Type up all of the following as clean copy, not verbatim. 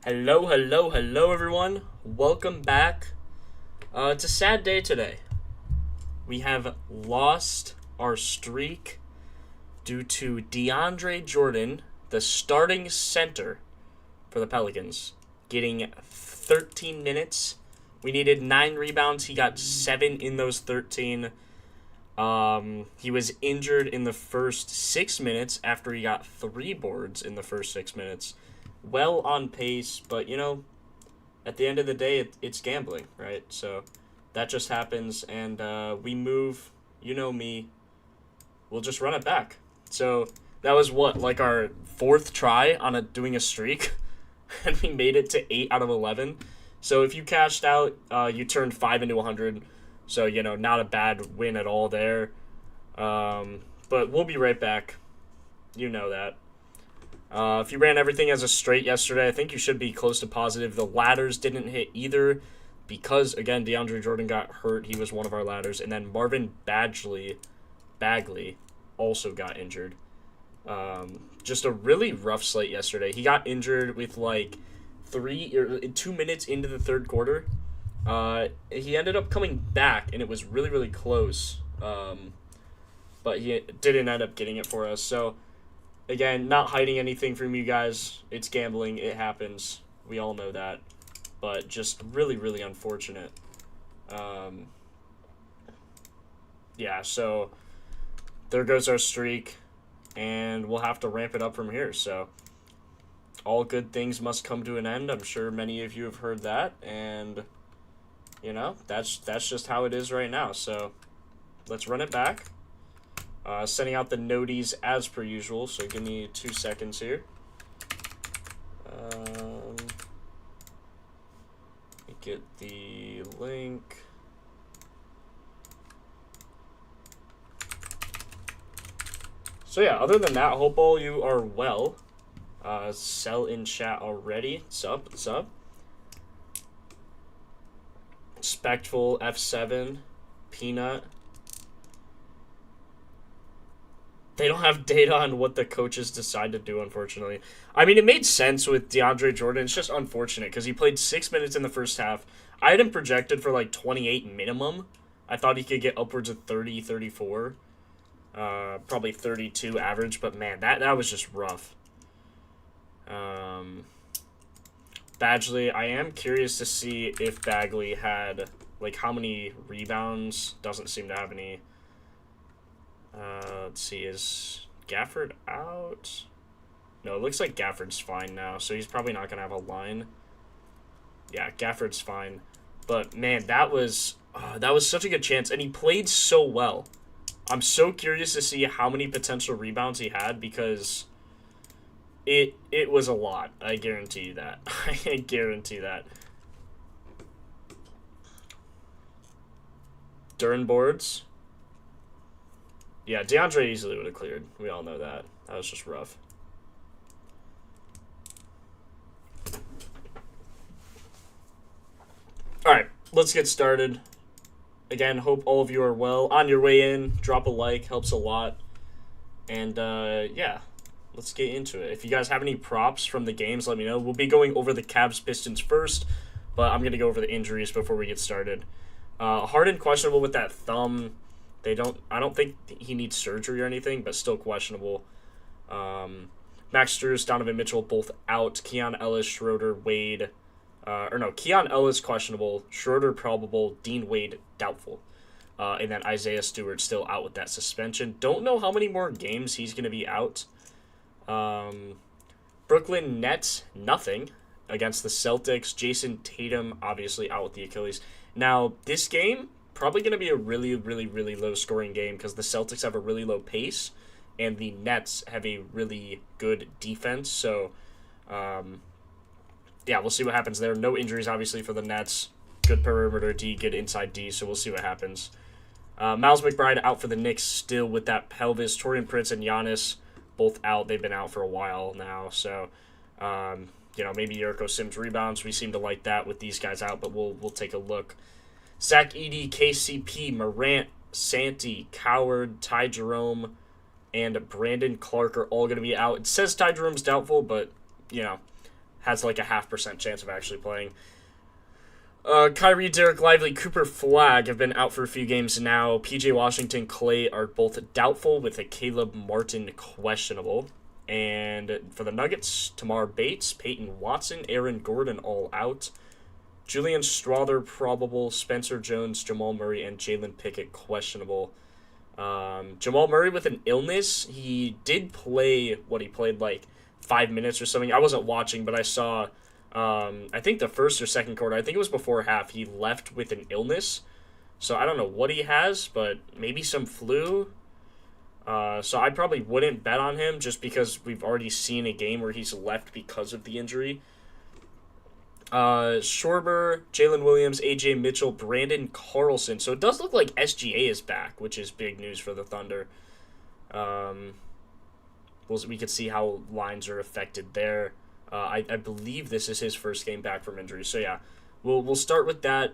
Hello, hello, hello, everyone. Welcome back. It's a sad day today. We have lost our streak due to DeAndre Jordan, the starting center for the Pelicans, getting 13 minutes. We needed 9 rebounds. He got 7 in those 13. He was injured in the first 6 minutes after he got 3 boards in the first 6 minutes. Well on pace, but at the end of the day, it's gambling, right? So that just happens, and we move. You know me. We'll just run it back. So that was like our 4th try on doing a streak, and we made it to 8 out of 11. So if you cashed out, you turned 5 into 100. So not a bad win at all there. But we'll be right back. You know that. If you ran everything as a straight yesterday, I think you should be close to positive. The ladders didn't hit either because, again, DeAndre Jordan got hurt. He was one of our ladders. And then Marvin Bagley also got injured. Just a really rough slate yesterday. He got injured with 2 minutes into the third quarter. He ended up coming back, and it was really, really close. But he didn't end up getting it for us. So, again, not hiding anything from you guys. It's gambling. It happens. We all know that. But just really, really unfortunate. Yeah, so there goes our streak. And we'll have to ramp it up from here. So all good things must come to an end. I'm sure many of you have heard that. And, that's just how it is right now. So let's run it back. Sending out the noties as per usual, so give me 2 seconds here. Get the link. So yeah, other than that, hope all you are well. Sell in chat already. What's up? What's up? Spectful, F7, Peanut. They don't have data on what the coaches decide to do, unfortunately. I mean, it made sense with DeAndre Jordan. It's just unfortunate because he played 6 minutes in the first half. I had him projected for 28 minimum. I thought he could get upwards of 30, 34. Probably 32 average, but man, that was just rough. Badgley, I am curious to see if Bagley had, how many rebounds. Doesn't seem to have any. Let's see, is Gafford out? No, it looks like Gafford's fine now, so he's probably not going to have a line. Yeah, Gafford's fine. But, man, that was such a good chance, and he played so well. I'm so curious to see how many potential rebounds he had, because it was a lot. I guarantee you that. I guarantee that. Durin boards. Yeah, DeAndre easily would have cleared. We all know that. That was just rough. Alright, let's get started. Again, hope all of you are well. On your way in, drop a like. Helps a lot. And, yeah, let's get into it. If you guys have any props from the games, let me know. We'll be going over the Cavs-Pistons first, but I'm going to go over the injuries before we get started. Harden questionable with that thumb. I don't think he needs surgery or anything, but still questionable. Max Strus, Donovan Mitchell, both out. Keon Ellis, Schroeder, Wade. Keon Ellis questionable. Schroeder probable. Dean Wade doubtful. And then Isaiah Stewart still out with that suspension. Don't know how many more games he's going to be out. Brooklyn Nets, nothing against the Celtics. Jason Tatum, obviously out with the Achilles. Now, this game, probably going to be a really, really, really low-scoring game because the Celtics have a really low pace and the Nets have a really good defense. So, yeah, we'll see what happens there. No injuries, obviously, for the Nets. Good perimeter D, good inside D, so we'll see what happens. Miles McBride out for the Knicks still with that pelvis. Torian Prince and Giannis both out. They've been out for a while now. So, maybe Jericho Sims rebounds. We seem to like that with these guys out, but we'll take a look. Zach Edey, KCP, Morant, Santi, Coward, Ty Jerome, and Brandon Clark are all going to be out. It says Ty Jerome's doubtful, but, has like a 0.5% chance of actually playing. Kyrie, Derek Lively, Cooper Flagg have been out for a few games now. PJ Washington, Clay are both doubtful with a Caleb Martin questionable. And for the Nuggets, Tamar Bates, Peyton Watson, Aaron Gordon all out. Julian Strother probable, Spencer Jones, Jamal Murray, and Jalen Pickett questionable. Jamal Murray with an illness. He did play he played like 5 minutes or something. I wasn't watching, but I saw, I think the first or second quarter, I think it was before half, he left with an illness. So I don't know what he has, but maybe some flu. So I probably wouldn't bet on him just because we've already seen a game where he's left because of the injury. Schwarber, Jalen Williams, AJ Mitchell, Brandon Carlson. So it does look like SGA is back, which is big news for the Thunder. We could see how lines are affected there. I believe this is his first game back from injury. So yeah, we'll start with that.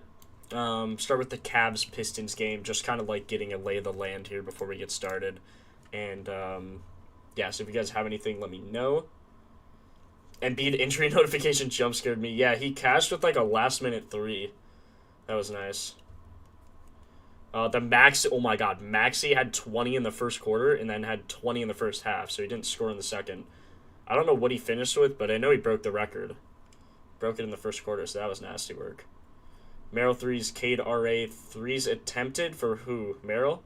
Start with the Cavs-Pistons game, just kind of like getting a lay of the land here before we get started. And yeah, so if you guys have anything, let me know. Embiid injury notification jump scared me. Yeah, he cashed with like a last-minute 3. That was nice. Oh my god, Maxey had 20 in the first quarter and then had 20 in the first half, so he didn't score in the second. I don't know what he finished with, but I know he broke the record. Broke it in the first quarter, so that was nasty work. Merrill threes, Cade RA, threes attempted for who? Merrill?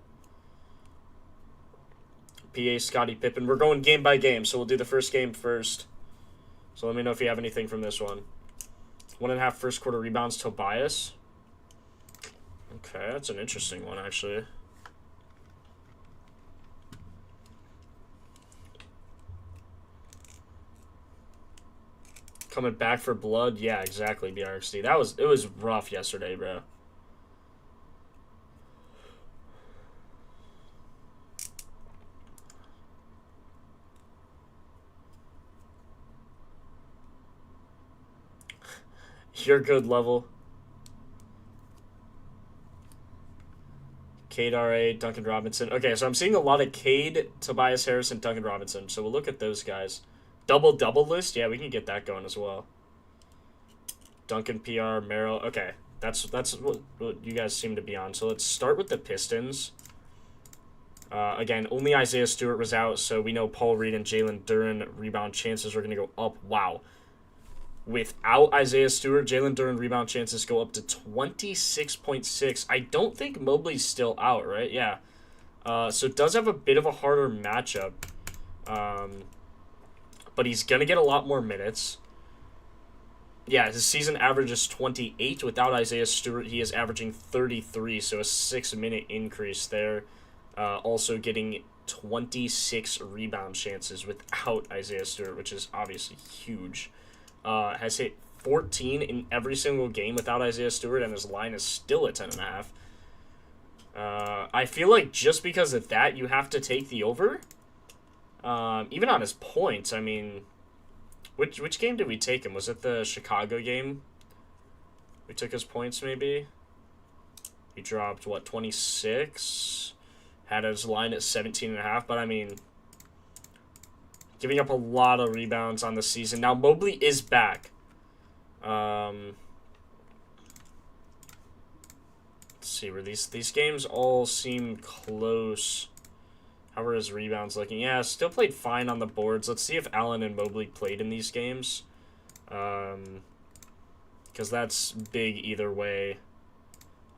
PA, Scottie Pippen. We're going game by game, so we'll do the first game first. So let me know if you have anything from this one. 1.5 first quarter rebounds, Tobias. Okay, that's an interesting one, actually. Coming back for blood? Yeah, exactly, BRXD. It was rough yesterday, bro. You're good level. Cade RA, Duncan Robinson. Okay, so I'm seeing a lot of Cade, Tobias Harris, and Duncan Robinson. So we'll look at those guys. Double list? Yeah, we can get that going as well. Duncan, PR, Merrill. Okay, that's what you guys seem to be on. So let's start with the Pistons. Again, only Isaiah Stewart was out, so we know Paul Reed and Jalen Duren rebound chances are going to go up. Wow. Without Isaiah Stewart, Jalen Duren rebound chances go up to 26.6. I don't think Mobley's still out, right? Yeah. So it does have a bit of a harder matchup. But he's going to get a lot more minutes. Yeah, his season average is 28. Without Isaiah Stewart, he is averaging 33, so a 6-minute increase there. Also getting 26 rebound chances without Isaiah Stewart, which is obviously huge. Has hit 14 in every single game without Isaiah Stewart, and his line is still at 10.5. I feel like just because of that, you have to take the over. Even on his points, I mean, which game did we take him? Was it the Chicago game? We took his points, maybe? He dropped, 26? Had his line at 17.5, but I mean, giving up a lot of rebounds on the season. Now, Mobley is back. Let's see, where these games all seem close. How are his rebounds looking? Yeah, still played fine on the boards. Let's see if Allen and Mobley played in these games. Because that's big either way.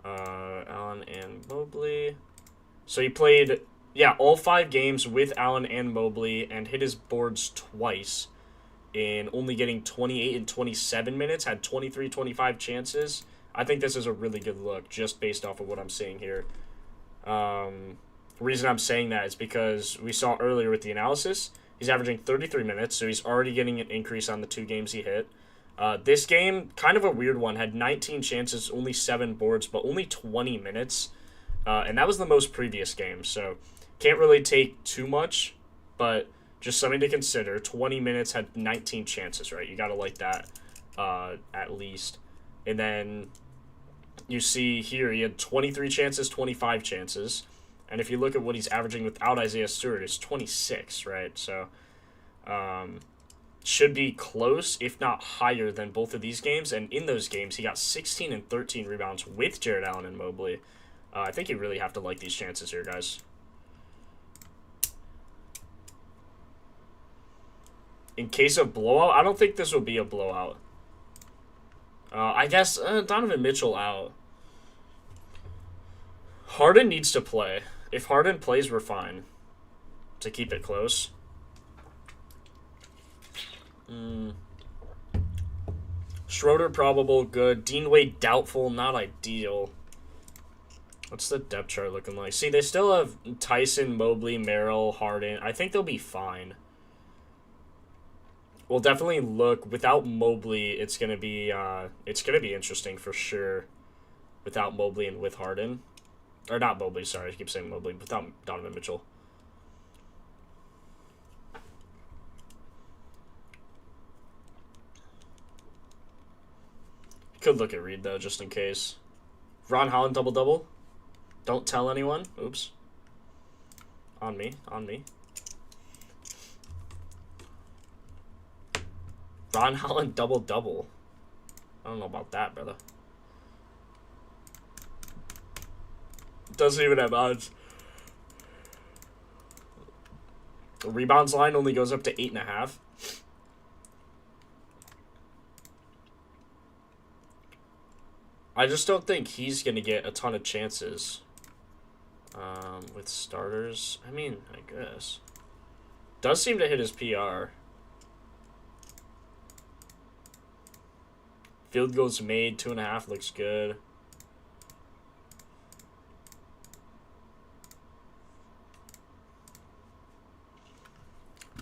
Allen and Mobley. So he played, yeah, all 5 games with Allen and Mobley and hit his boards twice in only getting 28 and 27 minutes, had 23, 25 chances. I think this is a really good look just based off of what I'm seeing here. The reason I'm saying that is because we saw earlier with the analysis, he's averaging 33 minutes, so he's already getting an increase on the 2 games he hit. This game, kind of a weird one, had 19 chances, only 7 boards, but only 20 minutes. And that was the most previous game, so can't really take too much, but just something to consider. 20 minutes had 19 chances, right? You got to like that at least. And then you see here he had 23 chances, 25 chances. And if you look at what he's averaging without Isaiah Stewart, it's 26, right? So should be close, if not higher, than both of these games. And in those games, he got 16 and 13 rebounds with Jared Allen and Mobley. I think you really have to like these chances here, guys. In case of blowout, I don't think this will be a blowout. I guess Donovan Mitchell out. Harden needs to play. If Harden plays, we're fine to keep it close. Schroeder probable, good. Dean Wade doubtful, not ideal. What's the depth chart looking like? See, they still have Tyson, Mobley, Merrill, Harden. I think they'll be fine. We'll definitely look. Without Mobley, it's gonna be interesting for sure. Without Mobley and with Harden. Or not Mobley, sorry. I keep saying Mobley. Without Donovan Mitchell. Could look at Reed, though, just in case. Ron Holland double-double. Don't tell anyone. Oops. On me. On me. Ron Holland double-double. I don't know about that, brother. Doesn't even have odds. The rebounds line only goes up to 8.5. I just don't think he's going to get a ton of chances with starters. I mean, I guess. Does seem to hit his PR. Field goals made, 2.5 looks good.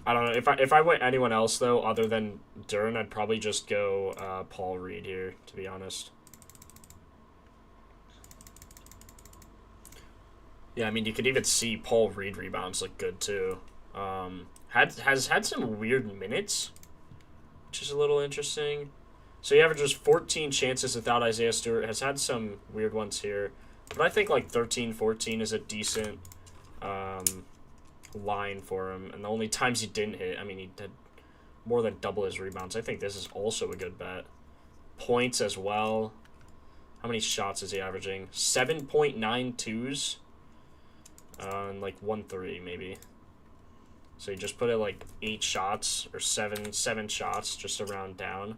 I don't know. If I went anyone else, though, other than Duren, I'd probably just go Paul Reed here, to be honest. Yeah, I mean, you could even see Paul Reed rebounds look good, too. Has had some weird minutes, which is a little interesting. So he averages 14 chances without Isaiah Stewart. Has had some weird ones here. But I think like 13, 14 is a decent line for him. And the only times he didn't hit, I mean, he had more than double his rebounds. I think this is also a good bet. Points as well. How many shots is he averaging? 7.92s. And like 1-3 maybe. So you just put it like 8 shots or 7 shots just to round down.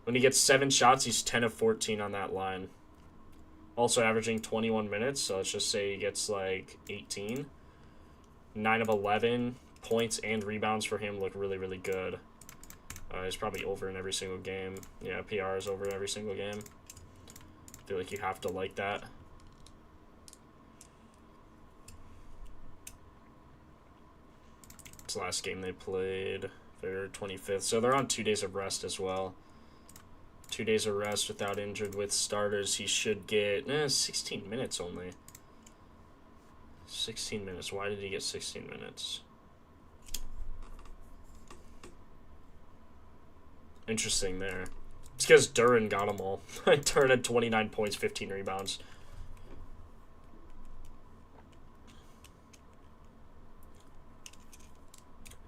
When he gets 7 shots, he's 10 of 14 on that line. Also averaging 21 minutes, so let's just say he gets like 18. 9 of 11. Points and rebounds for him look really, really good. He's probably over in every single game. Yeah, PR is over every single game. I feel like you have to like that. It's the last game they played. February 25th. So they're on 2 days of rest as well. 2 days of rest without injured with starters. He should get 16 minutes only. 16 minutes. Why did he get 16 minutes? Interesting there. It's because Duren got them all. Duren had 29 points, 15 rebounds.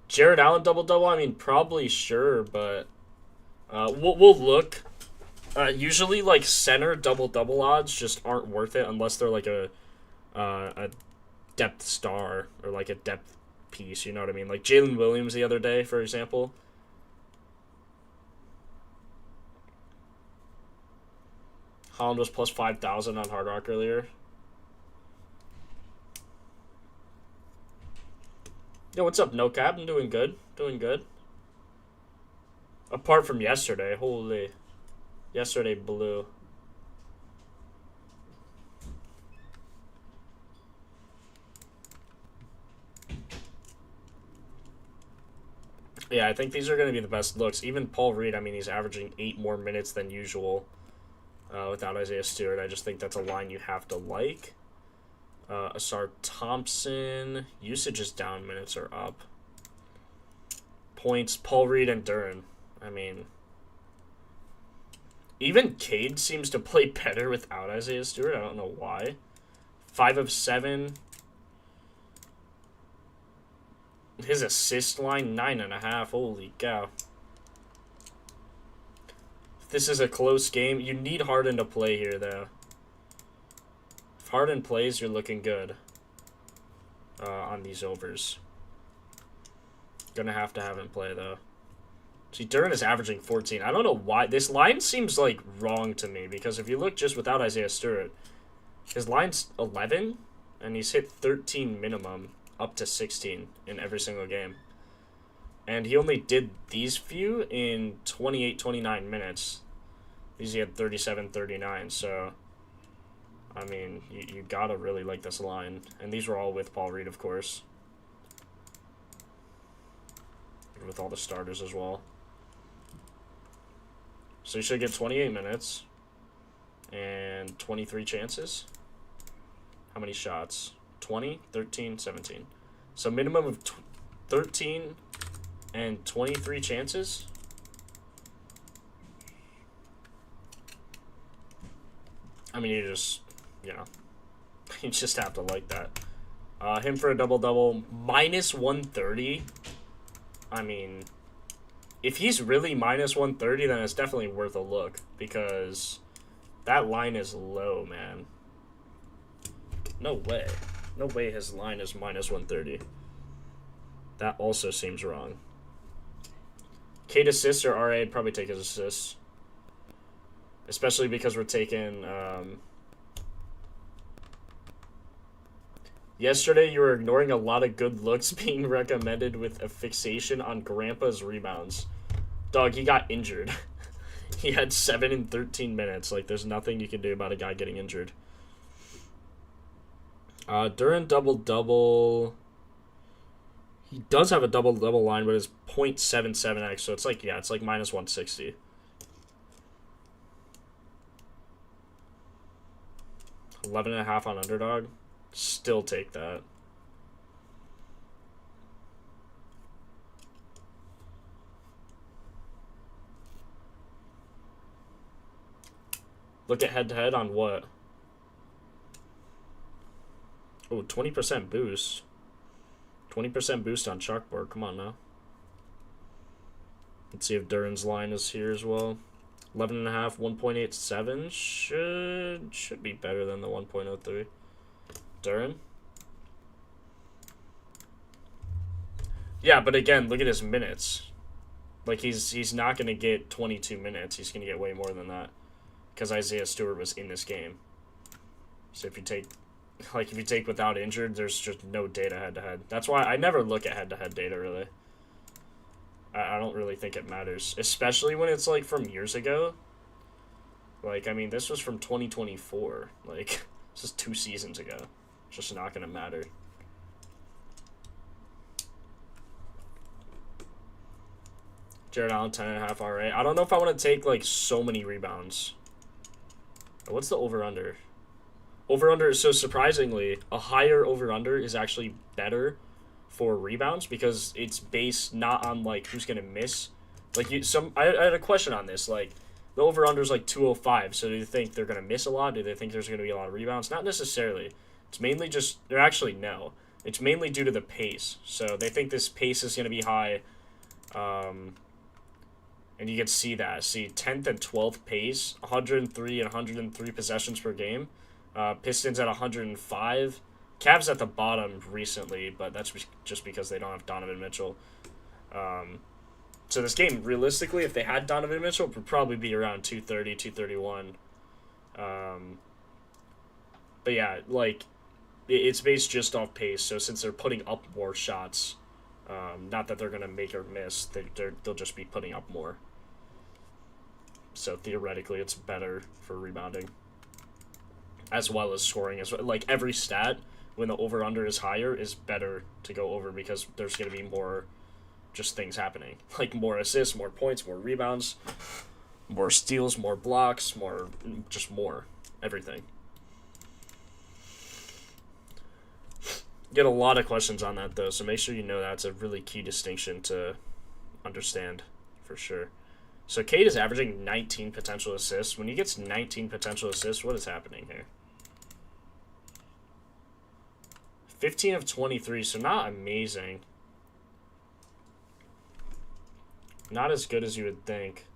Jared Allen double-double? I mean, probably sure, but we'll look. Usually, like, center double-double odds just aren't worth it unless they're like a depth star or like a depth piece, you know what I mean? Like Jalen Williams the other day, for example. Holland was plus 5,000 on Hard Rock earlier. Yo, what's up, No Cap? I'm doing good. Doing good. Apart from yesterday. Holy. Yesterday blew. Yeah, I think these are going to be the best looks. Even Paul Reed, I mean, he's averaging 8 more minutes than usual without Isaiah Stewart. I just think that's a line you have to like. Asar Thompson, usage is down, minutes are up. Points, Paul Reed and Duren. I mean, even Cade seems to play better without Isaiah Stewart. I don't know why. 5 of 7. His assist line, 9.5. Holy cow. If this is a close game, you need Harden to play here, though. If Harden plays, you're looking good on these overs. Gonna have to have him play, though. See, Duren is averaging 14. I don't know why. This line seems, like, wrong to me, because if you look just without Isaiah Stewart, his line's 11, and he's hit 13 minimum, up to 16 in every single game. And he only did these few in 28, 29 minutes. These he had 37, 39, so... I mean, you gotta really like this line. And these were all with Paul Reed, of course. With all the starters as well. So you should get 28 minutes. And 23 chances. How many shots? 20, 13, 17. So minimum of 13 and 23 chances. I mean, you just... You know, you just have to like that. Him for a double-double, minus 130. I mean, if he's really minus 130, then it's definitely worth a look. Because that line is low, man. No way. No way his line is minus 130. That also seems wrong. Cade assists or RA, I'd probably take his assists. Especially because we're taking... Yesterday, you were ignoring a lot of good looks being recommended with a fixation on Grandpa's rebounds. Dog, he got injured. He had 7 in 13 minutes. Like, there's nothing you can do about a guy getting injured. Duren double-double... He does have a double-double line, but it's 0.77x, so it's like, yeah, it's like minus 160. $11.5 on underdog. Still take that. Look at head-to-head on what? Oh, 20% boost. 20% boost on chalkboard. Come on now. Let's see if Duren's line is here as well. 11.5, 1.87 should be better than the 1.03. Duren. Yeah, but again, look at his minutes. Like, he's not going to get 22 minutes. He's going to get way more than that. Because Isaiah Stewart was in this game. So if you take... Like, if you take without injured, there's just no data head-to-head. That's why I never look at head-to-head data, really. I don't really think it matters. Especially when it's, like, from years ago. Like, I mean, this was from 2024. Like, this is 2 seasons ago. It's just not going to matter. Jared Allen, 10.5 RA. I don't know if I want to take, like, so many rebounds. What's the over-under? Over-under, so surprisingly, a higher over-under is actually better for rebounds because it's based not on, like, who's going to miss. Like, I had a question on this. Like, the over-under is, like, 205. So do you think they're going to miss a lot? Do they think there's going to be a lot of rebounds? Not necessarily. It's mainly just, or actually, no. It's mainly due to the pace. So they think this pace is going to be high. And you can see that. See, 10th and 12th pace, 103 and 103 possessions per game. Pistons at 105. Cavs at the bottom recently, but that's just because they don't have Donovan Mitchell. So this game, realistically, if they had Donovan Mitchell, it would probably be around 230, 231. But yeah, like, it's based just off pace. So since they're putting up more shots, not that they're going to make or miss, they'll just be putting up more. So theoretically, it's better for rebounding. As well as scoring. Like, every stat, when the over-under is higher, is better to go over because there's going to be more just things happening. Like, more assists, more points, more rebounds, more steals, more blocks, more everything. Get a lot of questions on that, though, so make sure you know that's a really key distinction to understand for sure. So Cade is averaging 19 potential assists. When he gets 19 potential assists, what is happening here? 15 of 23, so not amazing. Not as good as you would think.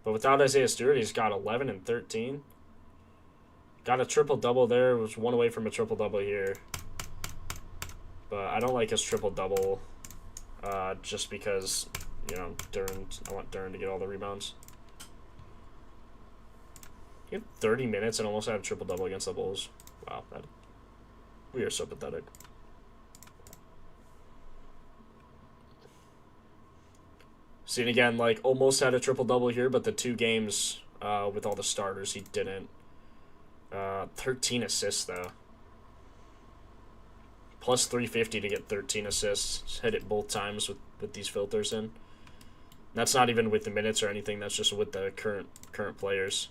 But without Isaiah Stewart, he's got 11 and 13. Got a triple-double there. Was one away from a triple-double here. But I don't like his triple-double just because, you know, I want Duren to get all the rebounds. He had 30 minutes and almost had a triple-double against the Bulls. Wow, we are so pathetic. See, and again, like, almost had a triple-double here, but the 2 games with all the starters, he didn't. 13 assists, though. Plus 350 to get 13 assists. Hit it both times with these filters in. That's not even with the minutes or anything. That's just with the current players.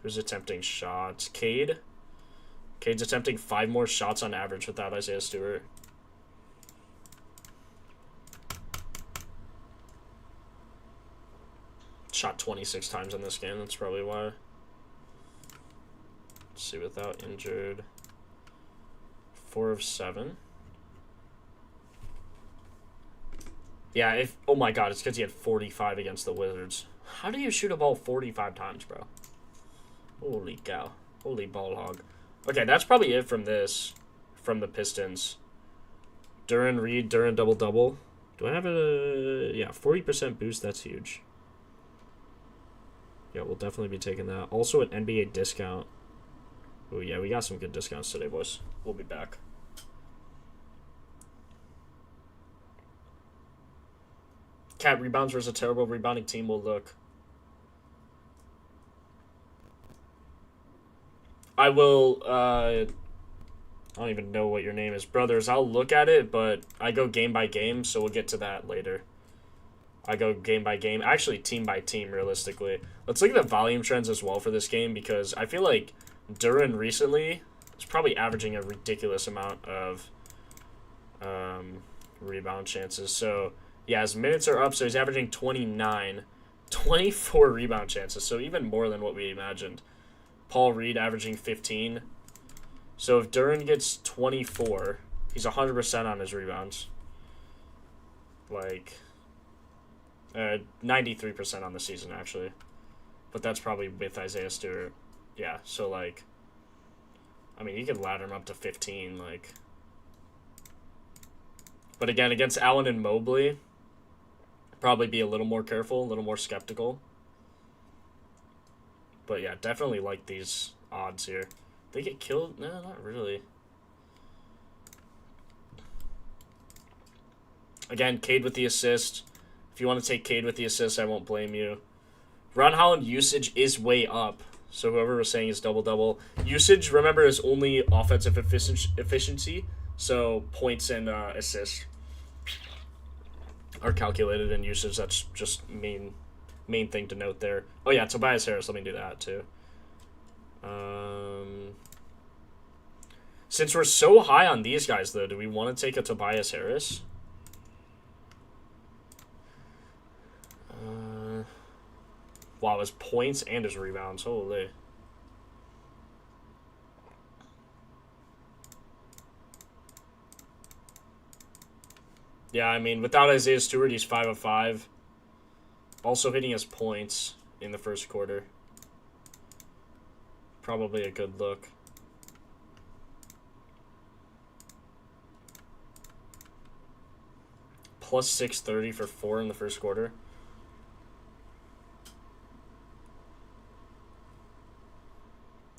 Who's attempting shots? Cade. Cade's attempting 5 more shots on average without Isaiah Stewart. Shot 26 times in this game. That's probably why. Let's see, without injured. 4 of 7. Yeah, oh my god, it's because he had 45 against the Wizards. How do you shoot a ball 45 times, bro? Holy cow. Holy ball hog. Okay, that's probably it from the Pistons. Duren, Reed, Duren double-double. Do I have a... Yeah, 40% boost, that's huge. Yeah, we'll definitely be taking that. Also an NBA discount. Oh, yeah, we got some good discounts today, boys. We'll be back. Cat rebounds versus a terrible rebounding team will look. I will, I don't even know what your name is. Brothers, I'll look at it, but I go game by game, so we'll get to that later. I go game by game. Actually, team by team, realistically. Let's look at the volume trends as well for this game, because I feel like Duren recently is probably averaging a ridiculous amount of rebound chances. So, yeah, his minutes are up, so he's averaging 29. 24 rebound chances, so even more than what we imagined. Paul Reed averaging 15. So if Duren gets 24, he's 100% on his rebounds. Like, 93% on the season, actually. But that's probably with Isaiah Stewart. Yeah, so, like, I mean, you could ladder him up to 15, like. But again, against Allen and Mobley, probably be a little more careful, a little more skeptical. But yeah, definitely like these odds here. They get killed? No, not really. Again, Cade with the assist. If you want to take Cade with the assist, I won't blame you. Ron Holland usage is way up. So whoever was saying is double-double. Usage, remember, is only offensive efficiency. So points and assists are calculated in usage. That's just main thing to note there. Oh yeah, Tobias Harris. Let me do that too. Since we're so high on these guys, though, do we want to take a Tobias Harris? Wow, his points and his rebounds. Holy. Yeah, I mean, without Isaiah Stewart, he's 5 of 5. Also hitting his points in the first quarter. Probably a good look. Plus 630 for 4 in the first quarter.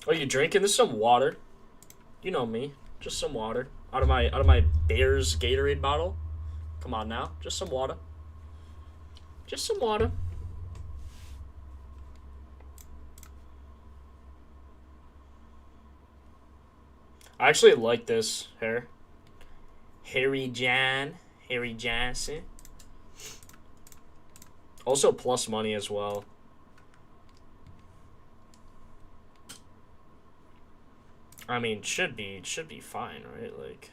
Oh, you drinking? This is some water. You know me. Just some water. Out of my Bears Gatorade bottle. Come on now. Just some water. Just some water. I actually like this hair. Harry Johnson. Also plus money as well. I mean, should be fine, right? Like,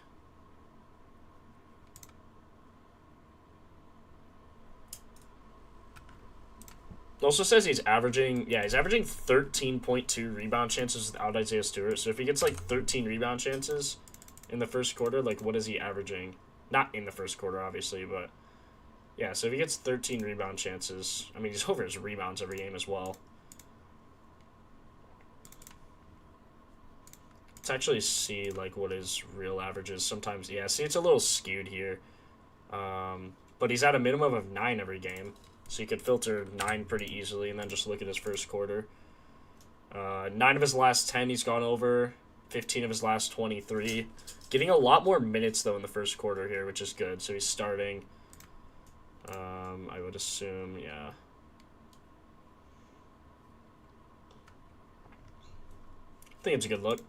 it also says he's averaging 13.2 rebound chances without Isaiah Stewart. So if he gets like 13 rebound chances in the first quarter, like what is he averaging? Not in the first quarter, obviously, but Yeah, so if he gets 13 rebound chances, I mean, he's over his rebounds every game as well. Let's actually see, like, what his real average is. Sometimes, yeah, see, it's a little skewed here. But he's at a minimum of 9 every game. So you could filter 9 pretty easily and then just look at his first quarter. 9 of his last 10 he's gone over. 15 of his last 23. Getting a lot more minutes, though, in the first quarter here, which is good. So he's starting... I would assume, yeah. I think it's a good look.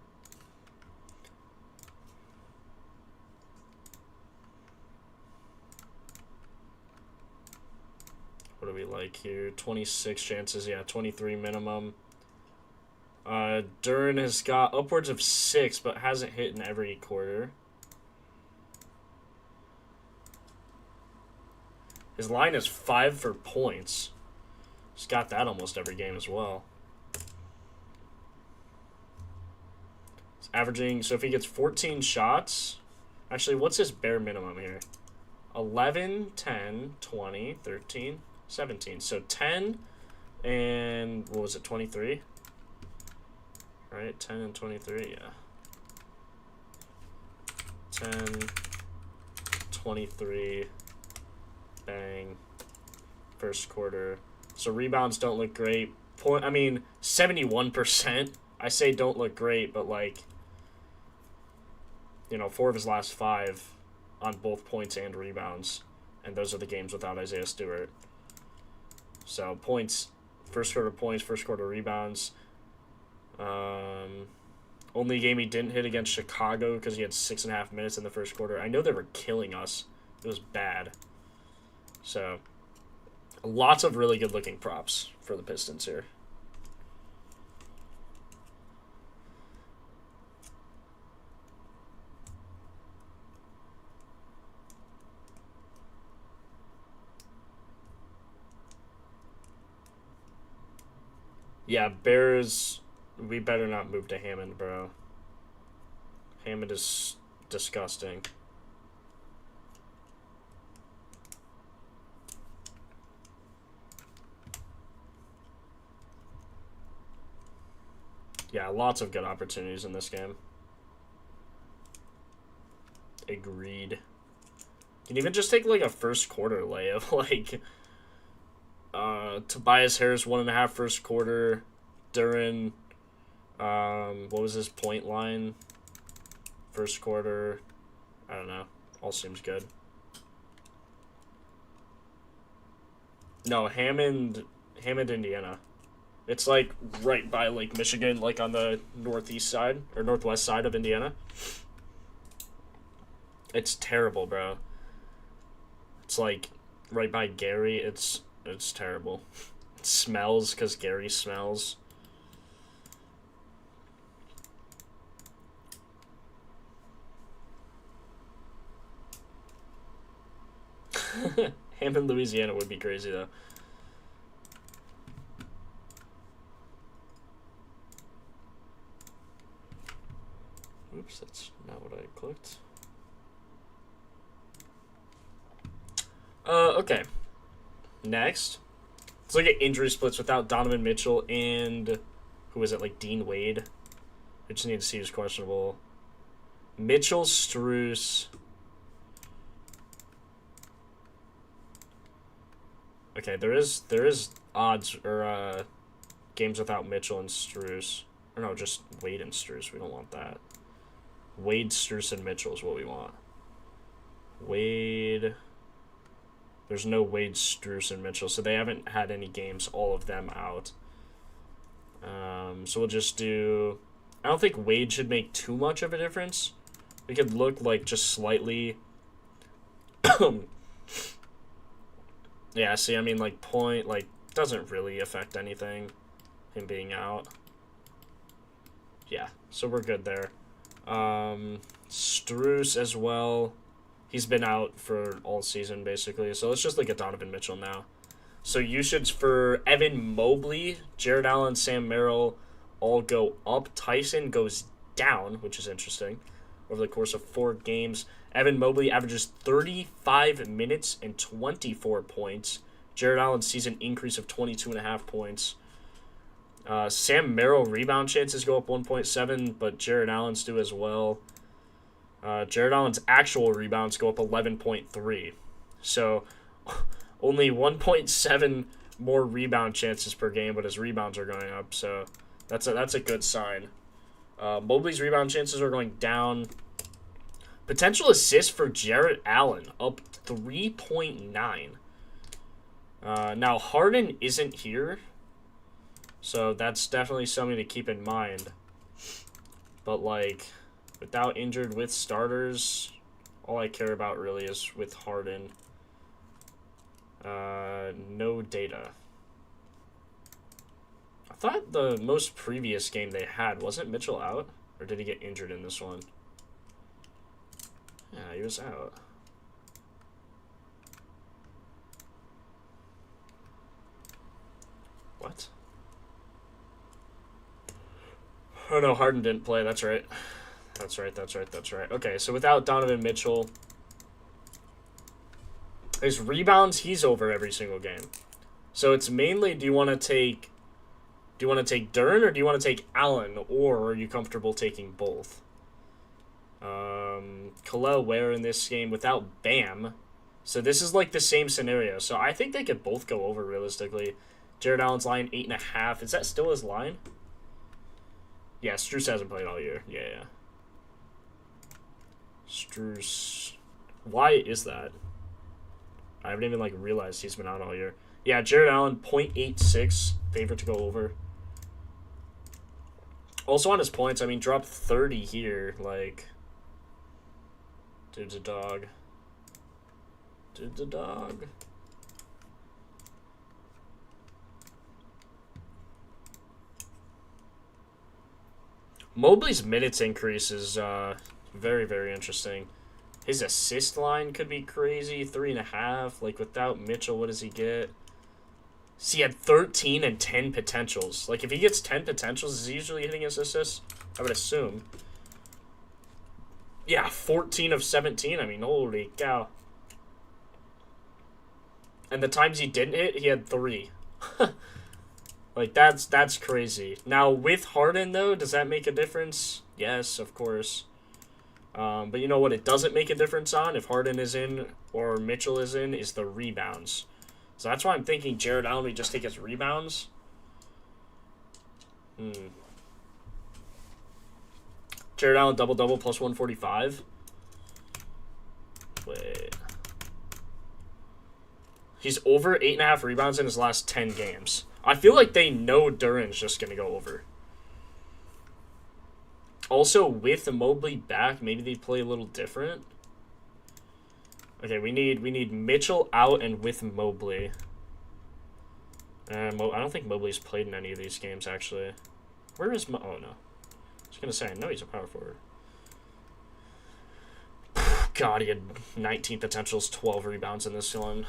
What do we like here? 26 chances, yeah, 23 minimum. Duren has got upwards of 6, but hasn't hit in every quarter. His line is 5 for points. He's got that almost every game as well. He's averaging, so if he gets 14 shots, actually, what's his bare minimum here? 11, 10, 20, 13, 17. So 10 and, what was it, 23? Right, 10 and 23, yeah. 10, 23, bang, first quarter. So rebounds don't look great. 71%. I say don't look great, but like, 4 of his last 5 on both points and rebounds. And those are the games without Isaiah Stewart. So points, first quarter points, first quarter rebounds. Only game he didn't hit against Chicago because he had 6.5 minutes in the first quarter. I know they were killing us. It was bad. So, lots of really good-looking props for the Pistons here. Yeah, Bears, we better not move to Hammond, bro. Hammond is disgusting. Yeah, lots of good opportunities in this game. Agreed. You can even just take, like, a first quarter layup. Like, Tobias Harris, 1.5 first quarter. Duren, what was his point line? First quarter. I don't know. All seems good. No, Hammond, Indiana. It's, like, right by Lake Michigan, like, on the northeast side, or northwest side of Indiana. It's terrible, bro. It's, like, right by Gary. It's terrible. It smells because Gary smells. Hammond, Louisiana would be crazy, though. Oops, that's not what I clicked. Okay. Next. Let's look at injury splits without Donovan Mitchell and, who is it, like Dean Wade? I just need to see who's questionable. Mitchell, Strus. Okay, there is odds, or, games without Mitchell and Strus. Or no, just Wade and Strus. We don't want that. Wade, Strus, and Mitchell is what we want. Wade. There's no Wade, Strus, and Mitchell, so they haven't had any games, all of them out. So we'll just do... I don't think Wade should make too much of a difference. We could look like just slightly... Yeah, see, I mean, like, point, like, doesn't really affect anything, him being out. Yeah, so we're good there. Strus as well. He's been out for all season, basically. So let's just look at Donovan Mitchell now. So usage for Evan Mobley, Jared Allen, Sam Merrill all go up. Tyson goes down, which is interesting. over the course of 4 games. Evan Mobley averages 35 minutes and 24 points. Jared Allen's season increase of 22.5 points. Sam Merrill rebound chances go up 1.7, but Jared Allen's do as well. Jared Allen's actual rebounds go up 11.3. So only 1.7 more rebound chances per game, but his rebounds are going up. So that's a good sign. Mobley's rebound chances are going down. Potential assists for Jared Allen up 3.9. Now Harden isn't here, so that's definitely something to keep in mind. But like, without injured, with starters, all I care about really is with Harden. No data. I thought the most previous game they had, wasn't Mitchell out? Or did he get injured in this one? Yeah, he was out. What? Oh no, Harden didn't play, that's right. That's right. Okay, so without Donovan Mitchell, his rebounds, he's over every single game. So it's mainly, do you want to take Duren or do you want to take Allen, or are you comfortable taking both? Khalil Ware in this game without Bam. So this is like the same scenario. So I think they could both go over realistically. Jared Allen's line 8.5. Is that still his line? Yeah, Strus hasn't played all year. Yeah. Strus. Why is that? I haven't even like realized he's been out all year. Yeah, Jared Allen 0.86. Favorite to go over. Also on his points, I mean, dropped 30 here. Like, dude's a dog. Mobley's minutes increase is very, very interesting. His assist line could be crazy, 3.5. Like, without Mitchell, what does he get? See, he had 13 and 10 potentials. Like, if he gets 10 potentials, is he usually hitting his assists? I would assume. Yeah, 14 of 17. I mean, holy cow. And the times he didn't hit, he had 3. Like, that's crazy. Now, with Harden, though, does that make a difference? Yes, of course. But you know what it doesn't make a difference on, if Harden is in or Mitchell is in, is the rebounds. So that's why I'm thinking Jared Allen would just take his rebounds. Jared Allen double-double plus 145. Wait. He's over 8.5 rebounds in his last 10 games. I feel like they know Duren's just going to go over. Also, with Mobley back, maybe they play a little different. Okay, we need Mitchell out and with Mobley. I don't think Mobley's played in any of these games, actually. Where is oh, no. I was going to say, I know he's a power forward. God, he had 19 potentials, 12 rebounds in this one.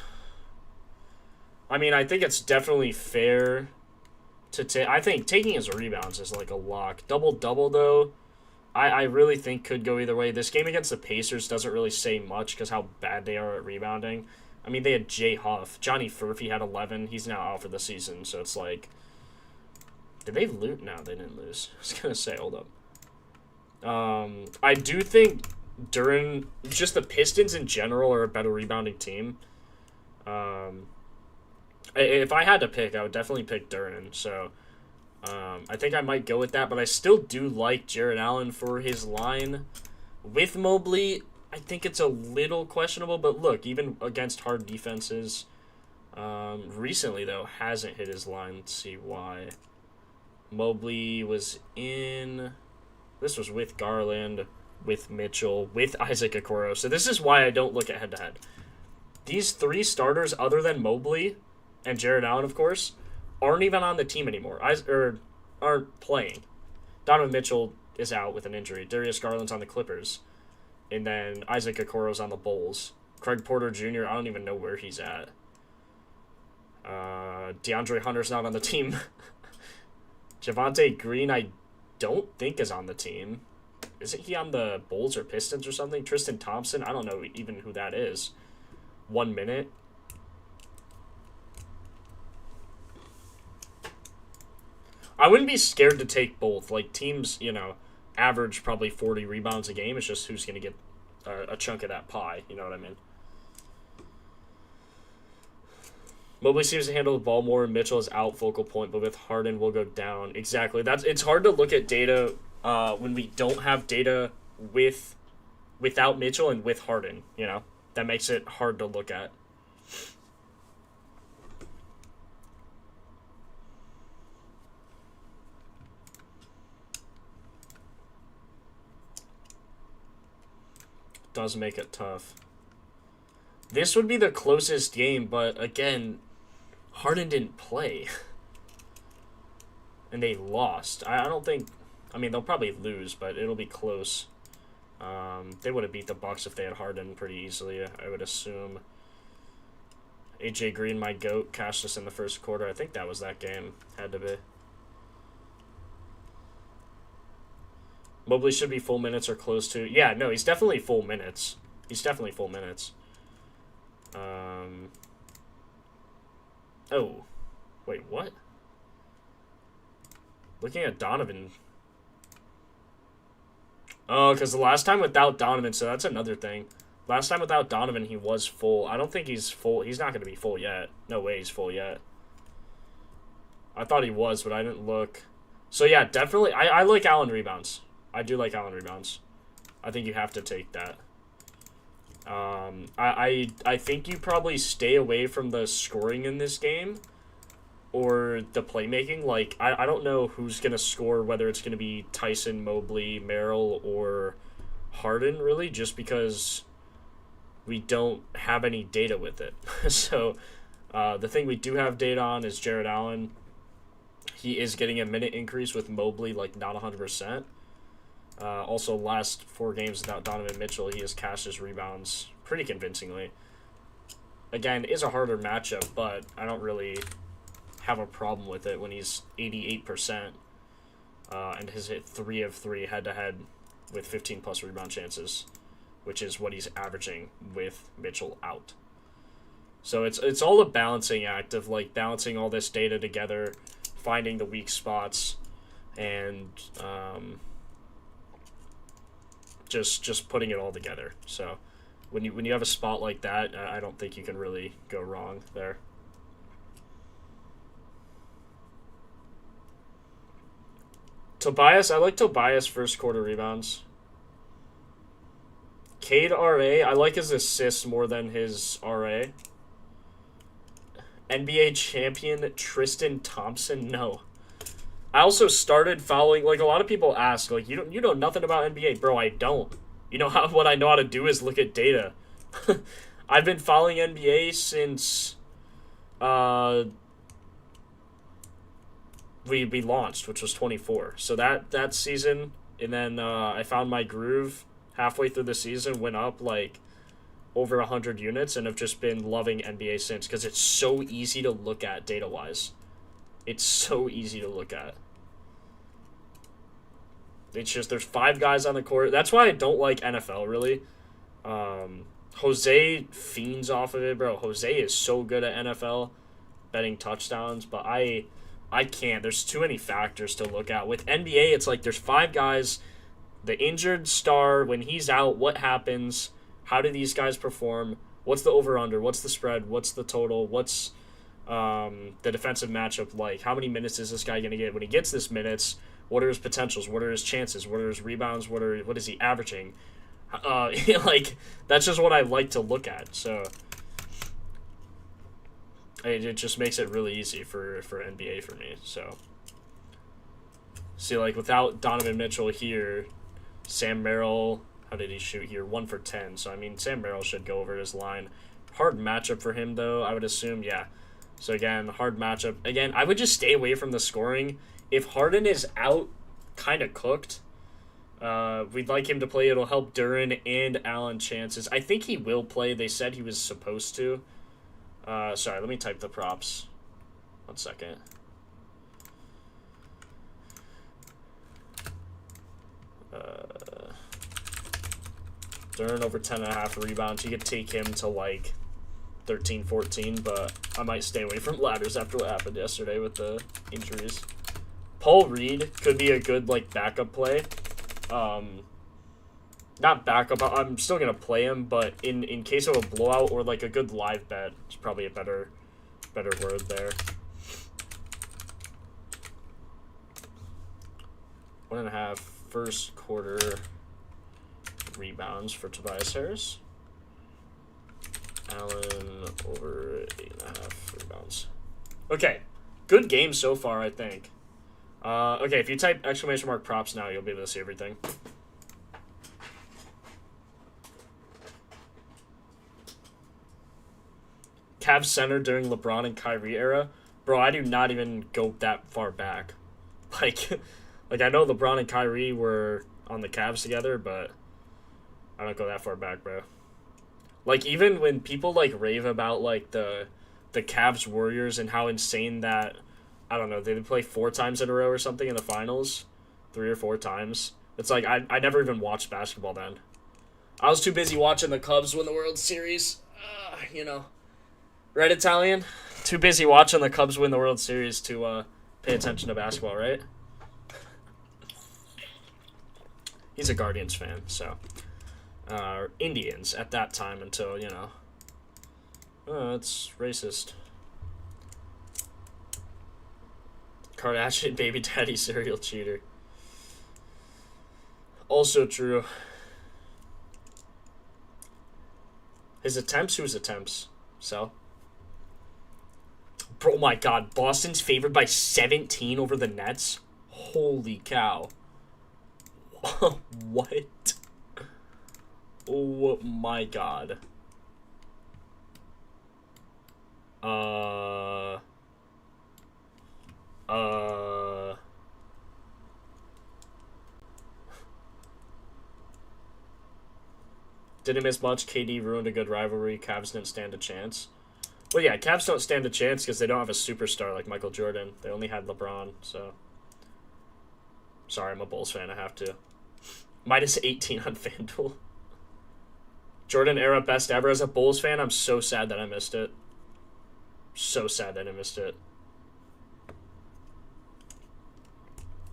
I mean, I think it's definitely fair to take. I think taking his rebounds is like a lock. Double-double, though, I really think could go either way. This game against the Pacers doesn't really say much because how bad they are at rebounding. I mean, they had Jay Huff. Johnny Furphy had 11. He's now out for the season, so it's like... Did they lose? No, they didn't lose. I was going to say, hold up. I do think Duren, just the Pistons in general, are a better rebounding team. If I had to pick, I would definitely pick Duren, so... I think I might go with that, but I still do like Jared Allen for his line. With Mobley, I think it's a little questionable, but look, even against hard defenses, recently, though, hasn't hit his line. Let's see why. Mobley was in... This was with Garland, with Mitchell, with Isaac Okoro. So this is why I don't look at head-to-head. These 3 starters, other than Mobley and Jared Allen, of course, aren't even on the team anymore. Aren't playing. Donovan Mitchell is out with an injury. Darius Garland's on the Clippers. And then Isaac Okoro's on the Bulls. Craig Porter Jr., I don't even know where he's at. DeAndre Hunter's not on the team. Javonte Green, I don't think is on the team. isn't he on the Bulls or Pistons or something? Tristan Thompson? I don't know even who that is. 1 minute. I wouldn't be scared to take both. Like, teams, you know, average probably 40 rebounds a game. It's just who's going to get a chunk of that pie. You know what I mean? Mobley seems to handle the ball more. Mitchell is out focal point, but with Harden, will go down. Exactly. It's hard to look at data when we don't have data without Mitchell and with Harden. You know, that makes it hard to look at. Does make it tough. This would be the closest game, but again, Harden didn't play. And they lost. I don't think... I mean, they'll probably lose, but it'll be close. They would have beat the Bucks if they had Harden pretty easily, I would assume. AJ Green, my GOAT, cashed us in the first quarter. I think that was that game. Had to be. Mobley should be full minutes or close to. Yeah, no, he's definitely full minutes. He's definitely full minutes. Oh. Wait, what? Looking at Donovan. Oh, because the last time without Donovan, so that's another thing. Last time without Donovan, he was full. I don't think he's full. He's not going to be full yet. No way he's full yet. I thought he was, but I didn't look. So, yeah, definitely. I like Allen rebounds. I do like Allen rebounds. I think you have to take that. I think you probably stay away from the scoring in this game or the playmaking. Like, I don't know who's going to score, whether it's going to be Tyson, Mobley, Merrill, or Harden, really, just because we don't have any data with it. So, the thing we do have data on is Jared Allen. He is getting a minute increase with Mobley, like, not 100%. Also, last 4 games without Donovan Mitchell, he has cashed his rebounds pretty convincingly. Again, is a harder matchup, but I don't really have a problem with it when he's 88% and has hit 3 of 3 head-to-head with 15-plus rebound chances, which is what he's averaging with Mitchell out. So it's all a balancing act of, like, balancing all this data together, finding the weak spots, and just putting it all together. So when you have a spot like that, I don't think you can really go wrong there. Tobias, I like Tobias first quarter rebounds. Cade RA, I like his assists more than his RA. NBA champion Tristan Thompson, no. I also started following, like, a lot of people ask, like, you know nothing about NBA. Bro, I don't. You know what I know how to do is look at data. I've been following NBA since we launched, which was 24. So that season, and then I found my groove halfway through the season, went up like over 100 units, and have just been loving NBA since, because it's so easy to look at data-wise. It's so easy to look at. It's just, there's 5 guys on the court. That's why I don't like NFL, really. Jose fiends off of it, bro. Jose is so good at NFL betting touchdowns, but I can't. There's too many factors to look at. With NBA, it's like there's 5 guys. The injured star, when he's out, what happens? How do these guys perform? What's the over-under? What's the spread? What's the total? What's the defensive matchup like? How many minutes is this guy going to get? When he gets this minutes, what are his potentials? What are his chances? What are his rebounds? What is he averaging? Like, that's just what I like to look at. So it just makes it really easy for NBA for me. So see, like, without Donovan Mitchell here, Sam Merrill, how did he shoot here? 1 for 10. So I mean, Sam Merrill should go over his line. Hard matchup for him, though, I would assume. Yeah. So again, hard matchup. Again, I would just stay away from the scoring. If Harden is out, kind of cooked, we'd like him to play. It'll help Duren and Allen chances. I think he will play. They said he was supposed to. Sorry, let me type the props. 1 second. Duren over 10.5 rebounds. You could take him to like 13, 14, but I might stay away from ladders after what happened yesterday with the injuries. Paul Reed could be a good like backup play. Not backup. I'm still gonna play him, but in case of a blowout or like a good live bet, it's probably a better word there. 1.5 first quarter rebounds for Tobias Harris. Allen over 8.5 rebounds. Okay, good game so far, I think. Okay, if you type exclamation mark props now, you'll be able to see everything. Cavs center during LeBron and Kyrie era. Bro, I do not even go that far back. Like I know LeBron and Kyrie were on the Cavs together, but I don't go that far back, bro. Like, even when people, like, rave about, like, the Cavs Warriors and how insane that, I don't know, they would play 4 times in a row or something in the finals. 3 or 4 times. It's like, I never even watched basketball then. I was too busy watching the Cubs win the World Series. You know. Right, Italian? Too busy watching the Cubs win the World Series to pay attention to basketball, right? He's a Guardians fan, so. Indians at that time until, you know. Oh, it's racist. Kardashian baby daddy serial cheater. Also true. His attempts? Whose attempts? So? Bro, oh my god. Boston's favored by 17 over the Nets? Holy cow. What? Oh my god. Didn't miss much. KD ruined a good rivalry. Cavs didn't stand a chance. Well, yeah, Cavs don't stand a chance because they don't have a superstar like Michael Jordan. They only had LeBron, so. Sorry, I'm a Bulls fan. I have to. Minus 18 on FanDuel. Jordan era best ever. As a Bulls fan, I'm so sad that I missed it. So sad that I missed it.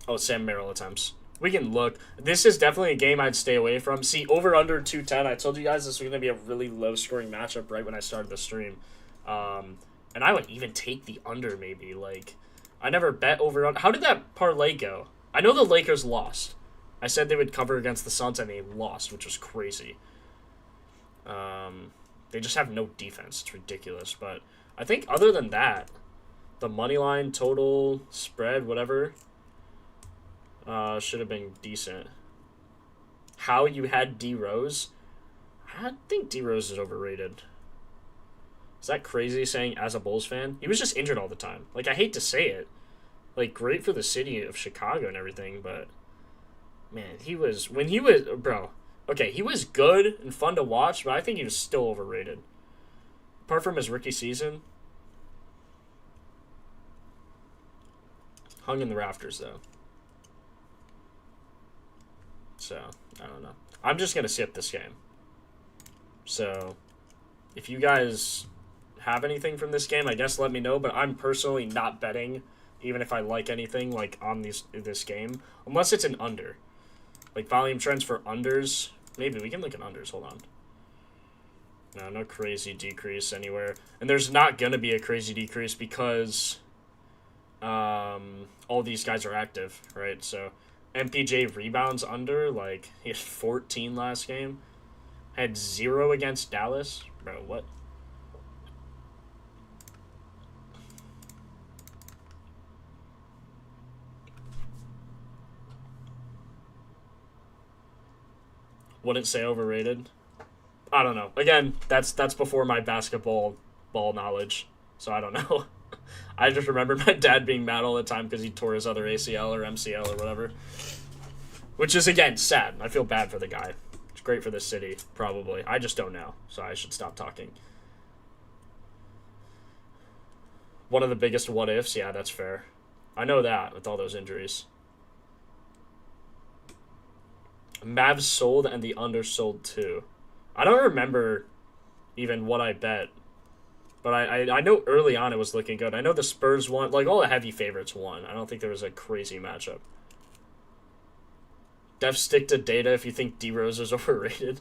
Oh, Sam Merrill attempts. We can look. This is definitely a game I'd stay away from. See, over under 210. I told you guys this was going to be a really low scoring matchup right when I started the stream. And I would even take the under maybe. Like, I never bet over on. How did that parlay go? I know the Lakers lost. I said they would cover against the Suns and they lost, which was crazy. They just have no defense. It's ridiculous. But I think other than that, the money line, total, spread, whatever, should have been decent. How you had D Rose? I think D Rose is overrated. Is that crazy saying as a Bulls fan? He was just injured all the time. Like, I hate to say it. Like, great for the city of Chicago and everything, but man, bro. Okay, he was good and fun to watch, but I think he was still overrated. Apart from his rookie season. Hung in the rafters, though. So, I don't know. I'm just going to skip this game. So, if you guys have anything from this game, I guess let me know, but I'm personally not betting, even if I like anything, like, on this game, unless it's an under. Like, volume trends for unders. Maybe we can look at unders. Hold on. No crazy decrease anywhere. And there's not going to be a crazy decrease because all these guys are active, right? So, MPJ rebounds under, like, he had 14 last game. Had 0 against Dallas. Bro, what? Wouldn't say overrated. I don't know. Again, that's before my basketball ball knowledge, so I don't know. I just remember my dad being mad all the time because he tore his other ACL or MCL or whatever. Which is, again, sad. I feel bad for the guy. It's great for the city, probably. I just don't know, so I should stop talking. One of the biggest what-ifs? Yeah, that's fair. I know that with all those injuries. Mavs sold and the under sold too. I don't remember even what I bet. But I know early on it was looking good. I know the Spurs won. Like, all the heavy favorites won. I don't think there was a crazy matchup. Def, stick to data if you think D-Rose is overrated.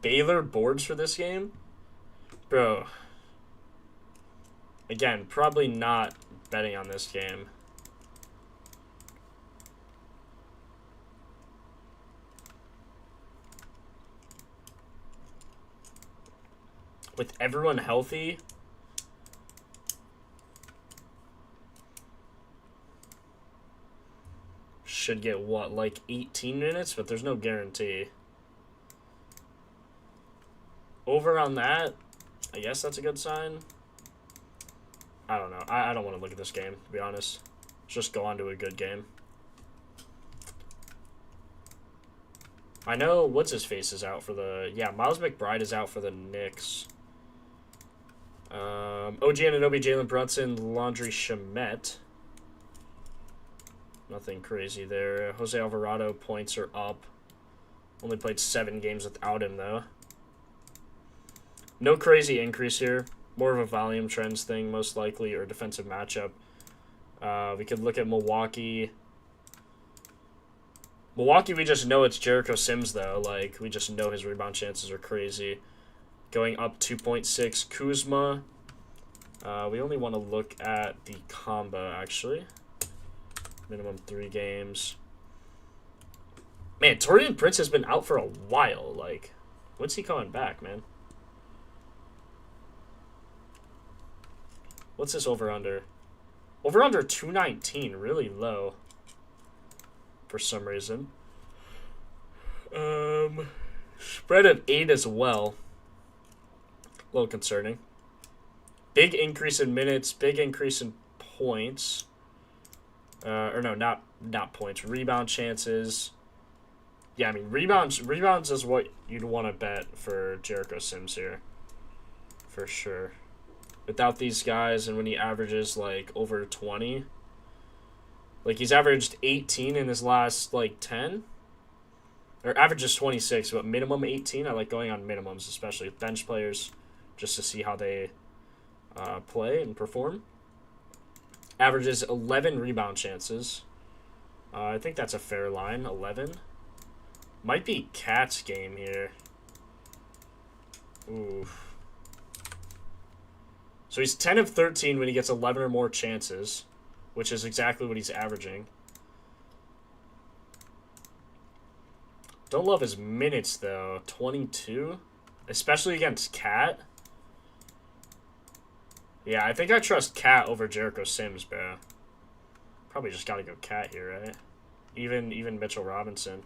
Baylor boards for this game? Bro. Again, probably not betting on this game. With everyone healthy, should get what, like 18 minutes? But there's no guarantee. Over on that, I guess that's a good sign. I don't know. I don't want to look at this game, to be honest. Let's just go on to a good game. I know what's-his-face is out for the... Yeah, Miles McBride is out for the Knicks. OG Anunoby, Jalen Brunson, Landry Shamet. Nothing crazy there. Jose Alvarado, points are up. Only played 7 games without him, though. No crazy increase here. More of a volume trends thing, most likely, or defensive matchup. We could look at Milwaukee. Milwaukee, we just know it's Jericho Sims, though. Like, we just know his rebound chances are crazy. Going up 2.6. Kuzma. We only want to look at the combo, actually. Minimum 3 games. Man, Taurean Prince has been out for a while. Like, when's he coming back, man? What's this over-under? Over-under 219. Really low. For some reason. Spread of 8 as well. A little concerning. Big increase in minutes. Big increase in points. Or no, not points. Rebound chances. Yeah, I mean, rebounds is what you'd want to bet for Jericho Sims here. For sure. Without these guys, and when he averages, like, over 20. Like, he's averaged 18 in his last, like, 10. Or averages 26, but minimum 18. I like going on minimums, especially with bench players, just to see how they play and perform. Averages 11 rebound chances. I think that's a fair line, 11. Might be Cat's game here. Oof. So he's 10 of 13 when he gets 11 or more chances, which is exactly what he's averaging. Don't love his minutes, though. 22? Especially against Cat. Yeah, I think I trust Cat over Jericho Sims, bro. Probably just gotta go Cat here, right? Even Mitchell Robinson.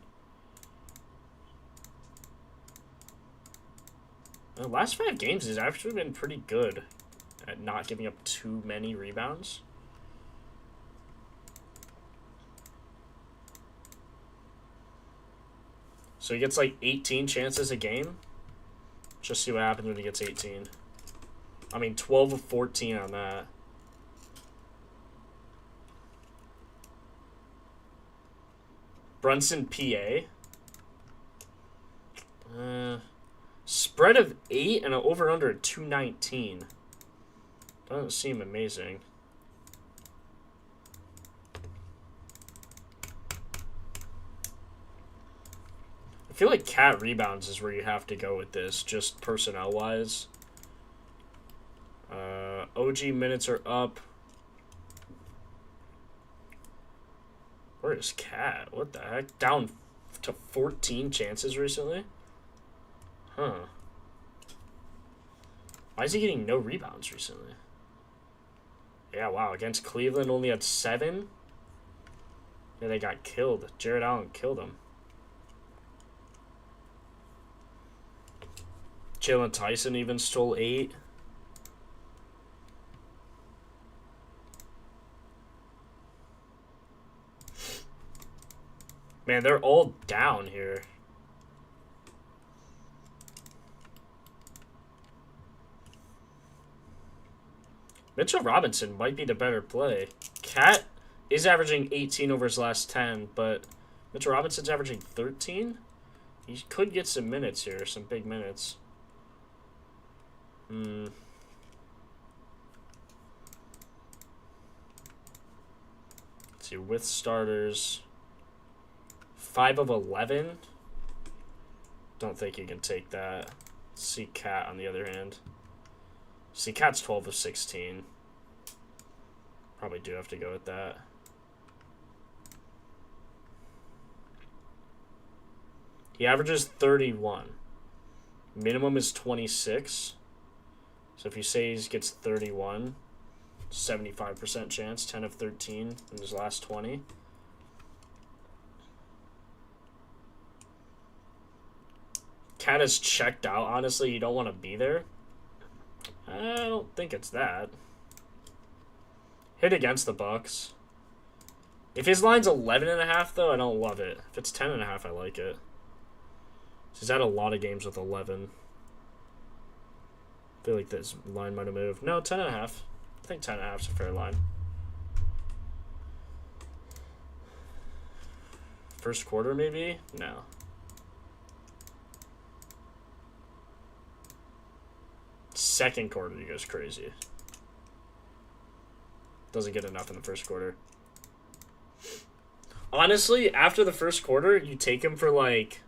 The last 5 games, he's actually been pretty good at not giving up too many rebounds. So he gets like 18 chances a game. Just see what happens when he gets 18. I mean, 12 of 14 on that. Brunson, PA. Spread of 8 and an over-under at 219. Doesn't seem amazing. I feel like Cat rebounds is where you have to go with this, just personnel-wise. OG minutes are up. Where is Cat? What the heck? Down to 14 chances recently? Huh. Why is he getting no rebounds recently? Yeah, wow. Against Cleveland, only had 7. Yeah, they got killed. Jared Allen killed him. Jalen Tyson even stole 8. Man, they're all down here. Mitchell Robinson might be the better play. Cat is averaging 18 over his last 10, but Mitchell Robinson's averaging 13? He could get some minutes here, some big minutes. Let's see, with starters, 5 of 11. Don't think you can take that. Let's see Cat on the other hand. See, Cat's 12 of 16. Probably do have to go with that. He averages 31. Minimum is 26. So if you say he gets 31, 75% chance, 10 of 13 in his last 20. Cat is checked out. Honestly, you don't want to be there. I don't think it's that. Hit against the Bucks. If his line's 11.5, though, I don't love it. If it's 10.5, I like it. He's had a lot of games with 11. I feel like this line might have moved. No, 10.5. I think 10.5 is a fair line. First quarter, maybe? No. Second quarter, he goes crazy. Doesn't get enough in the first quarter. Honestly, after the first quarter, you take him for like...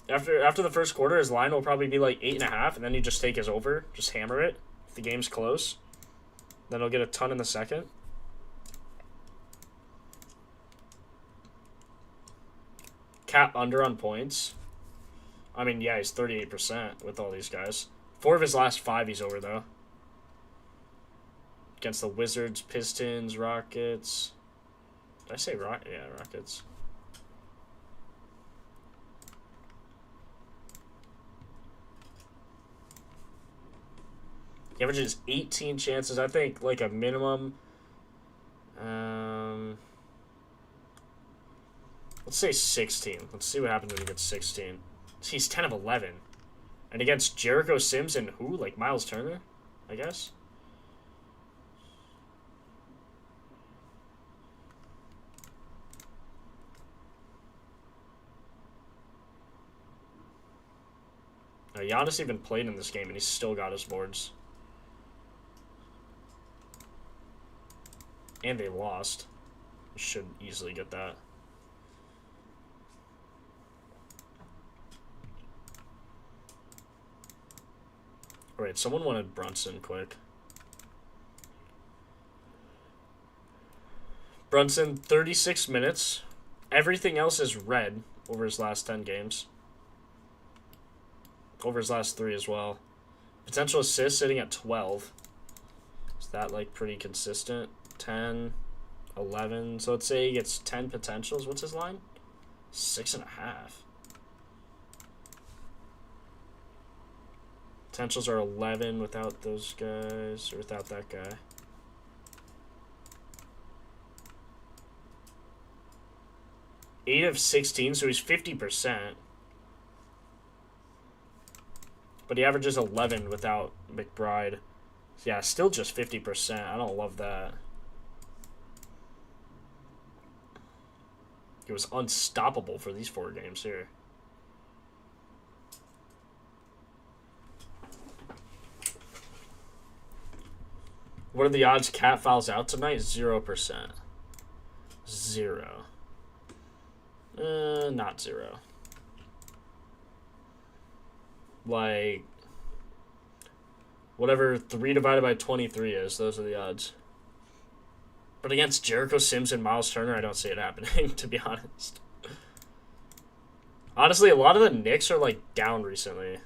After the first quarter, his line will probably be like 8.5, and then you just take his over. Just hammer it if the game's close. Then he'll get a ton in the second. Cat under on points. I mean, yeah, he's 38% with all these guys. 4 of his last 5 he's over, though. Against the Wizards, Pistons, Rockets. Did I say Yeah, Rockets. He averages 18 chances. I think, like, a minimum. Let's say 16. Let's see what happens when he gets 16. He's 10 of 11. And against Jericho Sims and who? Like Miles Turner, I guess? Now, Giannis even played in this game, and he still got his boards. And they lost. Should easily get that. Alright, someone wanted Brunson quick. Brunson, 36 minutes. Everything else is red over his last 10 games. Over his last 3 as well. Potential assists sitting at 12. Is that like pretty consistent? 10, 11. So let's say he gets 10 potentials. What's his line? 6.5. Potentials are 11 without those guys, or without that guy. Eight of 16, so he's 50%. But he averages 11 without McBride. Yeah, still just 50%. I don't love that. He was unstoppable for these 4 games here. What are the odds Cat fouls out tonight? 0%. 0. Not 0. Like, whatever 3 divided by 23 is, those are the odds. But against Jericho Sims and Miles Turner, I don't see it happening, to be honest. Honestly, a lot of the Knicks are, like, down recently.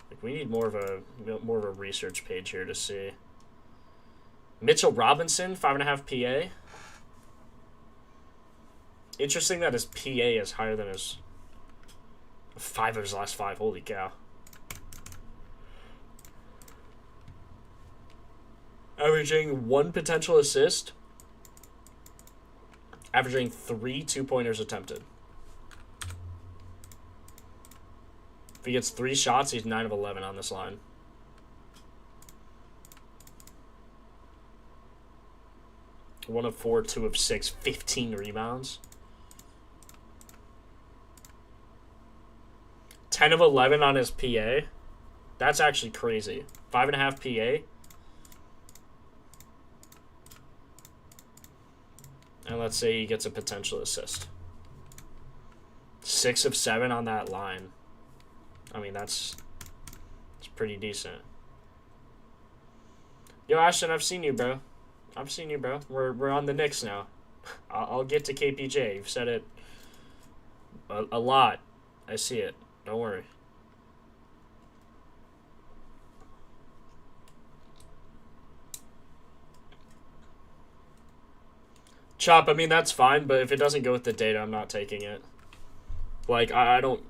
Like, we need more of a research page here to see. Mitchell Robinson, 5.5 PA. Interesting that his PA is higher than his 5 of his last 5. Holy cow. Averaging 1 potential assist. Averaging 3 2-pointers attempted. If he gets 3 shots, he's 9 of 11 on this line. 1 of 4, 2 of 6, 15 rebounds. 10 of 11 on his PA. That's actually crazy. 5.5 PA. And let's say he gets a potential assist. 6 of 7 on that line. I mean, that's pretty decent. Yo, Ashton, I've seen you, bro. I've seen you, bro. We're on the Knicks now. I'll get to KPJ. You've said it a lot. I see it. Don't worry. Chop, I mean, that's fine, but if it doesn't go with the data, I'm not taking it. Like, I don't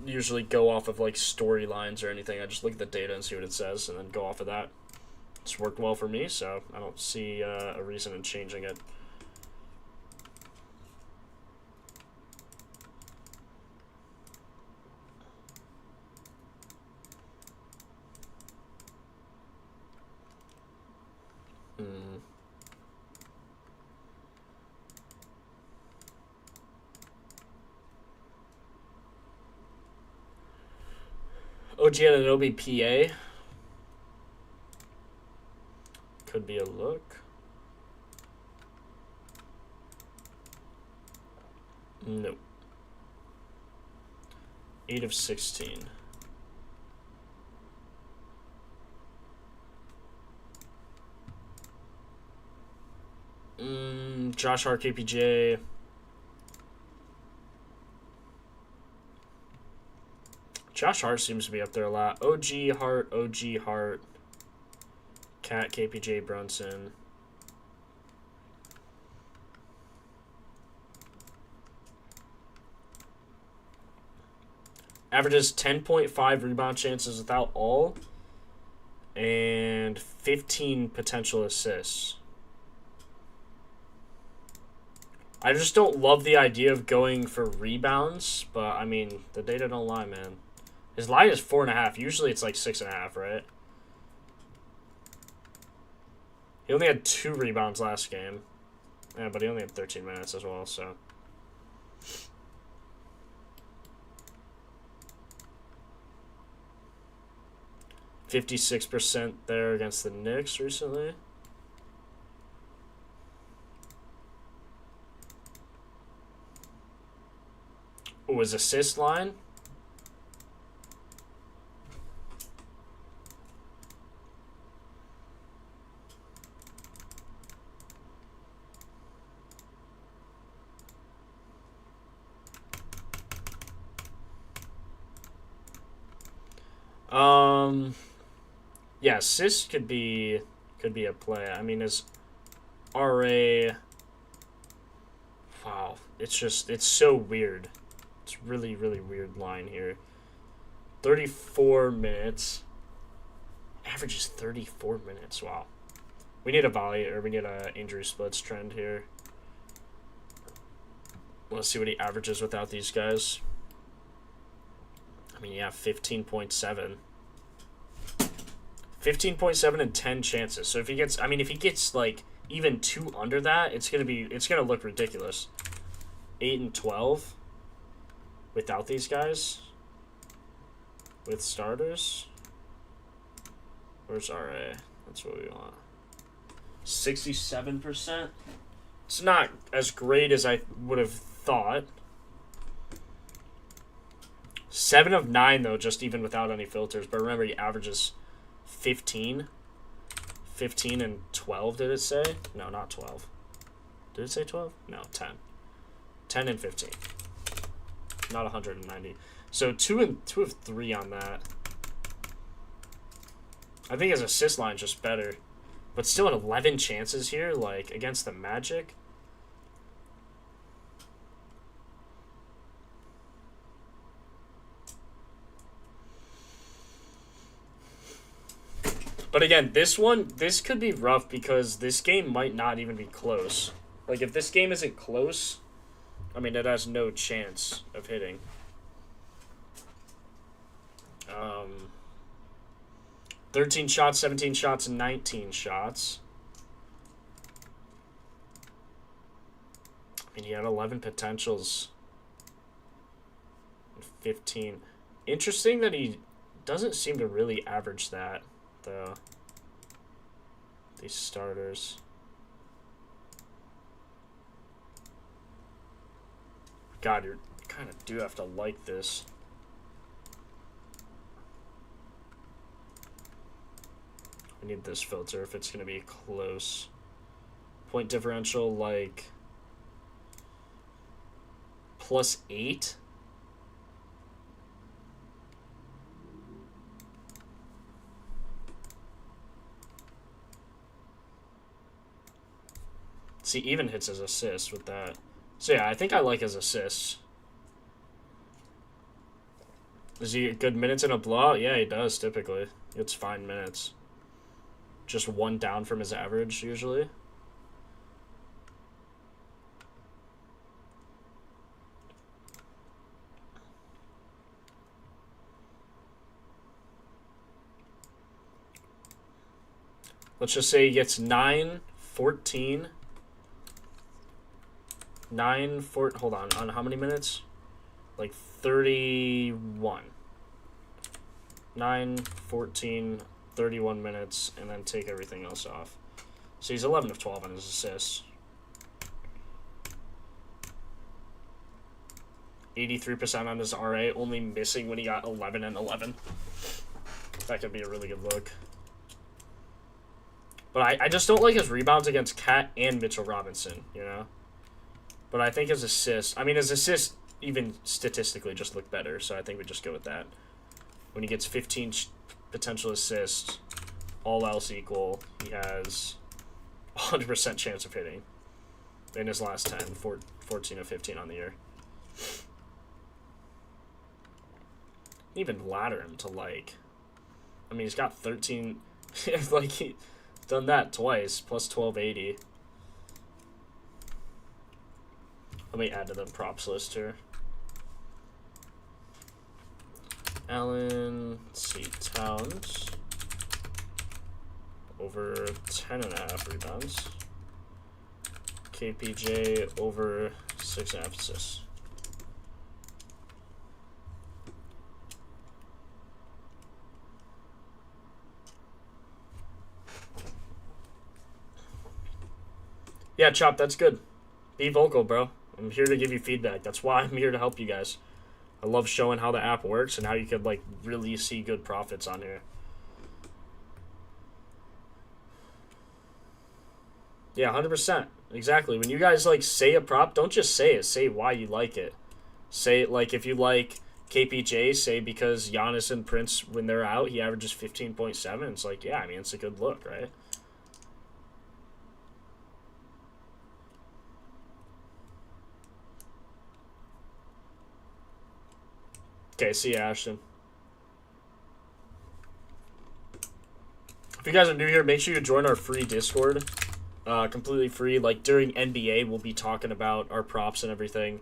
usually go off of, like, storylines or anything. I just look at the data and see what it says and then go off of that. It's worked well for me, so I don't see a reason in changing it. OG Anunoby PA. Could be a look. Nope. 8 of 16. Josh Hart, KPJ. Josh Hart seems to be up there a lot. OG Hart, Cat, KPJ, Brunson. Averages 10.5 rebound chances without all. And 15 potential assists. I just don't love the idea of going for rebounds. But, I mean, the data don't lie, man. His line is 4.5. Usually it's like 6.5, right? He only had 2 rebounds last game. Yeah, but he only had 13 minutes as well, so. %56 there against the Knicks recently. Oh, his assist line. Yeah, assists could be a play. I mean, his RA. Wow, it's so weird. It's really, really weird line here. 34 minutes. Averages 34 minutes. Wow. We need a volley, or we need a injury splits trend here. Let's see what he averages without these guys. I mean, yeah, 15.7. 15.7 and 10 chances. So if he gets like even 2 under that, it's gonna look ridiculous. 8 and 12 without these guys. With starters. Where's RA? That's what we want. 67%. It's not as great as I would have thought. 7 of 9 though, just even without any filters. But remember, he averages 15 and 12, did it say? No, not 12. Did it say 12? No, 10. 10 and 15. Not 190. So 2 of 3 on that. I think his assist line's just better. But still at 11 chances here, like, against the Magic. But again, this could be rough because this game might not even be close. Like, if this game isn't close, I mean, it has no chance of hitting. 13 shots, 17 shots, and 19 shots. I mean, he had 11 potentials. 15. Interesting that he doesn't seem to really average that, though. These starters. God, you kind of do have to like this. We need this filter if it's going to be close. Point differential, like, +8. See, even hits his assists with that. So yeah, I think I like his assists. Does he get good minutes in a blowout? Yeah, he does, typically. He gets fine minutes. Just one down from his average, usually. Let's just say he gets 9, 14... hold on how many minutes? Like 31. 9, 14, 31 minutes, and then take everything else off. So he's 11 of 12 on his assists. 83% on his RA, only missing when he got 11 and 11. That could be a really good look. But I just don't like his rebounds against Cat and Mitchell Robinson, you know? But I think his assists, his assists even statistically just look better, so I think we just go with that. When he gets 15 potential assists, all else equal, he has 100% chance of hitting in his last 10, 14 of 15 on the year. Even ladder him to, like, he's got 13, like, he's done that twice, plus 1280. Let me add to the props list here. Allen, let's see, Towns, over 10.5 rebounds. KPJ, over 6.5 assists. Yeah, Chop, that's good. Be vocal, bro. I'm here to give you feedback. That's why I'm here to help you guys. I love showing how the app works and how you could, like, really see good profits on here. Yeah, 100%. Exactly. When you guys, like, say a prop, don't just say it. Say why you like it. Say, like, if you like KPJ, say because Giannis and Prince, when they're out, he averages 15.7. It's like, yeah, it's a good look, right? Okay, see you, Ashton. If you guys are new here, make sure you join our free Discord. Completely free. Like, during NBA, we'll be talking about our props and everything.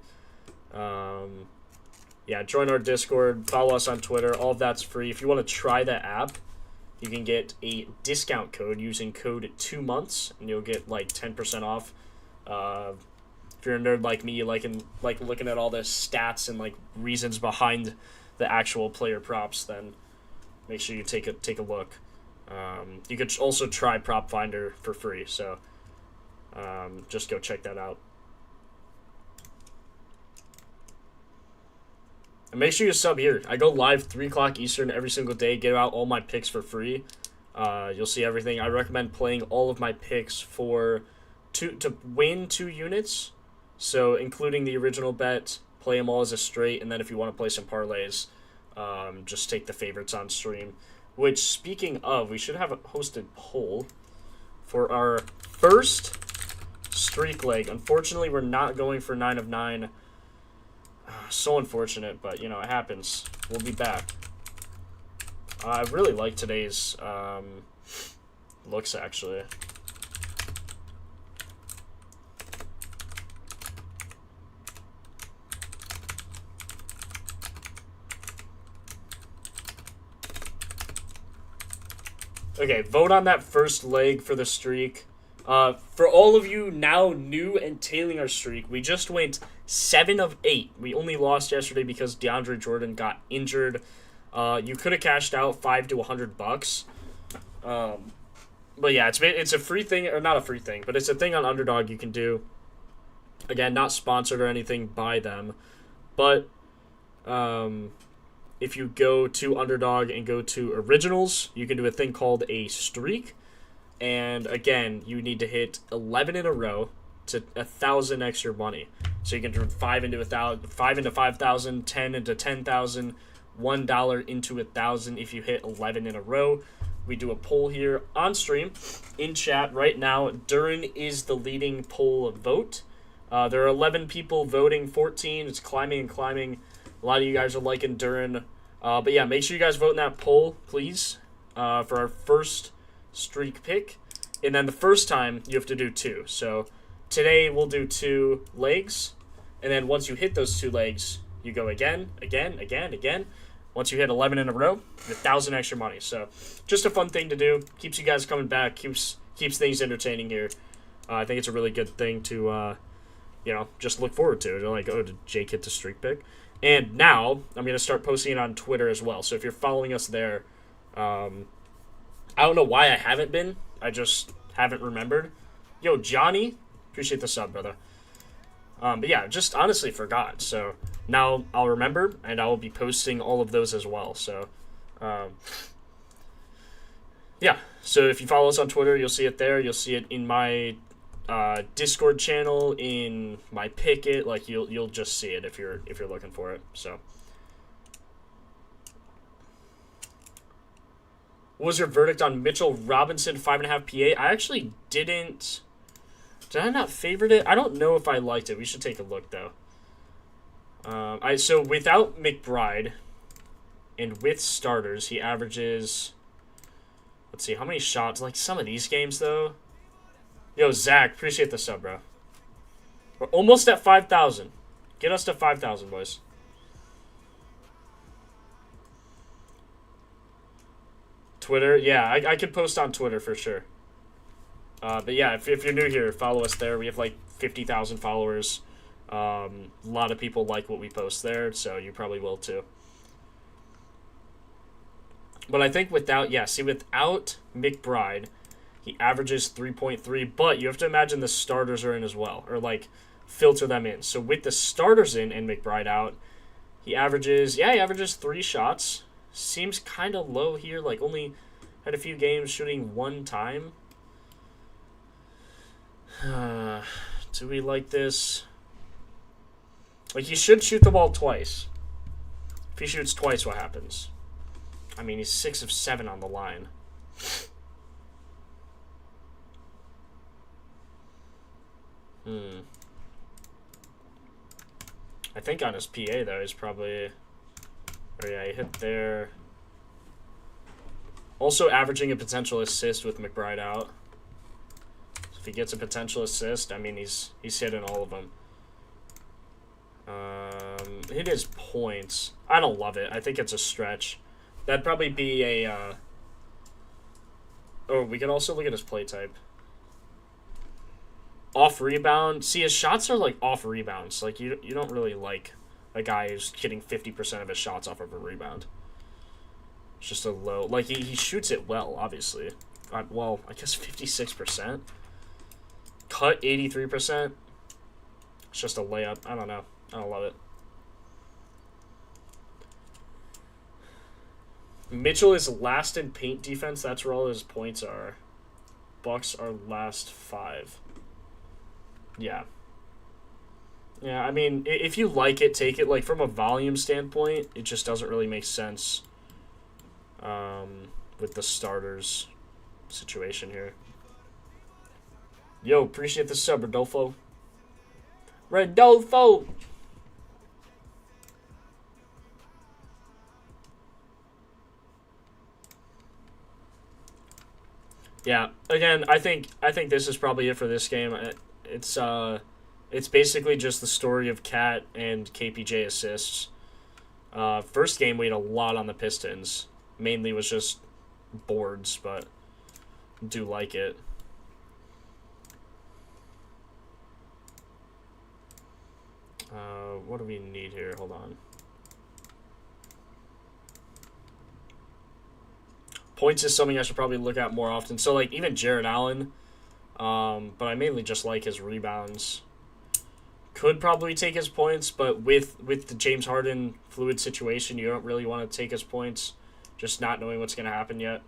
Yeah, join our Discord. Follow us on Twitter. All of that's free. If you want to try that app, you can get a discount code using code 2months, and you'll get, like, 10% off. If you're a nerd like me, you like looking at all the stats and, like, reasons behind the actual player props, then make sure you take a look. You could also try Propfinder for free, so just go check that out. And make sure you sub here. I go live 3 o'clock Eastern every single day, give out all my picks for free. You'll see everything. I recommend playing all of my picks to win 2 units. So including the original bet, play them all as a straight, and then if you want to play some parlays, just take the favorites on stream. Which, speaking of, we should have a hosted poll for our first streak leg. Unfortunately, we're not going for 9 of 9. So unfortunate, but, it happens. We'll be back. I really like today's looks, actually. Okay, vote on that first leg for the streak. For all of you now new and tailing our streak, we just went 7 of 8. We only lost yesterday because DeAndre Jordan got injured. You could have cashed out $5 to $100. But yeah, it's a free thing, or not a free thing, but it's a thing on Underdog you can do. Again, not sponsored or anything by them, but if you go to Underdog and go to Originals, you can do a thing called a streak. And again, you need to hit 11 in a row to 1,000 extra money. So you can turn 5 into 1,000, 5 into 5,000, 10 into 10,000, $1 into 1,000 if you hit 11 in a row. We do a poll here on stream, in chat right now. Durin is the leading poll vote. There are 11 people voting, 14. It's climbing and climbing. A lot of you guys are liking Durin. But yeah, make sure you guys vote in that poll, please, for our first streak pick. And then the first time, you have to do 2. So today we'll do 2 legs. And then once you hit those 2 legs, you go again. Once you hit 11 in a row, 1,000 extra money. So just a fun thing to do. Keeps you guys coming back. Keeps things entertaining here. I think it's a really good thing to, just look forward to. Like, did Jake hit the streak pick? And now I'm going to start posting it on Twitter as well. So if you're following us there, I don't know why I haven't been. I just haven't remembered. Yo, Johnny, appreciate the sub, brother. But yeah, just honestly forgot. So now I'll remember, and I will be posting all of those as well. So, yeah. So if you follow us on Twitter, you'll see it there. You'll see it in my Discord channel, in my Picket. Like you'll just see it if you're looking for it. So, what was your verdict on Mitchell Robinson 5.5 PA? I actually didn't. Did I not favorite it? I don't know if I liked it. We should take a look, though. So without McBride and with starters, he averages... Let's see, how many shots? Like some of these games, though. Yo, Zach, appreciate the sub, bro. We're almost at 5,000. Get us to 5,000, boys. Twitter? Yeah, I could post on Twitter for sure. But yeah, if you're new here, follow us there. We have like 50,000 followers. A lot of people like what we post there, so you probably will too. But I think without McBride, he averages 3.3, but you have to imagine the starters are in as well, or like filter them in. So with the starters in and McBride out, he averages 3 shots. Seems kind of low here, like only had a few games shooting 1 time. Do we like this? Like, he should shoot the ball twice. If he shoots twice, what happens? I mean, he's 6 of 7 on the line. I think on his PA, though, he's probably... Oh, yeah, he hit there. Also averaging a potential assist with McBride out. If he gets a potential assist, I mean, he's hitting all of them. Hit his points. I don't love it. I think it's a stretch. That'd probably be a... Oh, we can also look at his play type. Off rebound. See, his shots are like off rebounds. Like, you don't really like a guy who's hitting 50% of his shots off of a rebound. It's just a low... Like, he shoots it well, obviously. Well, I guess 56%. Cut 83%. It's just a layup. I don't know. I don't love it. Mitchell is last in paint defense. That's where all his points are. Bucks are last 5. Yeah. Yeah, I mean, if you like it, take it. Like, from a volume standpoint, it just doesn't really make sense with the starters situation here. Yo, appreciate the sub, Rodolfo. Rodolfo! Yeah, again, I think this is probably it for this game. It's basically just the story of Cat and KPJ assists. First game we had a lot on the Pistons. Mainly was just boards, but do like it. What do we need here? Hold on. Points is something I should probably look at more often. So, like, even Jared Allen, but I mainly just like his rebounds. Could probably take his points, but with the James Harden fluid situation, you don't really want to take his points, just not knowing what's going to happen yet.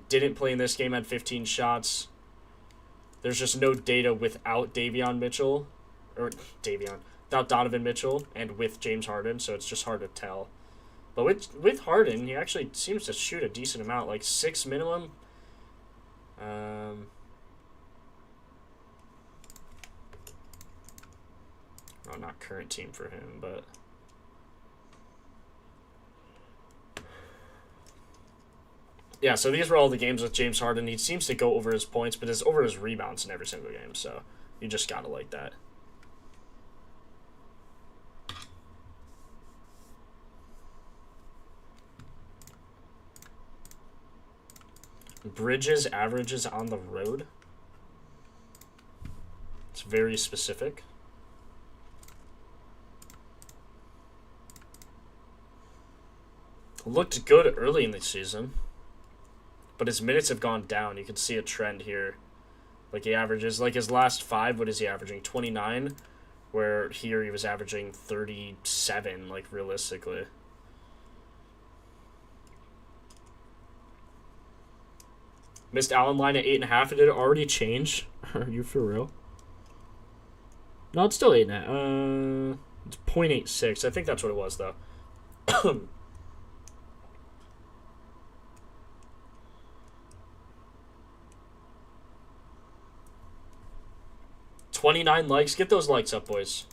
Didn't play in this game, had 15 shots. There's just no data without without Donovan Mitchell, and with James Harden, so it's just hard to tell. But with Harden, he actually seems to shoot a decent amount, like 6 minimum. Oh, not current team for him, but yeah. So these were all the games with James Harden. He seems to go over his points, but is over his rebounds in every single game. So you just gotta like that. Bridges averages on the road. It's very specific. Looked good early in the season, but his minutes have gone down. You can see a trend here. Like, he averages, like, his last 5, what is he averaging? 29, where here he was averaging 37, like, realistically. Missed Allen line at 8.5. Did it already change? Are you for real? No, it's still 8.5. It's 0.86. I think that's what it was, though. 29 likes. Get those likes up, boys.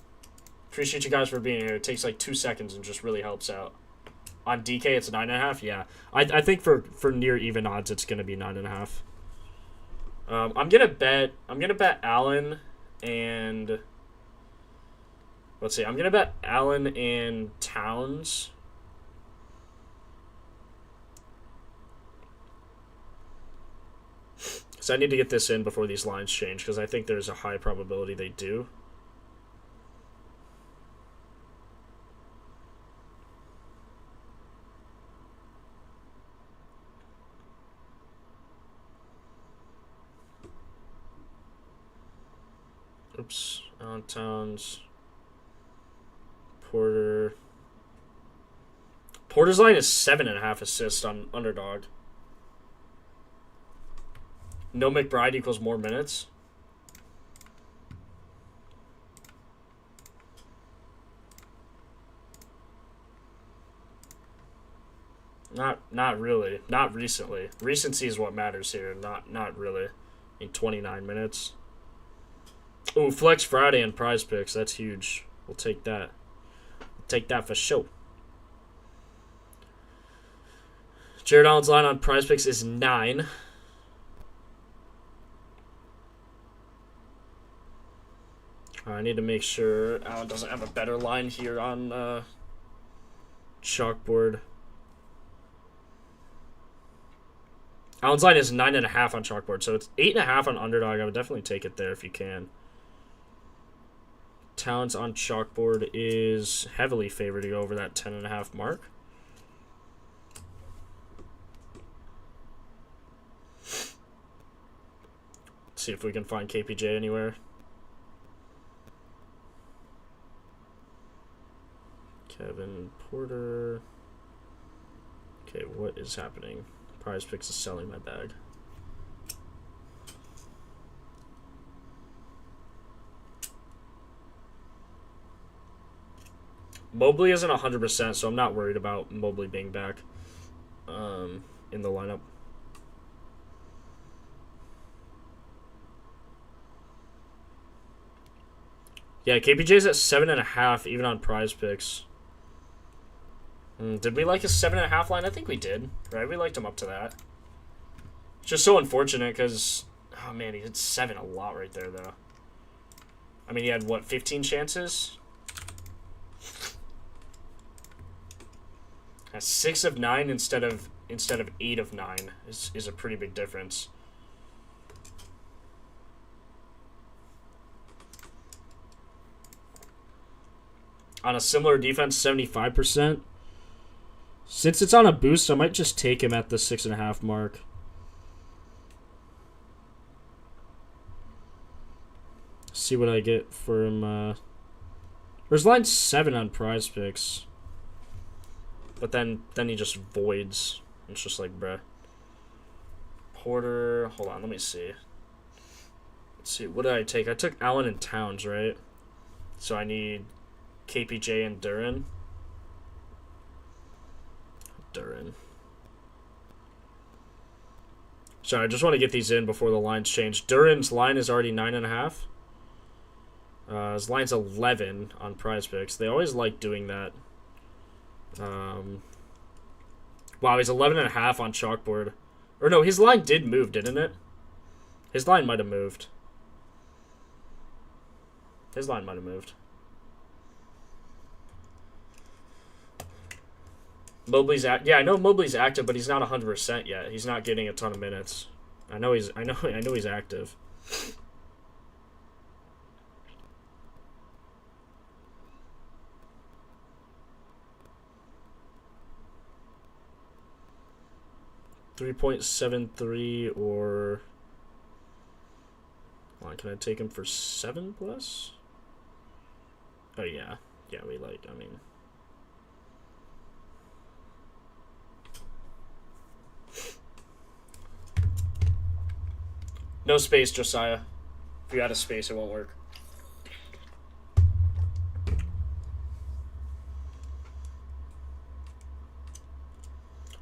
Appreciate you guys for being here. It takes like 2 seconds and just really helps out. On DK, it's 9.5. Yeah, I think for near even odds, it's gonna be 9.5. I'm gonna bet Allen and let's see. I'm gonna bet Allen and Towns. So I need to get this in before these lines change, because I think there's a high probability they do. Oops. Allen Towns. Porter. Porter's line is 7.5 assists on underdog. No McBride equals more minutes. Not really. Not recently. Recency is what matters here. Not really. In 29 minutes. Ooh, Flex Friday and Prize Picks. That's huge. We'll take that. We'll take that for sure. Jared Allen's line on Prize Picks is 9. I need to make sure Allen doesn't have a better line here on chalkboard. Allen's line is 9.5 on chalkboard, so it's 8.5 on underdog. I would definitely take it there if you can. Towns on chalkboard is heavily favored to go over that 10.5 mark. Let's see if we can find KPJ anywhere. Kevin Porter. Okay, what is happening? Prize Picks is selling my bag. Mobley isn't 100%, so I'm not worried about Mobley being back in the lineup. Yeah, KPJ's at 7.5, even on Prize Picks. Did we like his 7.5 line? I think we did, right? We liked him up to that. It's just so unfortunate because, oh man, he hit 7 a lot right there, though. I mean, he had, what, 15 chances? Has 6 of 9 instead of 8 of 9 is a pretty big difference. On a similar defense, 75%. Since it's on a boost, I might just take him at the 6.5 mark. See what I get for him. There's line 7 on Prize Picks. But then he just voids. It's just like, bruh. Porter. Hold on, let me see. Let's see, what did I take? I took Allen and Towns, right? So I need KPJ and Duran. Sorry, I just want to get these in before the lines change. Duran's line is already 9.5. His line's 11 on Prize Picks. They always like doing that. Wow, he's 11.5 on Chalkboard. Or no, his line did move, didn't it? His line might have moved. Mobley's yeah, I know Mobley's active, but he's not 100% yet. He's not getting a ton of minutes. I know he's active. .73 or hold on, can I take him for 7+? Oh yeah. Yeah, I mean no space, Josiah. If you add a space, it won't work.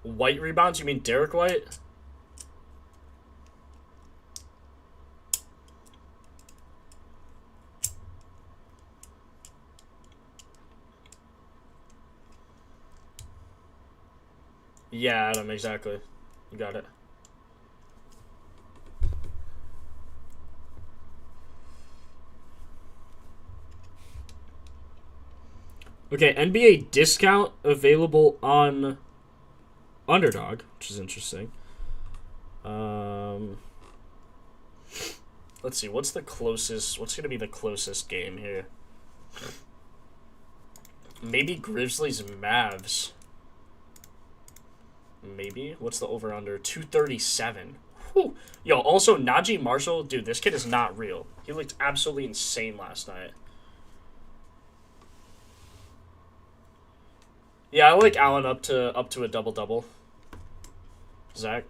White rebounds? You mean Derek White? Yeah, Adam, exactly. You got it. Okay, NBA discount available on Underdog, which is interesting. Let's see, what's going to be the closest game here? Maybe Grizzlies Mavs. Maybe. What's the over-under? 237. Whew. Yo, also, Najee Marshall, dude, this kid is not real. He looked absolutely insane last night. Yeah, I like Allen up to a double-double. Zach?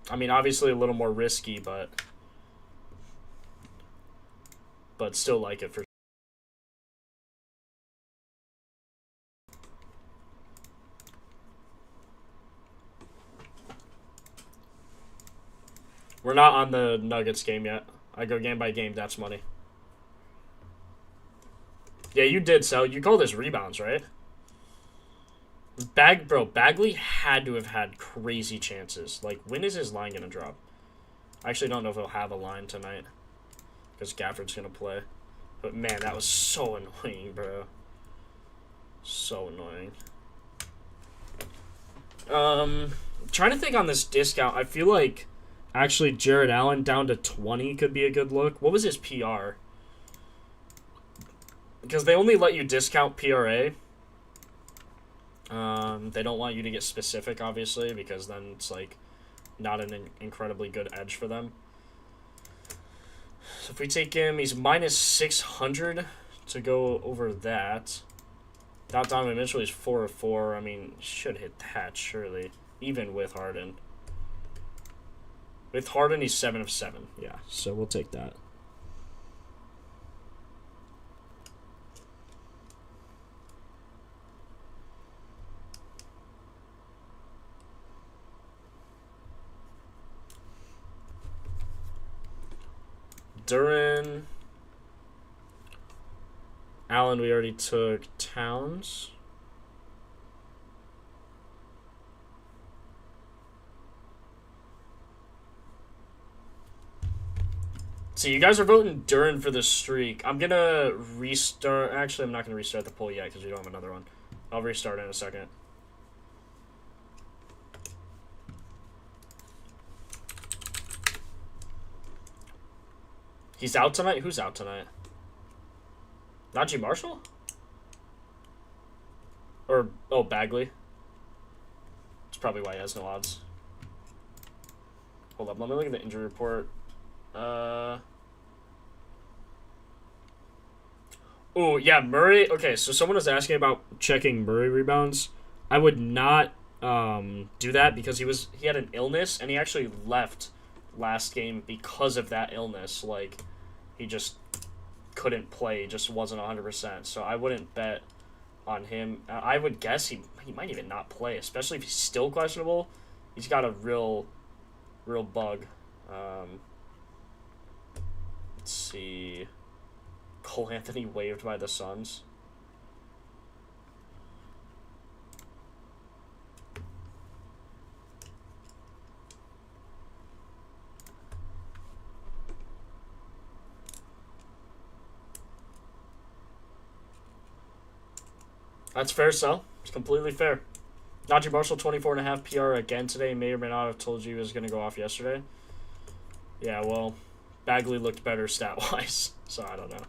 I mean, obviously a little more risky, but still like it for sure. We're not on the Nuggets game yet. I go game by game, that's money. Yeah, you did, so you call this rebounds, right? Bagley had to have had crazy chances. Like, when is his line gonna drop? I actually don't know if he'll have a line tonight, because Gafford's gonna play. But man, that was so annoying, bro. So annoying. Trying to think on this discount. I feel like actually Jared Allen down to 20 could be a good look. What was his PR? Because they only let you discount PRA. They don't want you to get specific, obviously, because then it's like not an incredibly good edge for them. So if we take him, he's minus 600 to go over that. Without Donovan Mitchell, he's 4 of 4. I mean, should hit that surely, even with Harden. With Harden, he's 7 of 7. Yeah, so we'll take that. Duran. Allen, we already took. Towns. So you guys are voting Duran for the streak. I'm going to restart. Actually, I'm not going to restart the poll yet because we don't have another one. I'll restart in a second. He's out tonight? Who's out tonight? Najee Marshall? Or, oh, Bagley. That's probably why he has no odds. Hold up, let me look at the injury report. Oh, yeah, Murray. Okay, so someone was asking about checking Murray rebounds. I would not do that because he had an illness and he actually left last game because of that illness. Like, he just couldn't play, he just wasn't 100%. So I wouldn't bet on him. I would guess he might even not play, especially if he's still questionable. He's got a real bug. Let's see. Cole Anthony waived by the Suns. That's fair, so. It's completely fair. Najee Marshall, 24.5 PR again today. May or may not have told you he was going to go off yesterday. Yeah, well, Bagley looked better stat-wise, so I don't know.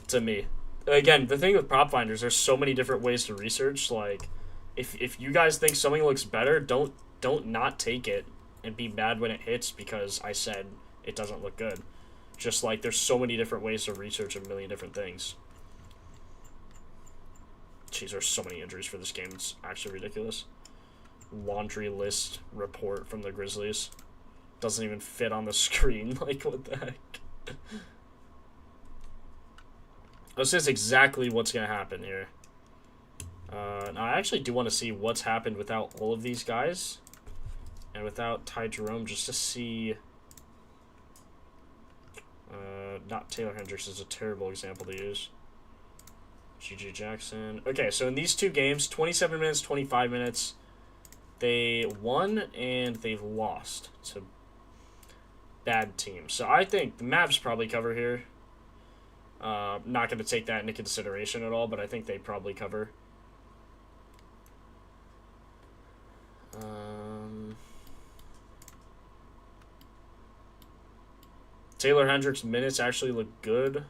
To me. Again, the thing with Propfinders, there's so many different ways to research. Like, if you guys think something looks better, don't not take it and be mad when it hits because I said it doesn't look good. Just like there's so many different ways to research a million different things. Jeez, there's so many injuries for this game. It's actually ridiculous. Laundry list report from the Grizzlies. Doesn't even fit on the screen. Like, what the heck? This is exactly what's going to happen here. Now, I actually do want to see what's happened without all of these guys. And without Ty Jerome, just to see... not Taylor Hendricks is a terrible example to use. GG Jackson. Okay, so in these two games, 27 minutes, 25 minutes, they won and they lost to bad teams. So I think the Mavs probably cover here. Not going to take that into consideration at all, but I think they probably cover. Taylor Hendricks' minutes actually look good.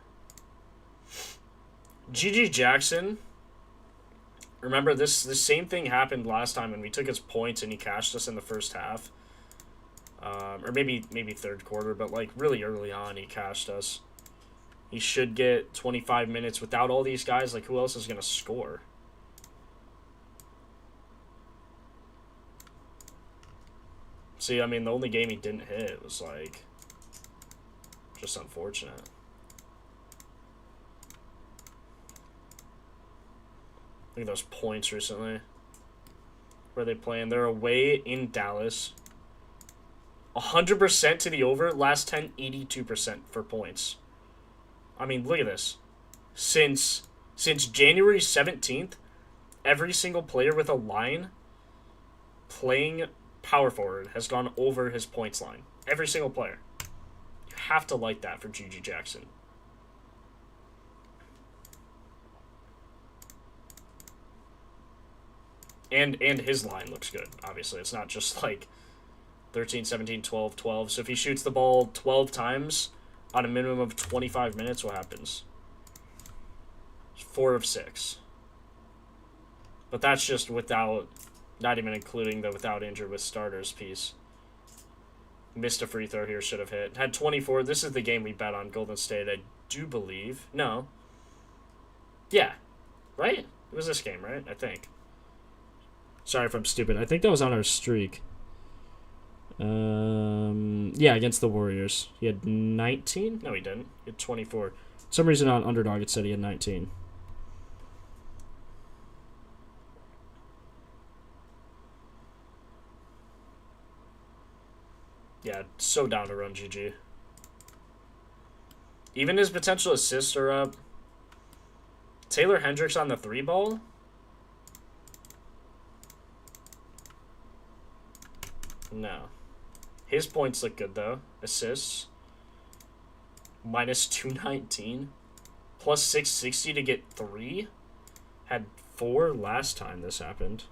GG Jackson. Remember, this same thing happened last time when we took his points and he cashed us in the first half. Or maybe third quarter, but like really early on he cashed us. He should get 25 minutes without all these guys. Like, who else is going to score? See, I mean, the only game he didn't hit was, like, just unfortunate. Look at those points recently. Where are they playing? They're away in Dallas. 100% to the over. Last 10, 82% for points. I mean, look at this. Since January 17th, every single player with a line playing power forward has gone over his points line. Every single player. You have to like that for GG Jackson. And his line looks good, obviously. It's not just like 13, 17, 12, 12. So if he shoots the ball 12 times on a minimum of 25 minutes, what happens? 4 of 6. But that's just without, not even including the without injured with starters piece. Missed a free throw here, should have hit. Had 24. This is the game we bet on Golden State, I do believe. No. Yeah. Right? It was this game, right? I think. Sorry if I'm stupid. I think that was on our streak. Yeah, against the Warriors. He had 19? No, he didn't. He had 24. For some reason on Underdog it said he had 19. Yeah, so down to run GG. Even his potential assists are up. Taylor Hendricks on the 3-ball? No. His points look good, though. Assists. Minus 219. Plus 660 to get 3. Had 4 last time this happened.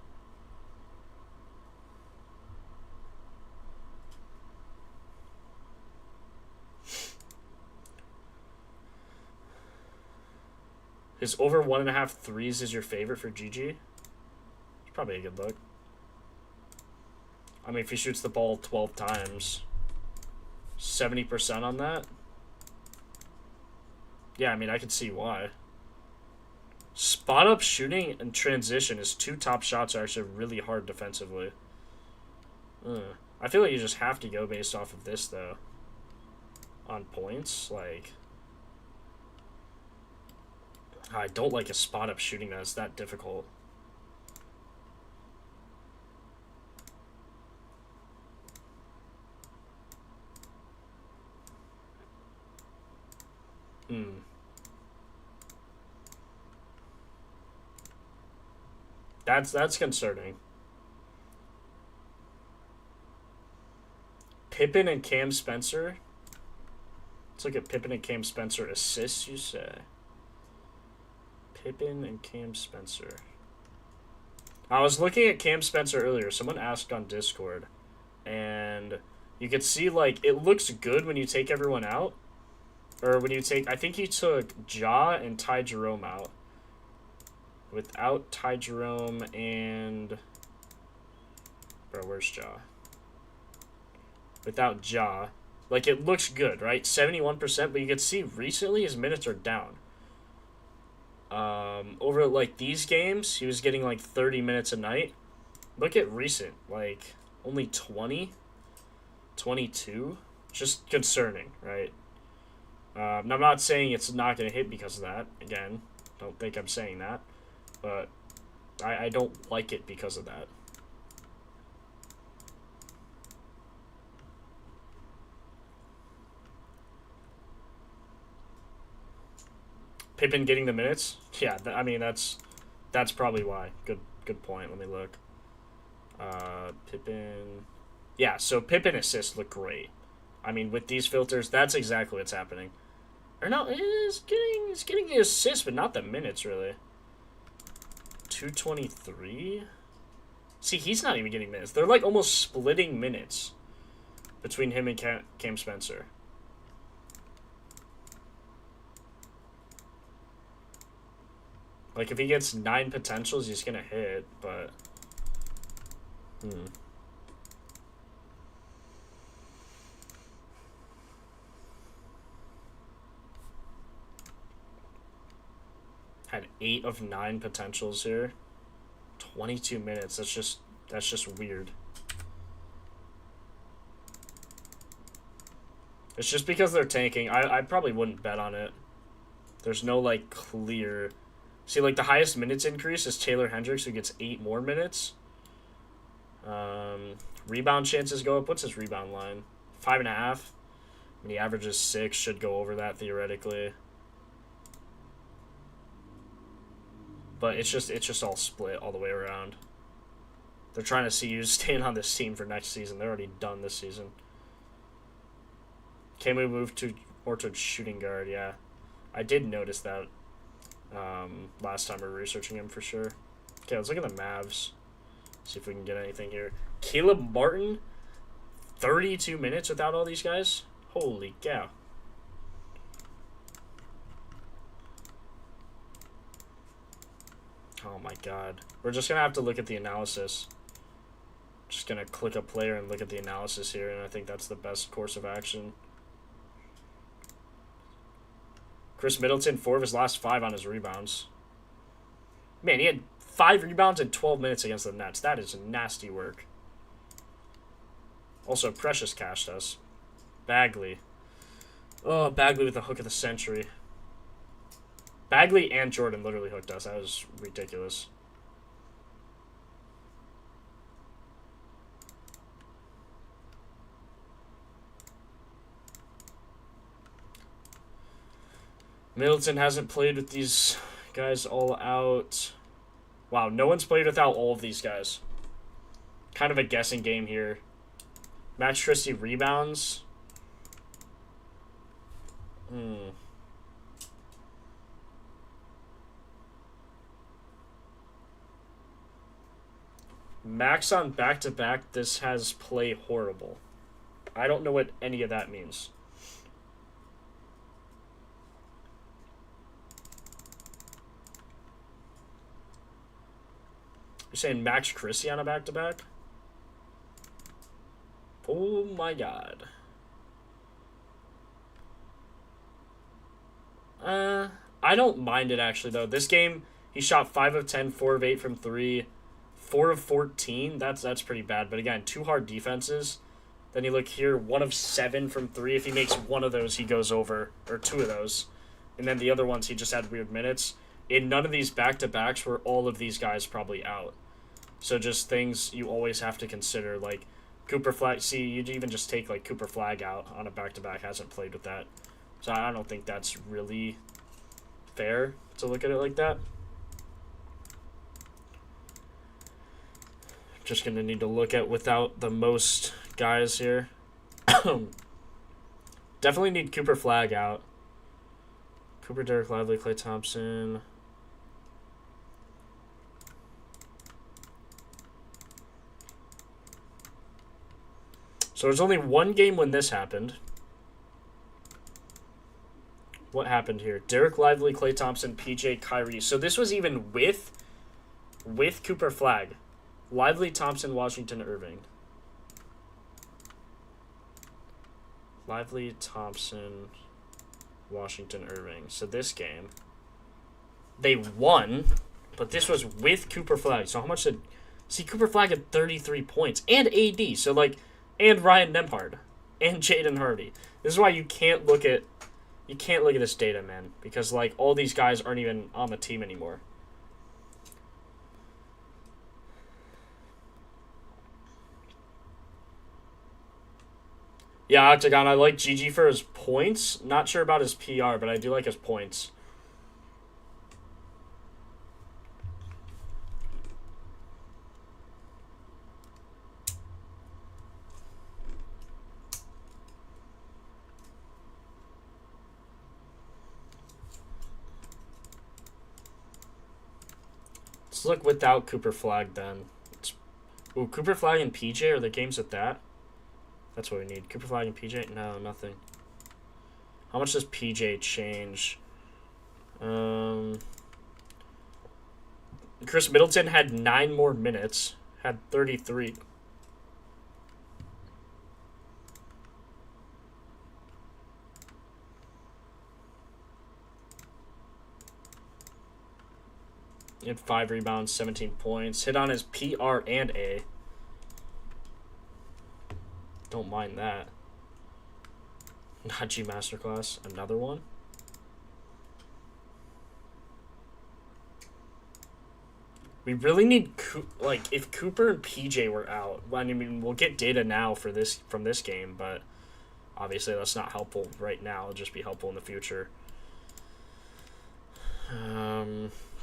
His over 1.5 threes is your favorite for GG? It's probably a good look. I mean, if he shoots the ball 12 times, 70% on that? Yeah, I mean, I can see why. Spot-up shooting and transition, his 2 top shots are actually really hard defensively. I feel like you just have to go based off of this, though. On points, like... I don't like a spot-up shooting that's that difficult. That's concerning. Pippen and Cam Spencer. Let's look at Pippen and Cam Spencer assists, you say. Pippen and Cam Spencer. I was looking at Cam Spencer earlier. Someone asked on Discord. And you could see, like, it looks good when you take everyone out. Or when you take... I think he took Ja and Ty Jerome out. Without Ty Jerome and... Bro, where's Ja? Without Ja. Like, it looks good, right? 71%, but you can see recently his minutes are down. Over, like, these games, he was getting, like, 30 minutes a night. Look at recent. Like, only 20? 22? Just concerning, right? And I'm not saying it's not going to hit because of that. Again, don't think I'm saying that. But I don't like it because of that. Pippen getting the minutes? Yeah, I mean, that's probably why. Good point. Let me look. Pippen... Yeah, so Pippen assists look great. I mean, with these filters, that's exactly what's happening. Or no, it's getting the assists, but not the minutes, really. 223? See, he's not even getting minutes. They're, like, almost splitting minutes between him and Cam Spencer. Like, if he gets 9 potentials, he's gonna hit, but... Had 8 of 9 potentials here. 22 minutes. That's just weird. It's just because they're tanking. I probably wouldn't bet on it. There's no, like, clear... See, like, the highest minutes increase is Taylor Hendricks, who gets 8 more minutes. Rebound chances go up. What's his rebound line? 5.5. I mean, he averages 6. Should go over that, theoretically. But it's just all split all the way around. They're trying to see who's staying on this team for next season. They're already done this season. Can we move more to shooting guard? Yeah. I did notice that last time we were researching him for sure. Okay, let's look at the Mavs. See if we can get anything here. Caleb Martin, 32 minutes without all these guys? Holy cow. Oh my god. We're just going to have to look at the analysis. Just going to click a player and look at the analysis here, and I think that's the best course of action. Chris Middleton, 4 of his last 5 on his rebounds. Man, he had 5 rebounds in 12 minutes against the Nets. That is nasty work. Also, Precious cashed us. Bagley. Oh, Bagley with the hook of the century. Bagley and Jordan literally hooked us. That was ridiculous. Middleton hasn't played with these guys all out. Wow, no one's played without all of these guys. Kind of a guessing game here. Max Christie rebounds. Max on back-to-back, this has play horrible. I don't know what any of that means. You're saying Max Christie on a back-to-back? Oh my god. I don't mind it actually though. This game, he shot 5 of 10, 4 of 8 from 3, 4 of 14. That's pretty bad. But again, 2 hard defenses. Then you look here, 1 of 7 from 3. If he makes 1 of those, he goes over, or 2 of those. And then the other ones, he just had weird minutes. In none of these back-to-backs were all of these guys probably out. So just things you always have to consider, like Cooper Flag. See, you'd even just take like Cooper Flag out on a back-to-back. Hasn't played with that. So I don't think that's really fair to look at it like that. Just going to need to look at without the most guys here. Definitely need Cooper Flag out. Cooper, Derek Lively, Klay Thompson. So there's only one game when this happened. What happened here? Derek Lively, Klay Thompson, PJ, Kyrie. So this was even with Cooper Flag. Lively, Thompson, Washington, Irving. Lively, Thompson, Washington, Irving. So this game, they won, but this was with Cooper Flag. So how much did... See, Cooper Flag had 33 points. And AD. So, like... And Ryan Nembhard. And Jaden Hardy. This is why you can't look at... You can't look at this data, man. Because, like, all these guys aren't even on the team anymore. Yeah, Octagon, I like Gigi for his points. Not sure about his PR, but I do like his points. Let's look without Cooper Flag then. Ooh, Cooper Flag and PJ, are the games at that? That's what we need. Cooper Flag and PJ? No, nothing. How much does PJ change? Chris Middleton had 9 more minutes. Had 33. He had 5 rebounds, 17 points. Hit on his PR and A. Don't mind that. Najee Masterclass, another one. We really need, like, if Cooper and PJ were out, I mean, we'll get data now for this from this game, but obviously that's not helpful right now. It'll just be helpful in the future.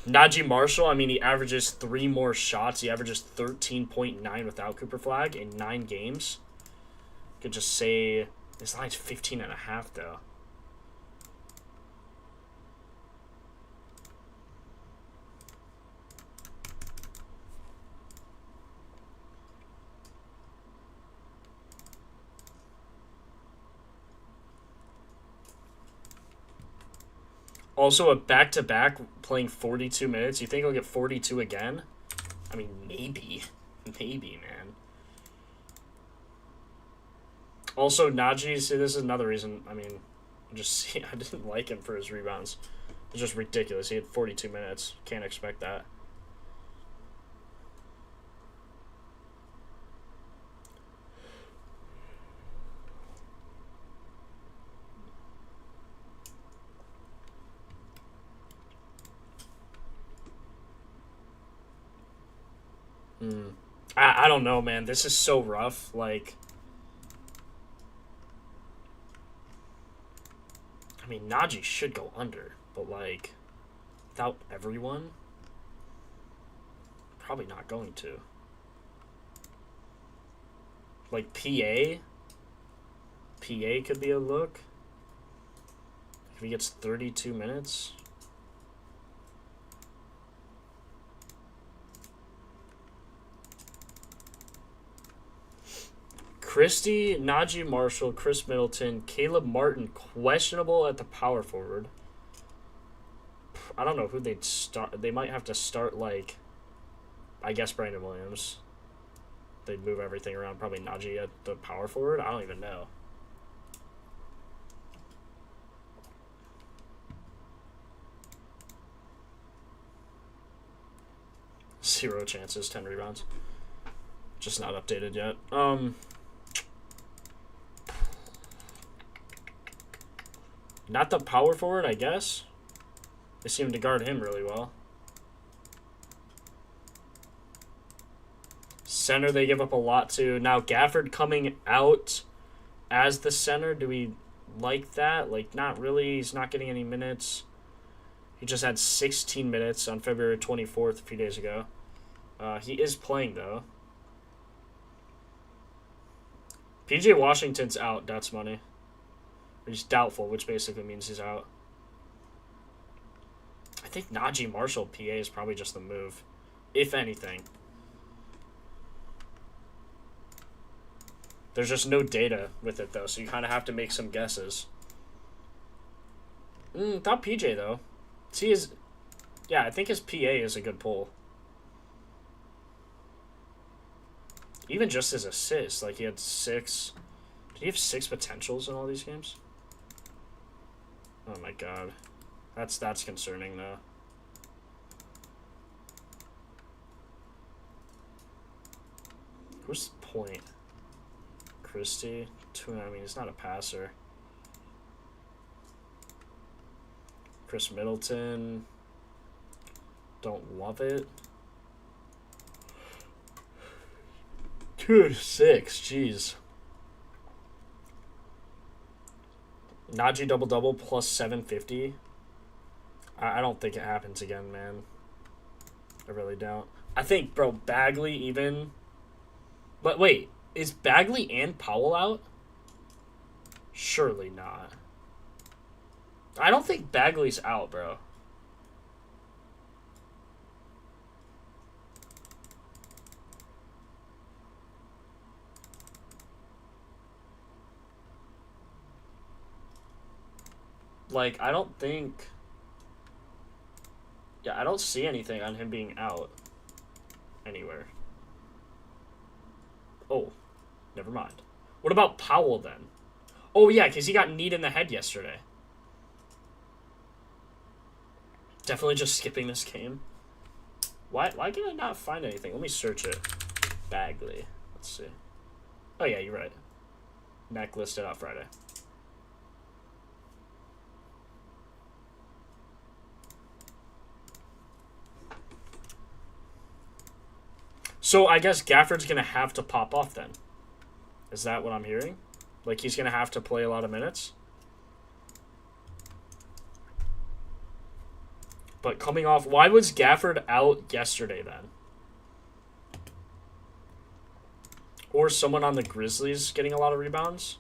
Najee Marshall, I mean, he averages 3 more shots. He averages 13.9 without Cooper Flag in 9 games. Could just say this line's 15.5 though. Also, a back-to-back playing 42 minutes. You think he'll get 42 again? I mean, maybe. Maybe, man. Also, Najee, see, this is another reason, I mean, I didn't like him for his rebounds. It's just ridiculous. He had 42 minutes. Can't expect that. I don't know, man. This is so rough. Like, I mean, Najee should go under, but, like, without everyone, probably not going to. Like, PA could be a look. If he gets 32 minutes. Christie, Najee Marshall, Chris Middleton, Caleb Martin, questionable at the power forward. I don't know who they'd start. They might have to start, like, I guess Brandon Williams. They'd move everything around. Probably Najee at the power forward. I don't even know. Zero chances, 10 rebounds. Just not updated yet. Not the power forward, I guess. They seem to guard him really well. Center, they give up a lot to. Now, Gafford coming out as the center. Do we like that? Like, not really. He's not getting any minutes. He just had 16 minutes on February 24th a few days ago. He is playing, though. PJ Washington's out. That's money. He's doubtful, which basically means he's out. I think Najee Marshall PA is probably just the move, if anything. There's just no data with it, though, so you kind of have to make some guesses. Thought PJ, though. See his... Yeah, I think his PA is a good pull. Even just his assists. Like, he had 6... Did he have 6 potentials in all these games? Oh, my God. That's concerning, though. Who's the point? Christie? I mean, he's not a passer. Chris Middleton. Don't love it. 2 to 6. Jeez. Najee double-double plus 750. I don't think it happens again, man. I really don't. I think, bro, Bagley even... But wait, is Bagley and Powell out? Surely not. I don't think Bagley's out, bro. Like, I don't think... Yeah, I don't see anything on him being out anywhere. Oh, never mind. What about Powell, then? Oh, yeah, because he got kneed in the head yesterday. Definitely just skipping this game. Why can I not find anything? Let me search it. Bagley. Let's see. Oh, yeah, you're right. Neck listed out Friday. So I guess Gafford's going to have to pop off then. Is that what I'm hearing? Like, he's going to have to play a lot of minutes? But coming off... Why was Gafford out yesterday then? Or someone on the Grizzlies getting a lot of rebounds?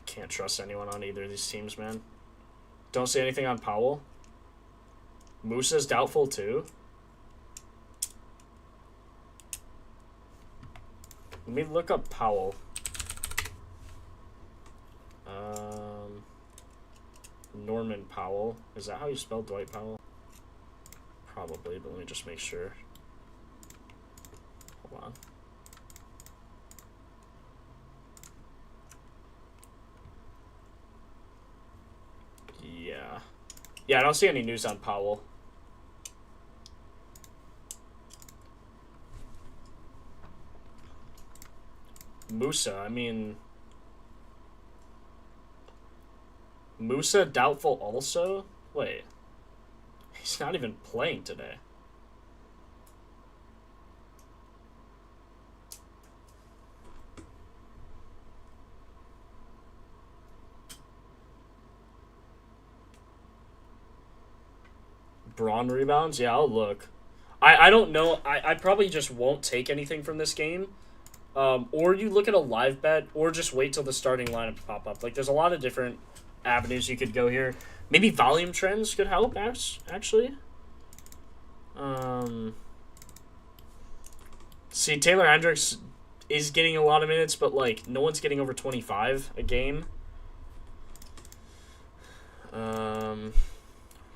Can't trust anyone on either of these teams, man. Don't see anything on Powell. Musa's doubtful too. Let me look up Powell. Norman Powell. Is that how you spell Dwight Powell? Probably, but let me just make sure. Hold on. Yeah, I don't see any news on Powell. Musa, I mean... Musa doubtful also? Wait. He's not even playing today. Braun rebounds? Yeah, I'll look. I don't know. I probably just won't take anything from this game. Or you look at a live bet, or just wait till the starting lineup pop up. Like, there's a lot of different avenues you could go here. Maybe volume trends could help, actually. See, Taylor Hendricks is getting a lot of minutes, but, like, no one's getting over 25 a game.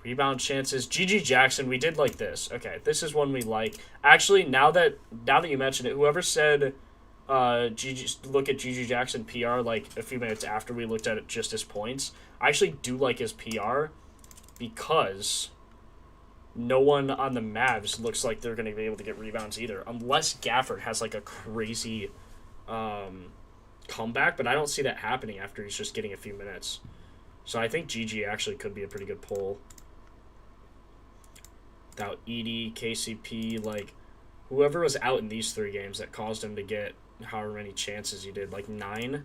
Rebound chances. GG Jackson, we did like this. Okay, this is one we like. Actually, now that you mention it, whoever said look at GG Jackson PR like a few minutes after we looked at it just his points, I actually do like his PR because no one on the Mavs looks like they're going to be able to get rebounds either, unless Gafford has like a crazy comeback, but I don't see that happening after he's just getting a few minutes. So I think GG actually could be a pretty good pull. Without Edie, KCP, like, whoever was out in these 3 games that caused him to get however many chances he did, like 9?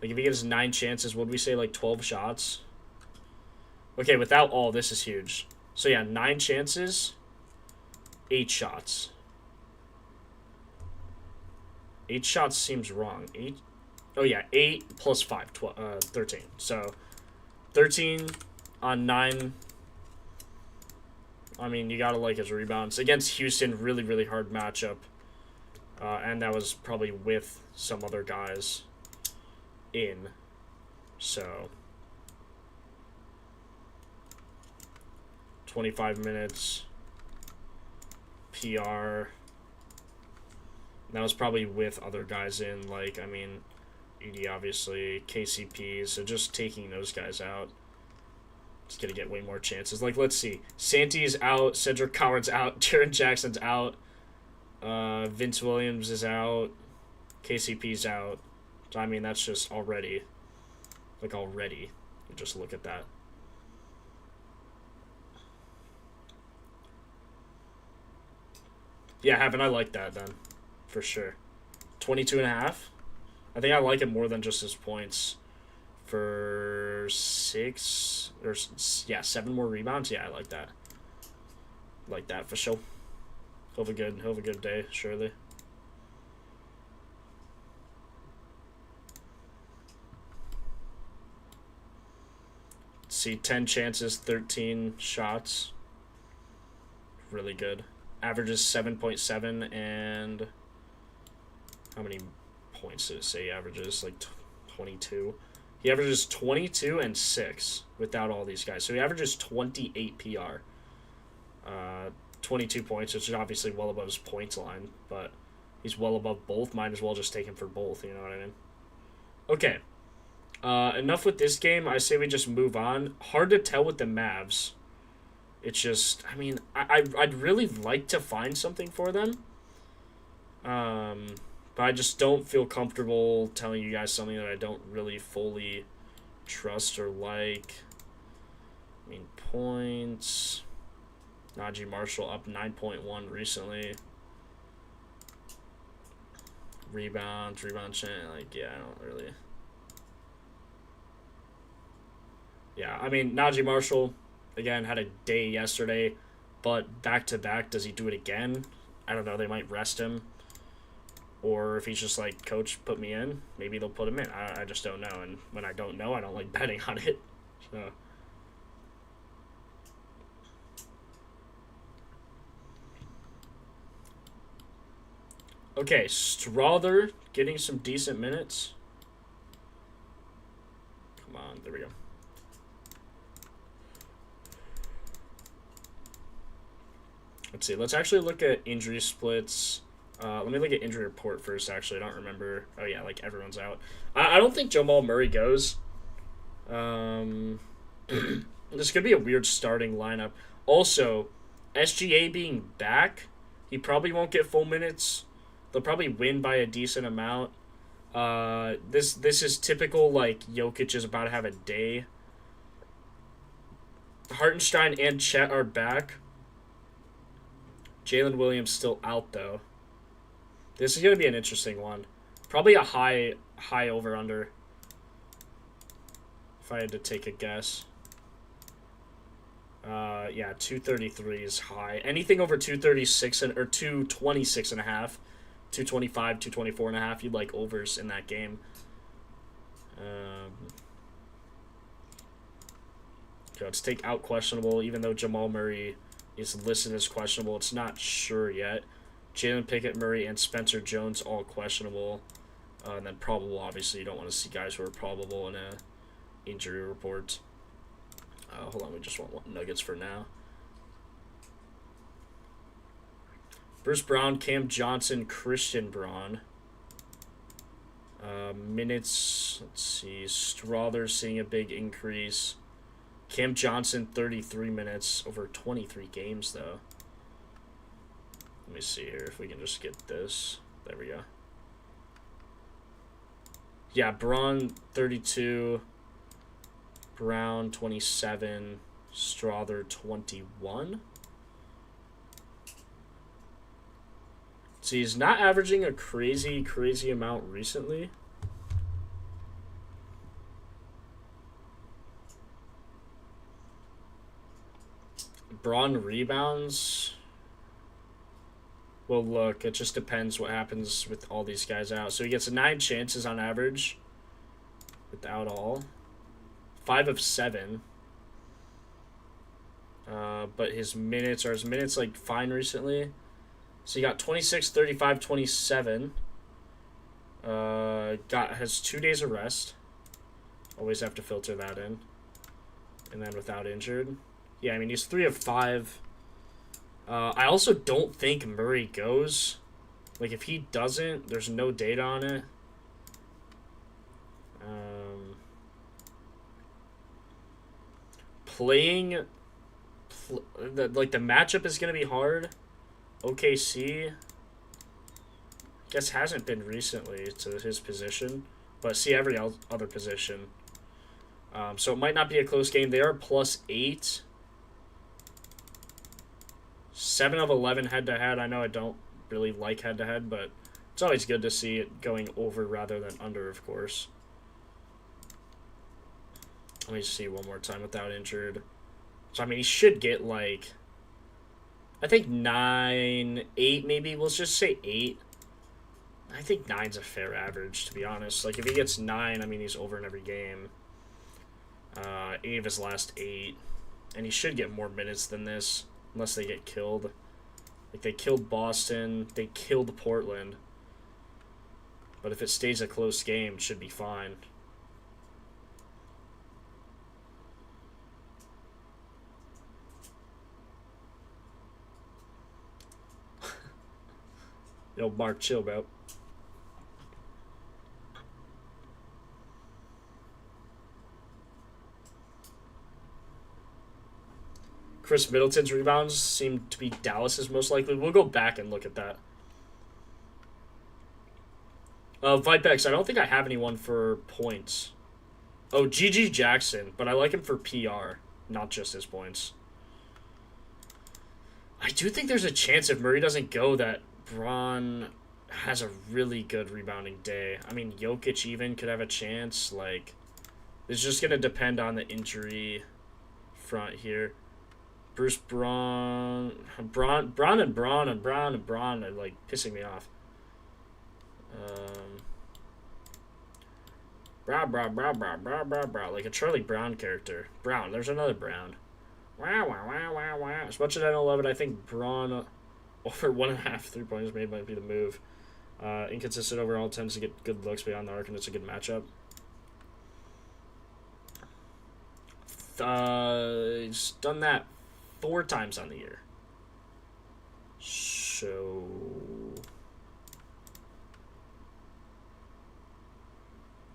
Like, if he gets 9 chances, would we say, like, 12 shots? Okay, without all, this is huge. So, yeah, 9 chances, 8 shots. 8 shots seems wrong. 8? Oh, yeah, 8 plus 5, 13. So, 13 on 9. I mean, you gotta like his rebounds. Against Houston, really, really hard matchup. And that was probably with some other guys in. So, 25 minutes. PR. That was probably with other guys in. Like, I mean, ED obviously, KCP. So just taking those guys out. It's going to get way more chances. Like, let's see. Santi's out. Cedric Howard's out. Jaren Jackson's out. Vince Williams is out. KCP's out. So, I mean, that's just already. Like, already. You just look at that. Yeah, haven't I like that then? For sure. 22.5? I think I like it more than just his points. For 6 or 7 more rebounds. Yeah, I like that. Like that for sure. He'll have a good day, surely. Let's see, 10 chances, 13 shots. Really good. Averages 7.7 and how many points did it say he averages? Like 22. He averages 22 and 6 without all these guys. So he averages 28 PR. 22 points, which is obviously well above his points line, but he's well above both. Might as well just take him for both, you know what I mean? Okay. Enough with this game. I say we just move on. Hard to tell with the Mavs. It's just, I mean, I'd really like to find something for them. But I just don't feel comfortable telling you guys something that I don't really fully trust or like. I mean, points. Najee Marshall up 9.1 recently. Rebound chain. Like, yeah, I don't really. Yeah, I mean, Najee Marshall, again, had a day yesterday, but back-to-back, does he do it again? I don't know. They might rest him. Or if he's just like, coach, put me in, maybe they'll put him in. I just don't know. And when I don't know, I don't like betting on it. So. Okay, Strother getting some decent minutes. Come on, there we go. Let's see. Let's actually look at injury splits. Let me look at injury report first, actually. I don't remember. Oh, yeah, like everyone's out. I don't think Jamal Murray goes. This could be a weird starting lineup. Also, SGA being back, he probably won't get full minutes. They'll probably win by a decent amount. This is typical, like, Jokic is about to have a day. Hartenstein and Chet are back. Jalen Williams still out, though. This is going to be an interesting one. Probably a high over-under, if I had to take a guess. Yeah, 233 is high. Anything over 236 or 226.5 225, 224.5. You'd like overs in that game. Okay, let's take out questionable. Even though Jamal Murray is listed as questionable, it's not sure yet. Jalen Pickett, Murray, and Spencer Jones all questionable. And then probable, obviously, you don't want to see guys who are probable in a injury report. Hold on, we just want Nuggets for now. Bruce Brown, Cam Johnson, Christian Braun. Minutes, let's see. Strother seeing a big increase. Cam Johnson, 33 minutes over 23 games, though. Let me see here if we can just get this. There we go. Yeah, Braun, 32. Brown, 27. Strother, 21. See, he's not averaging a crazy amount recently. Braun rebounds. Well, look, it just depends what happens with all these guys out. So he gets 9 chances on average without all. 5 of 7. But his minutes like fine recently. So he got 26, 35, 27. Has 2 days of rest. Always have to filter that in. And then without injured. Yeah, I mean, he's 3 of 5. I also don't think Murray goes. Like, if he doesn't, there's no data on it. The matchup is going to be hard. OKC, I guess, hasn't been recently to his position, but see every other position. So it might not be a close game. They are +8. 7 of 11 head-to-head. I know I don't really like head-to-head, but it's always good to see it going over rather than under, of course. Let me see one more time without injured. So, I mean, he should get, like, I think 9, 8 maybe. Let's just say 8. I think 9's a fair average, to be honest. Like, if he gets 9, I mean, he's over in every game. 8 of his last 8. And he should get more minutes than this, unless they get killed. Like, they killed Boston. They killed Portland. But if it stays a close game, it should be fine. Yo, Mark, chill, bro. Chris Middleton's rebounds seem to be Dallas's most likely. We'll go back and look at that. Vipex, I don't think I have anyone for points. Oh, GG Jackson, but I like him for PR, not just his points. I do think there's a chance if Murray doesn't go that Braun has a really good rebounding day. I mean, Jokic even could have a chance. Like, it's just going to depend on the injury front here. Bruce Braun are like pissing me off. Like a Charlie Brown character. Brown, there's another Brown. As much as I don't love it, I think Braun over 1.5 3-pointers made might be the move. Inconsistent overall, tends to get good looks beyond the arc, and it's a good matchup. He's done that 4 times on the year. So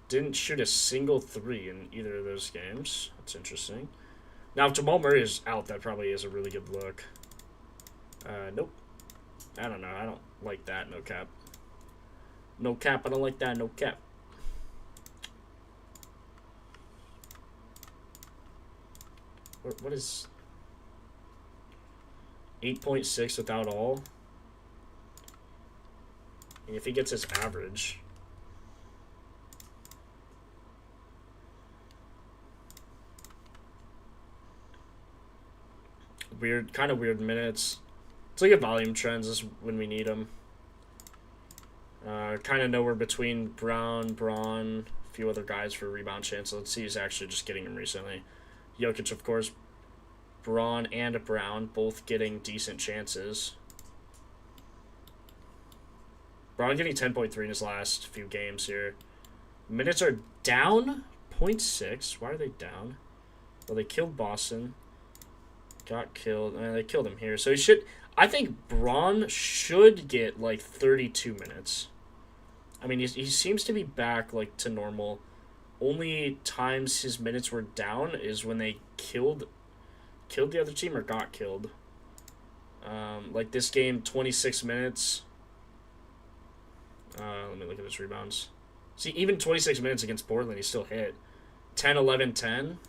didn't shoot a single 3 in either of those games. That's interesting. Now, if Jamal Murray is out, that probably is a really good look. Nope. I don't know. I don't like that. No cap. No cap. I don't like that. No cap. What is 8.6 without all? And if he gets his average. Kind of weird minutes. It's like a volume trends is when we need them. Kind of nowhere between Brown, Braun, a few other guys for rebound chance. Let's see who's actually just getting him recently. Jokic, of course. Braun and Brown both getting decent chances. Braun getting 10.3 in his last few games here. Minutes are down 0.6. Why are they down? Well, they killed Boston. Got killed. They killed him here. So he should... I think Braun should get, like, 32 minutes. I mean, he seems to be back, like, to normal. Only times his minutes were down is when they killed the other team or got killed. Like, this game, 26 minutes. Let me look at his rebounds. See, even 26 minutes against Portland, he still hit. 10, 11, 10.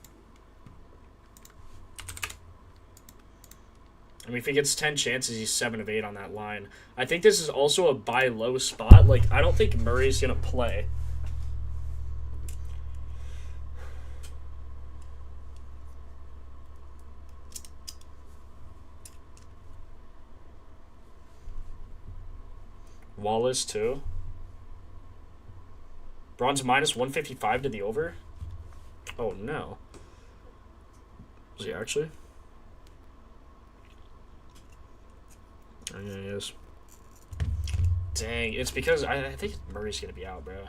I mean, if he gets 10 chances, he's 7 of 8 on that line. I think this is also a buy low spot. Like, I don't think Murray's going to play. Wallace, too. Braun's minus 155 to the over. Oh, no. Was he actually? Oh, yeah, he is. Dang, it's because I think Murray's going to be out, bro.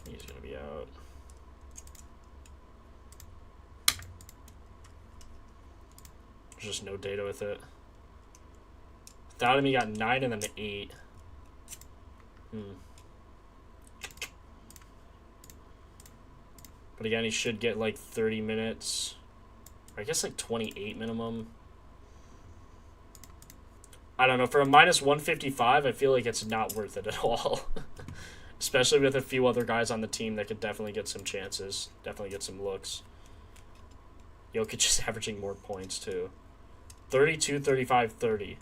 He's going to be out. There's just no data with it. Without him, he got 9 and then 8. But again, he should get like 30 minutes. I guess like 28 minimum. I don't know. For a minus 155, I feel like it's not worth it at all. Especially with a few other guys on the team that could definitely get some chances. Definitely get some looks. Jokic is averaging more points, too. 32, 35, 30.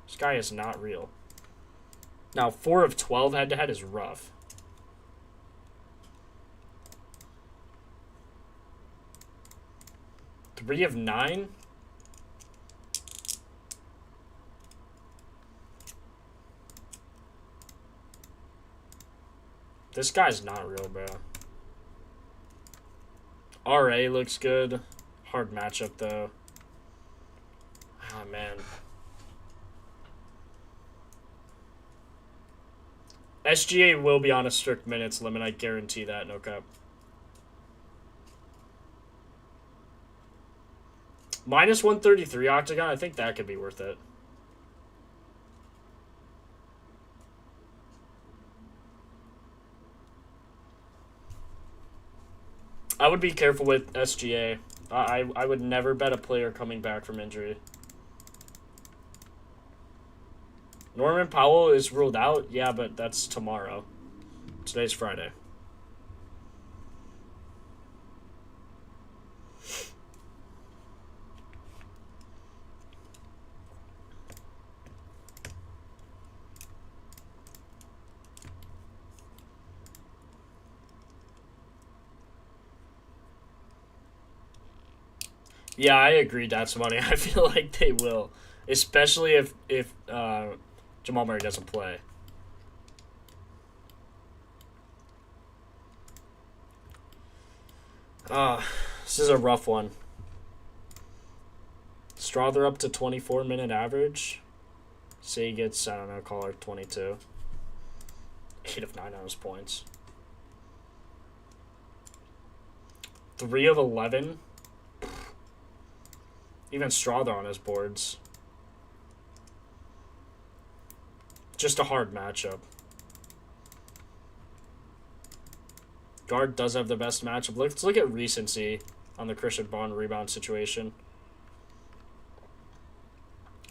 This guy is not real. Now, 4 of 12 head-to-head is rough. Three of 9? This guy's not real, bro. RA looks good. Hard matchup, though. Ah, man. SGA will be on a strict minutes limit. I guarantee that, no cap. Minus 133 Octagon, I think that could be worth it. I would be careful with SGA. I would never bet a player coming back from injury. Norman Powell is ruled out? Yeah, but that's tomorrow. Today's Friday. Yeah, I agree. That's money. I feel like they will, especially if Jamal Murray doesn't play. This is a rough one. Strother up to 24-minute average. Say he gets, I don't know, call it 22. 8 of 9 on his points. 3 of 11. Even Strother on his boards. Just a hard matchup. Guard does have the best matchup. Let's look at recency on the Christian Bond rebound situation.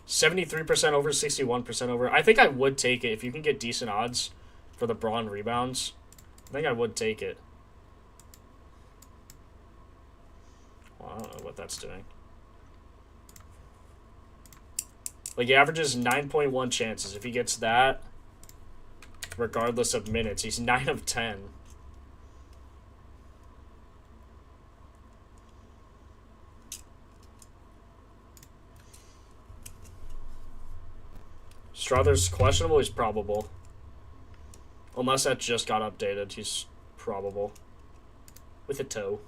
73% over, 61% over. I think I would take it if you can get decent odds for the Braun rebounds. I think I would take it. Well, I don't know what that's doing. Like, he averages 9.1 chances. If he gets that, regardless of minutes, he's 9 of 10. Strother's questionable. He's probable. Unless that just got updated. He's probable. With a toe.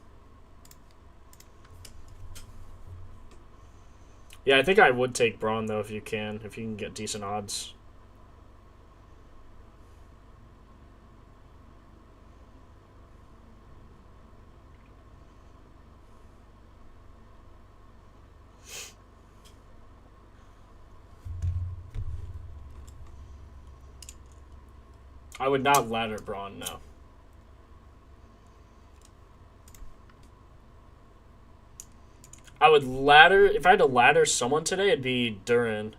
Yeah, I think I would take Braun, though, if you can. If you can get decent odds. I would not ladder Braun, no. I would ladder... If I had to ladder someone today, it'd be Duran.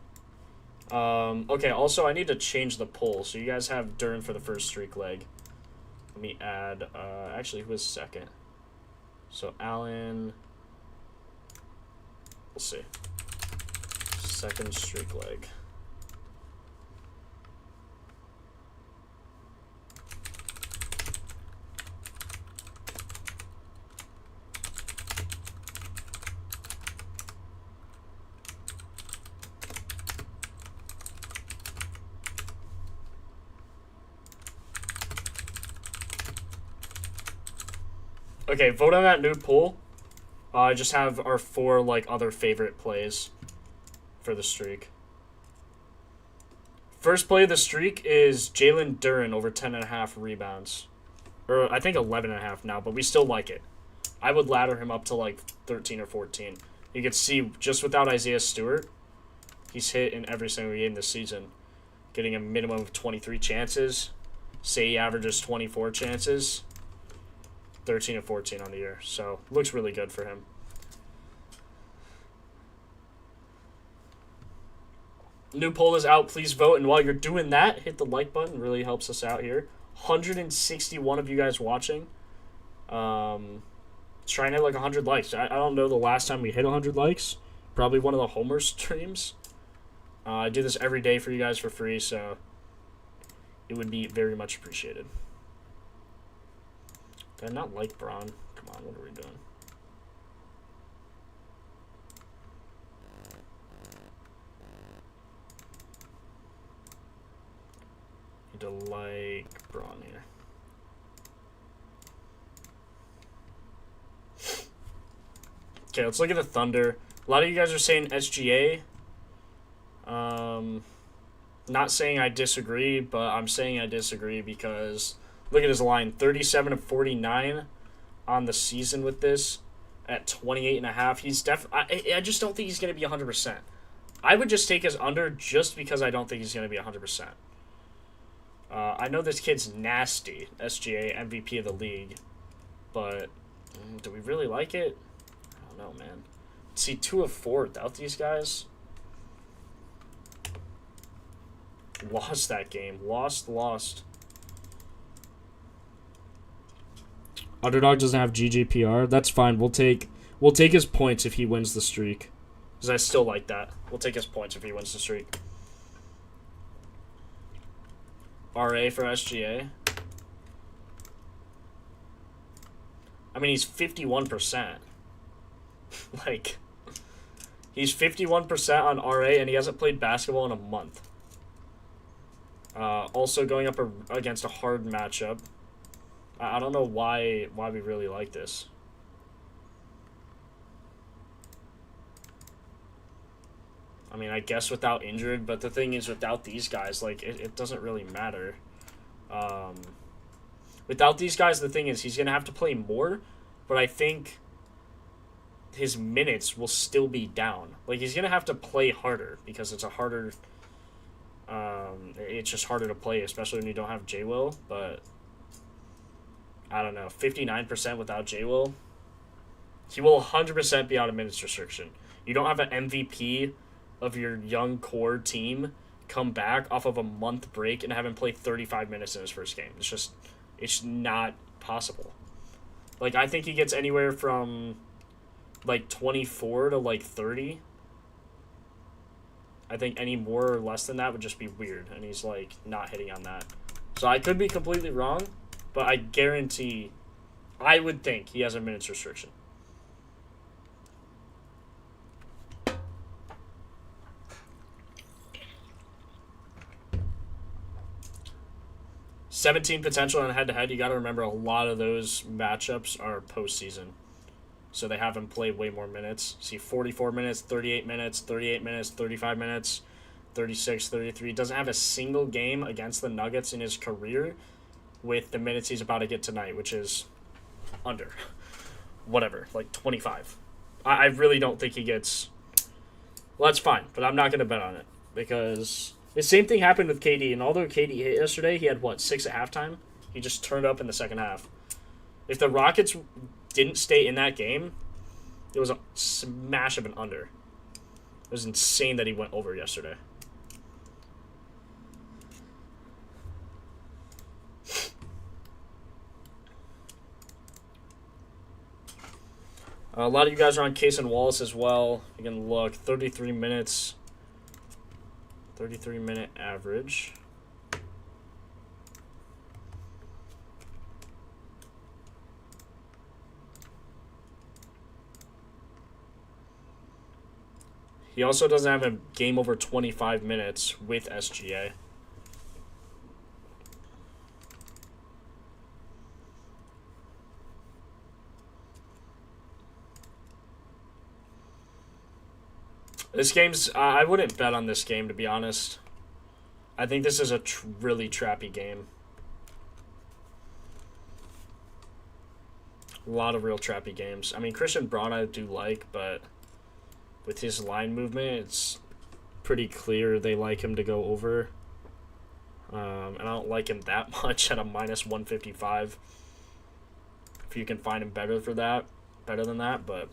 Okay, also, I need to change the poll. So you guys have Duran for the first streak leg. Let me add... actually, who was second? So, Allen... We'll see. Second streak leg. Okay, vote on that new poll. I just have our 4 like other favorite plays for the streak. First play of the streak is Jalen Duran over 10.5 rebounds. Or I think 11.5 now, but we still like it. I would ladder him up to like 13 or 14. You can see just without Isaiah Stewart, he's hit in every single game this season. Getting a minimum of 23 chances. Say he averages 24 chances. 13 and 14 on the year. So, looks really good for him. New poll is out. Please vote. And while you're doing that, hit the like button. Really helps us out here. 161 of you guys watching. Trying to hit like 100 likes. I don't know the last time we hit 100 likes. Probably one of the Homer streams. I do this every day for you guys for free, so it would be very much appreciated. Did I not like Braun? Come on, what are we doing? Need to like Braun here. Okay, let's look at the Thunder. A lot of you guys are saying SGA. Not saying I disagree, but I'm saying I disagree because... Look at his line, 37 of 49 on the season with this at 28.5. He's I just don't think he's going to be 100%. I would just take his under just because I don't think he's going to be 100%. I know this kid's nasty, SGA, MVP of the league, but do we really like it? I don't know, man. See, 2 of 4 without these guys. Lost that game. Lost. Underdog doesn't have GGPR. That's fine. We'll take his points if he wins the streak. Because I still like that. We'll take his points if he wins the streak. RA for SGA. I mean, he's 51%. Like, he's 51% on RA, and he hasn't played basketball in a month. Also going up against a hard matchup. I don't know why we really like this. I mean, I guess without injured, but the thing is without these guys, like, it doesn't really matter. Without these guys, the thing is he's going to have to play more, but I think his minutes will still be down. Like, he's going to have to play harder because it's a harder... it's just harder to play, especially when you don't have J-Will, but... I don't know, 59% without J-Will. He will 100% be out of minutes restriction. You don't have an MVP of your young core team come back off of a month break and have him play 35 minutes in his first game. It's not possible. Like, I think he gets anywhere from, like, 24 to, like, 30. I think any more or less than that would just be weird, and he's, like, not hitting on that. So I could be completely wrong. But I guarantee, I would think he has a minutes restriction. 17 potential and head-to-head. You got to remember a lot of those matchups are postseason. So they have him play way more minutes. See, 44 minutes, 38 minutes, 38 minutes, 35 minutes, 36, 33. Doesn't have a single game against the Nuggets in his career with the minutes he's about to get tonight, which is under. Whatever, like 25. I really don't think he gets... Well, that's fine, but I'm not going to bet on it. Because the same thing happened with KD, and although KD hit yesterday, he had, 6 at halftime? He just turned up in the second half. If the Rockets didn't stay in that game, it was a smash of an under. It was insane that he went over yesterday. A lot of you guys are on Case and Wallace as well. You can look, 33 minutes, 33-minute average. He also doesn't have a game over 25 minutes with SGA. This game's... I wouldn't bet on this game, to be honest. I think this is a really trappy game. A lot of real trappy games. I mean, Christian Braun I do like, but with his line movement, it's pretty clear they like him to go over. And I don't like him that much at a minus 155. If you can find him better than that, but...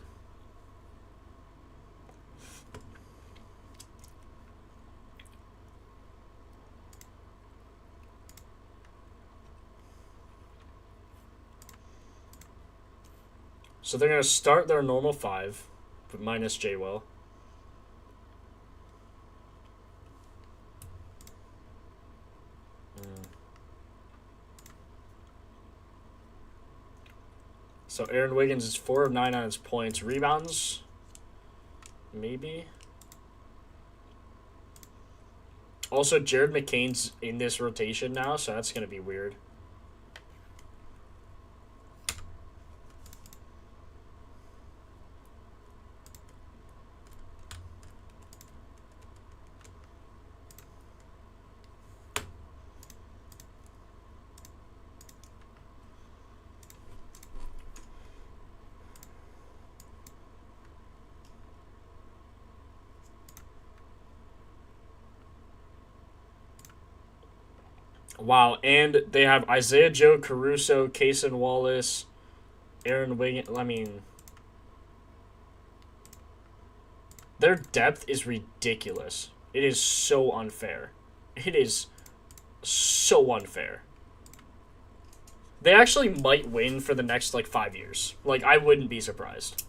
So they're going to start their normal 5, but minus J-Will. So Aaron Wiggins is 4 of 9 on his points. Rebounds? Maybe. Also, Jared McCain's in this rotation now, so that's going to be weird. Wow, and they have Isaiah Joe, Caruso, Kaysen Wallace, Aaron Wiggins. I mean, their depth is ridiculous. It is so unfair. It is so unfair. They actually might win for the next, 5 years. I wouldn't be surprised.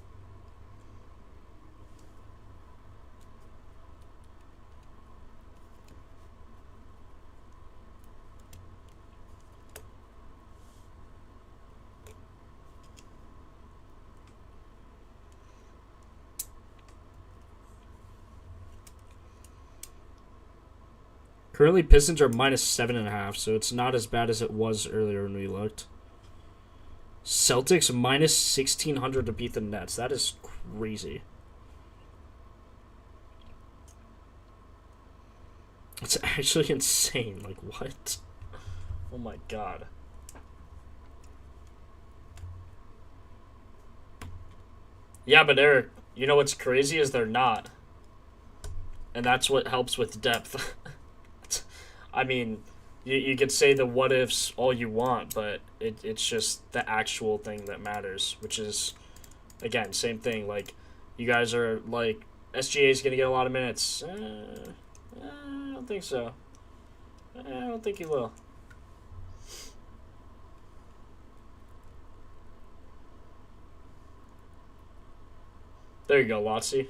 Currently, Pistons are minus 7.5, so it's not as bad as it was earlier when we looked. Celtics minus 1,600 to beat the Nets. That is crazy. It's actually insane. What? Oh my god. Yeah, but Eric, you know what's crazy is they're not. And that's what helps with depth. I mean, you could say the what-ifs all you want, but it's just the actual thing that matters, which is, again, same thing. You guys are SGA's going to get a lot of minutes. I don't think so. I don't think he will. There you go, Lotsy.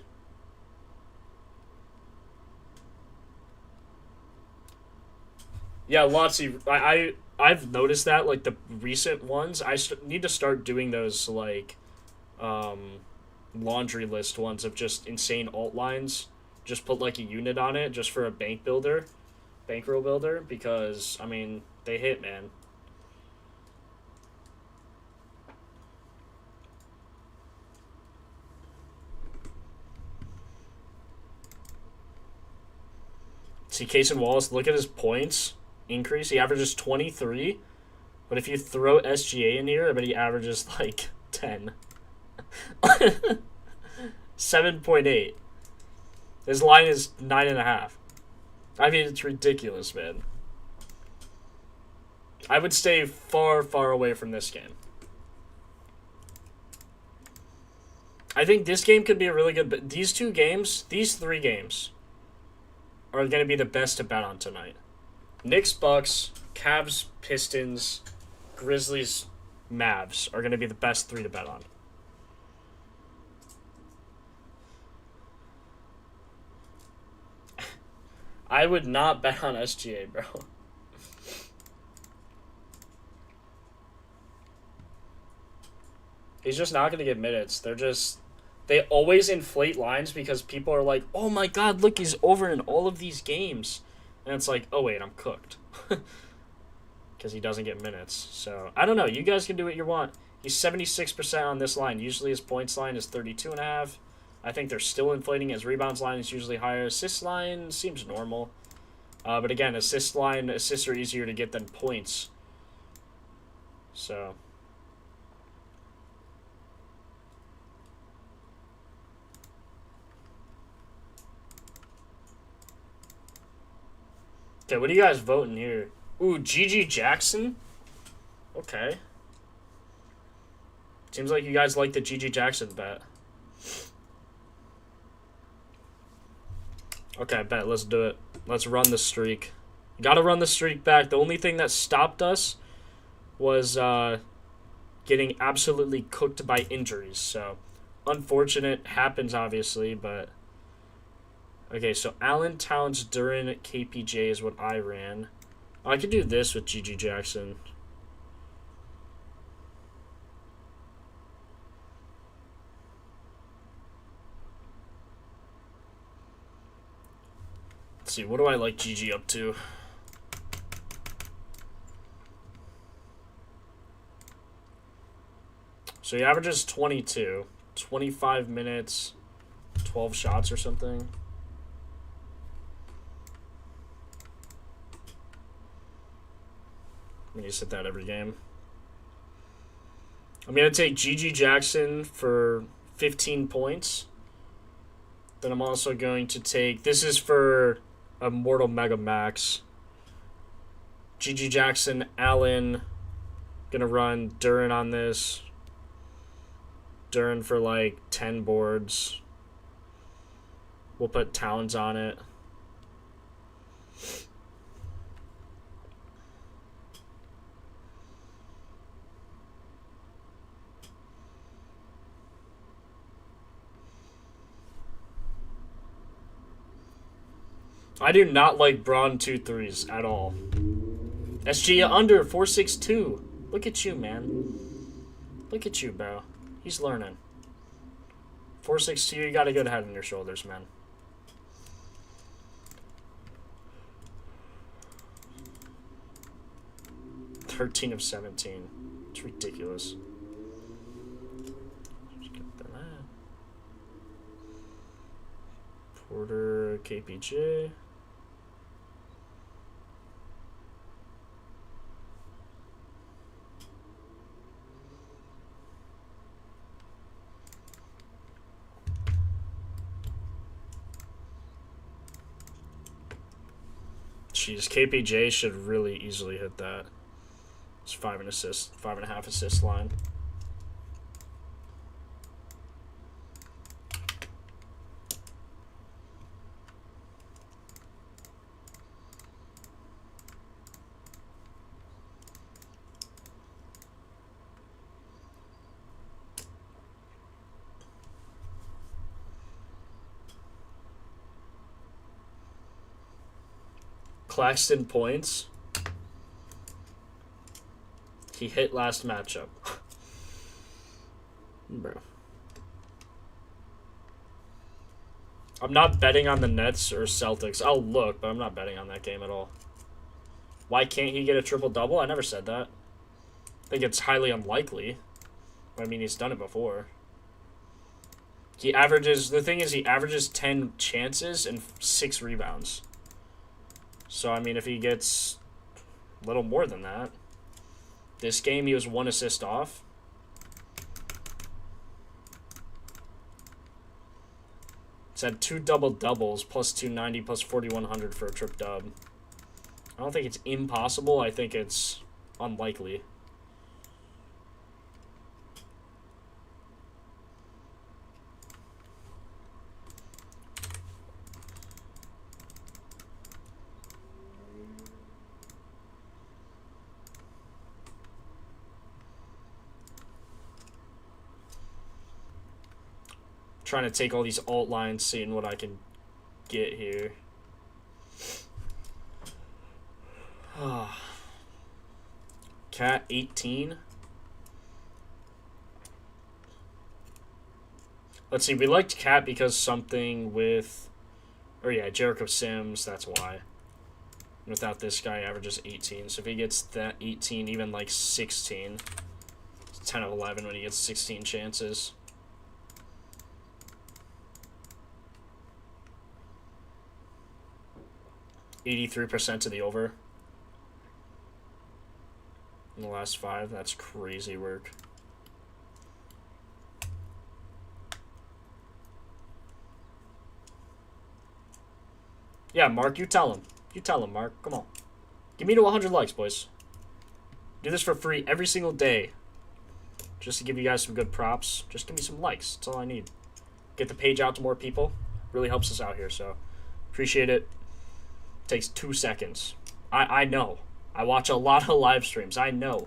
Yeah, Lotsy, I've noticed that, the recent ones, I need to start doing those, laundry list ones of just insane alt lines. Just put, a unit on it just for a bankroll builder, because, I mean, they hit, man. See, Casey Wallace, look at his points increase. He averages 23. But if you throw SGA in here, I bet he averages like 10. 7.8. His line is 9.5. I mean, it's ridiculous, man. I would stay far, far away from this game. I think this game could be a really good... But these 3 games are going to be the best to bet on tonight. Knicks, Bucks, Cavs, Pistons, Grizzlies, Mavs are going to be the best 3 to bet on. I would not bet on SGA, bro. He's just not going to get minutes. They always inflate lines because people are like, oh my god, look, he's over in all of these games. And it's like, oh wait, I'm cooked. Because he doesn't get minutes. So, I don't know. You guys can do what you want. He's 76% on this line. Usually his points line is 32.5. I think they're still inflating. His rebounds line is usually higher. Assist line seems normal. But again, assists are easier to get than points. So... Okay, what are you guys voting here? Ooh, GG Jackson? Okay. Seems like you guys like the GG Jackson bet. Okay, bet. Let's do it. Let's run the streak. Gotta run the streak back. The only thing that stopped us was getting absolutely cooked by injuries. So, unfortunate. Happens, obviously, but... Okay, so Allen, Towns, Duran, KPJ is what I ran. I could do this with GG Jackson. Let's see, what do I like GG up to? So he averages 22. 25 minutes, 12 shots or something. I'm going to sit that every game. I'm going to take GG Jackson for 15 points. Then I'm also going to take... This is for a Mortal Mega Max. GG Jackson, Allen. Going to run Duran on this. Duran for like 10 boards. We'll put Towns on it. I do not like Braun 2-3s at all. SG under 462. Look at you, man. Look at you, bro. He's learning. 462, you got a good head on your shoulders, man. $13 of 17. It's ridiculous. Porter, KPJ. Jeez, KPJ should really easily hit that. It's 5.5 assist line. Claxton points. He hit last matchup. Bro. I'm not betting on the Nets or Celtics. I'll look, but I'm not betting on that game at all. Why can't he get a triple-double? I never said that. I think it's highly unlikely. I mean, he's done it before. He averages... The thing is, he averages 10 chances and 6 rebounds. So, I mean, if he gets a little more than that. This game, he was 1 assist off. It's had 2 double-doubles, plus 290, plus 4,100 for a trip dub. I don't think it's impossible. I think it's unlikely. Trying to take all these alt lines, seeing what I can get here. Cat 18. Let's see, we liked Cat because something with... Or yeah, Jericho Sims, that's why. Without this guy, averages 18. So if he gets that 18, even like 16, it's 10 of 11 when he gets 16 chances. %to the over in the last 5. That's crazy work. Yeah, Mark, you tell him. You tell him, Mark. Come on. Give me to 100 likes, boys. Do this for free every single day. Just to give you guys some good props. Just give me some likes. That's all I need. Get the page out to more people. Really helps us out here, so appreciate it. Takes 2 seconds. I know. I watch a lot of live streams. I know.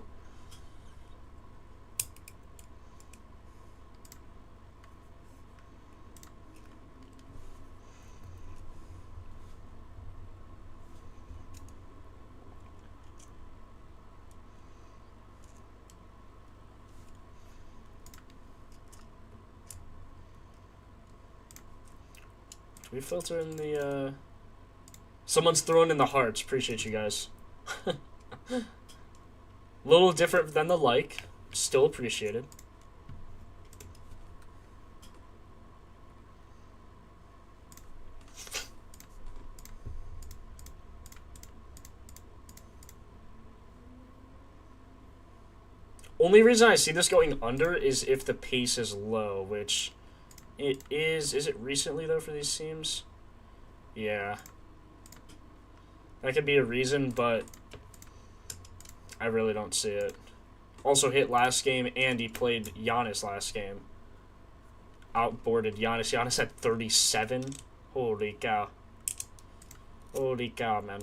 Do we filter in the, Someone's throwing in the hearts. Appreciate you guys. Little different than the like. Still appreciated. Only reason I see this going under is if the pace is low, which it is. Is it recently, though, for these teams? Yeah. That could be a reason, but I really don't see it. Also hit last game, and he played Giannis last game. Outboarded Giannis. Giannis had 37. Holy cow. Holy cow, man.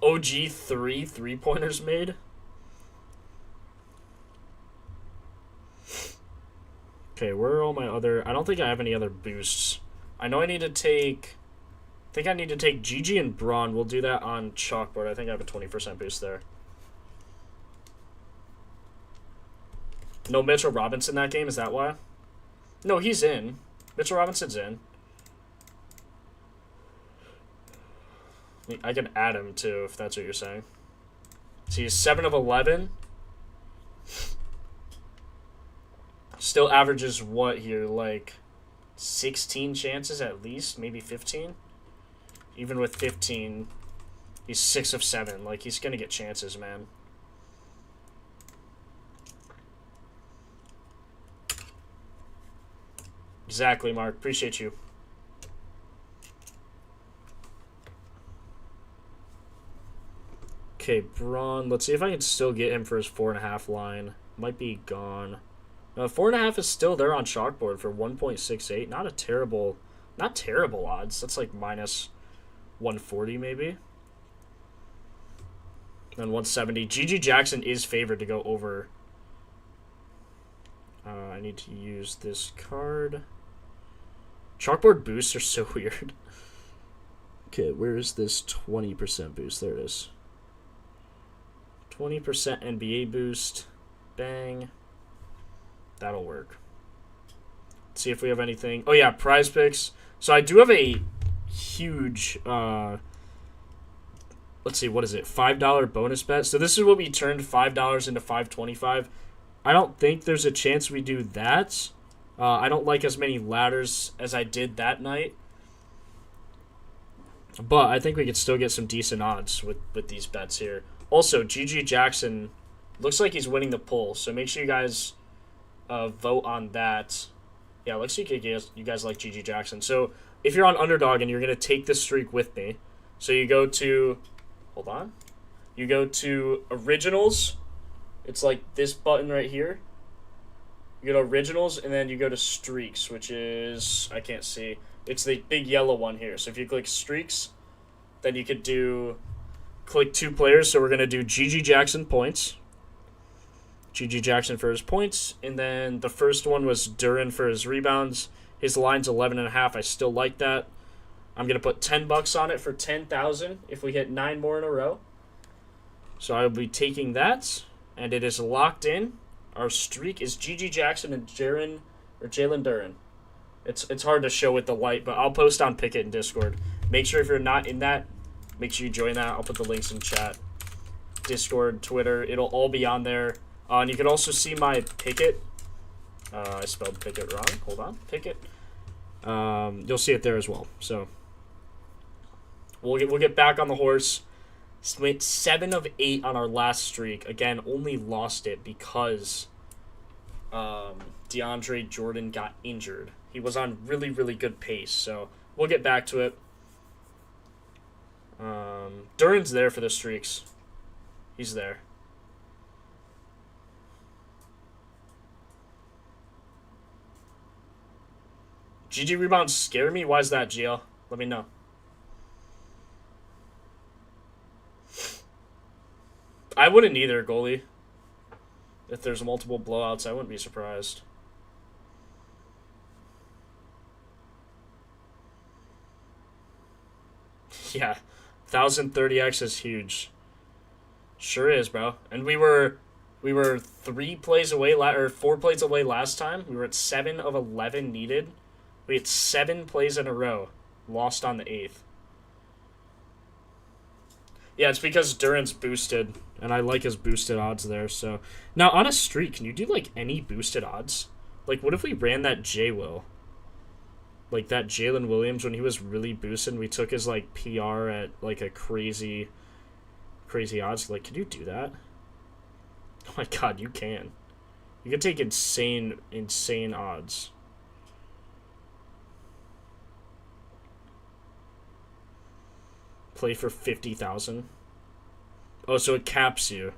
OG 3 3-pointers made. Okay, where are all my other... I don't think I have any other boosts. I know I need to take... I think I need to take Gigi and Braun. We'll do that on Chalkboard. I think I have a 20% boost there. No Mitchell Robinson that game? Is that why? No, he's in. Mitchell Robinson's in. I can add him, too, if that's what you're saying. So he's 7 of 11. Still averages what here? Like 16 chances at least? Maybe 15? Even with 15, he's 6 of 7. Like, he's going to get chances, man. Exactly, Mark. Appreciate you. Okay, Braun. Let's see if I can still get him for his 4.5 line. Might be gone. 4.5 is still there on Chalkboard for 1.68. Not terrible odds. That's like minus 140 maybe. And 170. Gigi Jackson is favored to go over. I need to use this card. Chalkboard boosts are so weird. Okay, where is this 20% boost? There it is. 20% NBA boost. Bang. That'll work. Let's see if we have anything. Oh, yeah, prize picks. So I do have a huge, let's see, what is it, $5 bonus bet. So this is what we turned $5 into $5.25. I don't think there's a chance we do that. I don't like as many ladders as I did that night. But I think we could still get some decent odds with these bets here. Also, GG Jackson looks like he's winning the poll, so make sure you guys vote on that. Yeah, looks like you guys like GG Jackson. So if you're on Underdog and you're going to take this streak with me, so you go to, hold on, you go to Originals. It's like this button right here. You go to Originals, and then you go to Streaks, which is, I can't see. It's the big yellow one here. So if you click Streaks, then you could click 2 players. So we're going to do GG Jackson points. GG Jackson for his points. And then the first one was Duran for his rebounds. His line's 11.5. I still like that. I'm going to put $10 on it for 10,000 if we hit 9 more in a row. So I will be taking that. And it is locked in. Our streak is GG Jackson and Jalen Duran. It's hard to show with the light, but I'll post on Pickett and Discord. Make sure if you're not in that, make sure you join that. I'll put the links in chat. Discord, Twitter, it'll all be on there. And you can also see my Pickett. I spelled Pickett wrong. Hold on, Pickett. You'll see it there as well. So we'll get back on the horse. Went 7 of 8 on our last streak. Again, only lost it because DeAndre Jordan got injured. He was on really, really good pace. So we'll get back to it. Duran's there for the streaks. He's there. GG rebounds scare me? Why is that, GL? Let me know. I wouldn't either, goalie. If there's multiple blowouts, I wouldn't be surprised. Yeah, 1030x is huge. Sure is, bro. And we were 3 plays away, or 4 plays away last time. We were at 7 of 11 needed. We had 7 plays in a row. Lost on the 8th. Yeah, it's because Duran's boosted, and I like his boosted odds there. So now on a streak, can you do like any boosted odds? Like, what if we ran that J-Will? Like that Jalen Williams when he was really boosted, and we took his like PR at like a crazy odds. Like, can you do that? Oh my god, you can. You can take insane odds. Play for 50,000. Oh, so it caps you.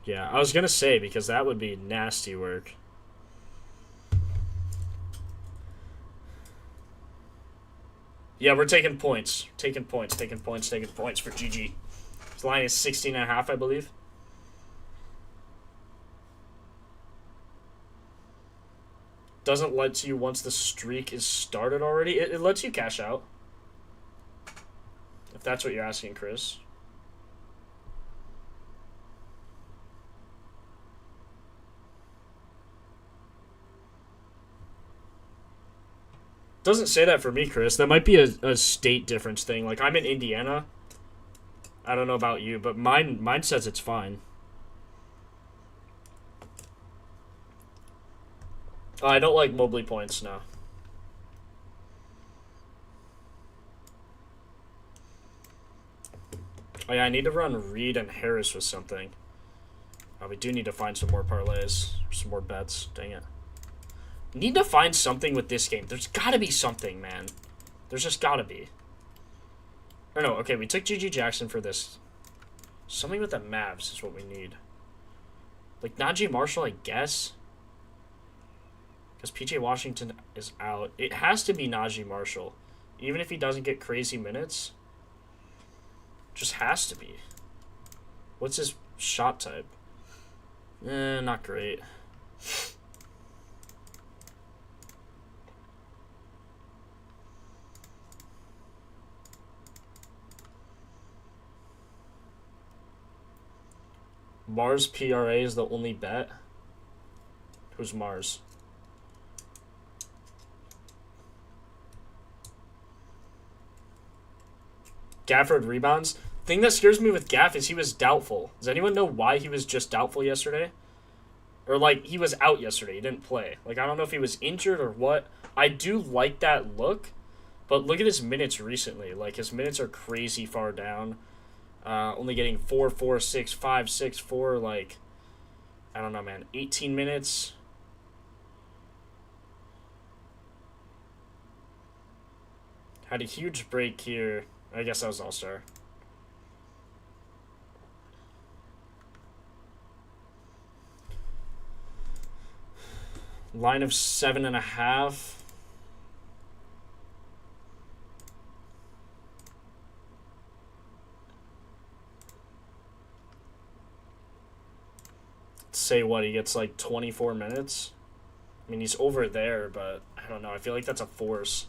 Yeah, I was gonna say, because that would be nasty work. Yeah, we're taking points. Taking points for GG. His line is 16.5, I believe. Doesn't let you once the streak is started already. It lets you cash out. If that's what you're asking, Chris. Doesn't say that for me, Chris. That might be a state difference thing. Like, I'm in Indiana. I don't know about you, but mine says it's fine. Oh, I don't like Mobley points, no. Oh yeah, I need to run Reed and Harris with something. We do need to find some more parlays. Some more bets. Dang it. Need to find something with this game. There's gotta be something, man. There's just gotta be. Or no, okay, we took GG Jackson for this. Something with the Mavs is what we need. Like Najee Marshall, I guess. Because PJ Washington is out. It has to be Najee Marshall. Even if he doesn't get crazy minutes. Just has to be. What's his shot type? Not great. Mars PRA is the only bet. Who's Mars? Gafford rebounds. Thing that scares me with Gaff is he was doubtful. Does anyone know why he was just doubtful yesterday? Or, like, he was out yesterday. He didn't play. Like, I don't know if he was injured or what. I do like that look, but look at his minutes recently. Like, his minutes are crazy far down. Only getting 4, 4, 6, 5, 6, 4, like, I don't know, man. 18 minutes. Had a huge break here. I guess that was All-Star. Line of 7.5. Say what, he gets like 24 minutes? I mean, he's over there, but I don't know. I feel like that's a force.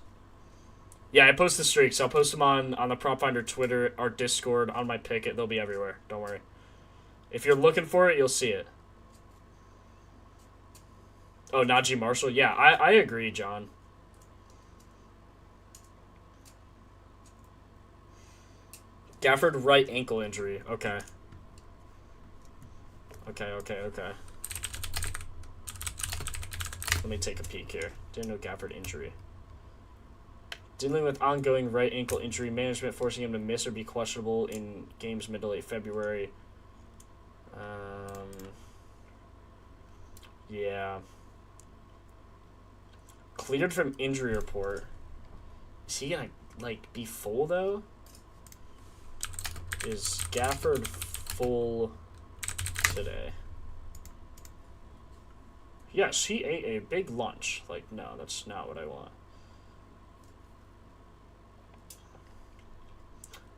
Yeah, I post the streaks. I'll post them on the Propfinder Twitter, our Discord, on my Picket. They'll be everywhere. Don't worry. If you're looking for it, you'll see it. Oh, Najee Marshall? Yeah, I agree, John. Gafford right ankle injury. Okay. Okay. Let me take a peek here. Didn't know Gafford injury. Dealing with ongoing right ankle injury management, forcing him to miss or be questionable in games mid to late February. Yeah. Cleared from injury report. Is he gonna, like, be full, though? Is Gafford full today? Yes, he ate a big lunch. Like, no, that's not what I want.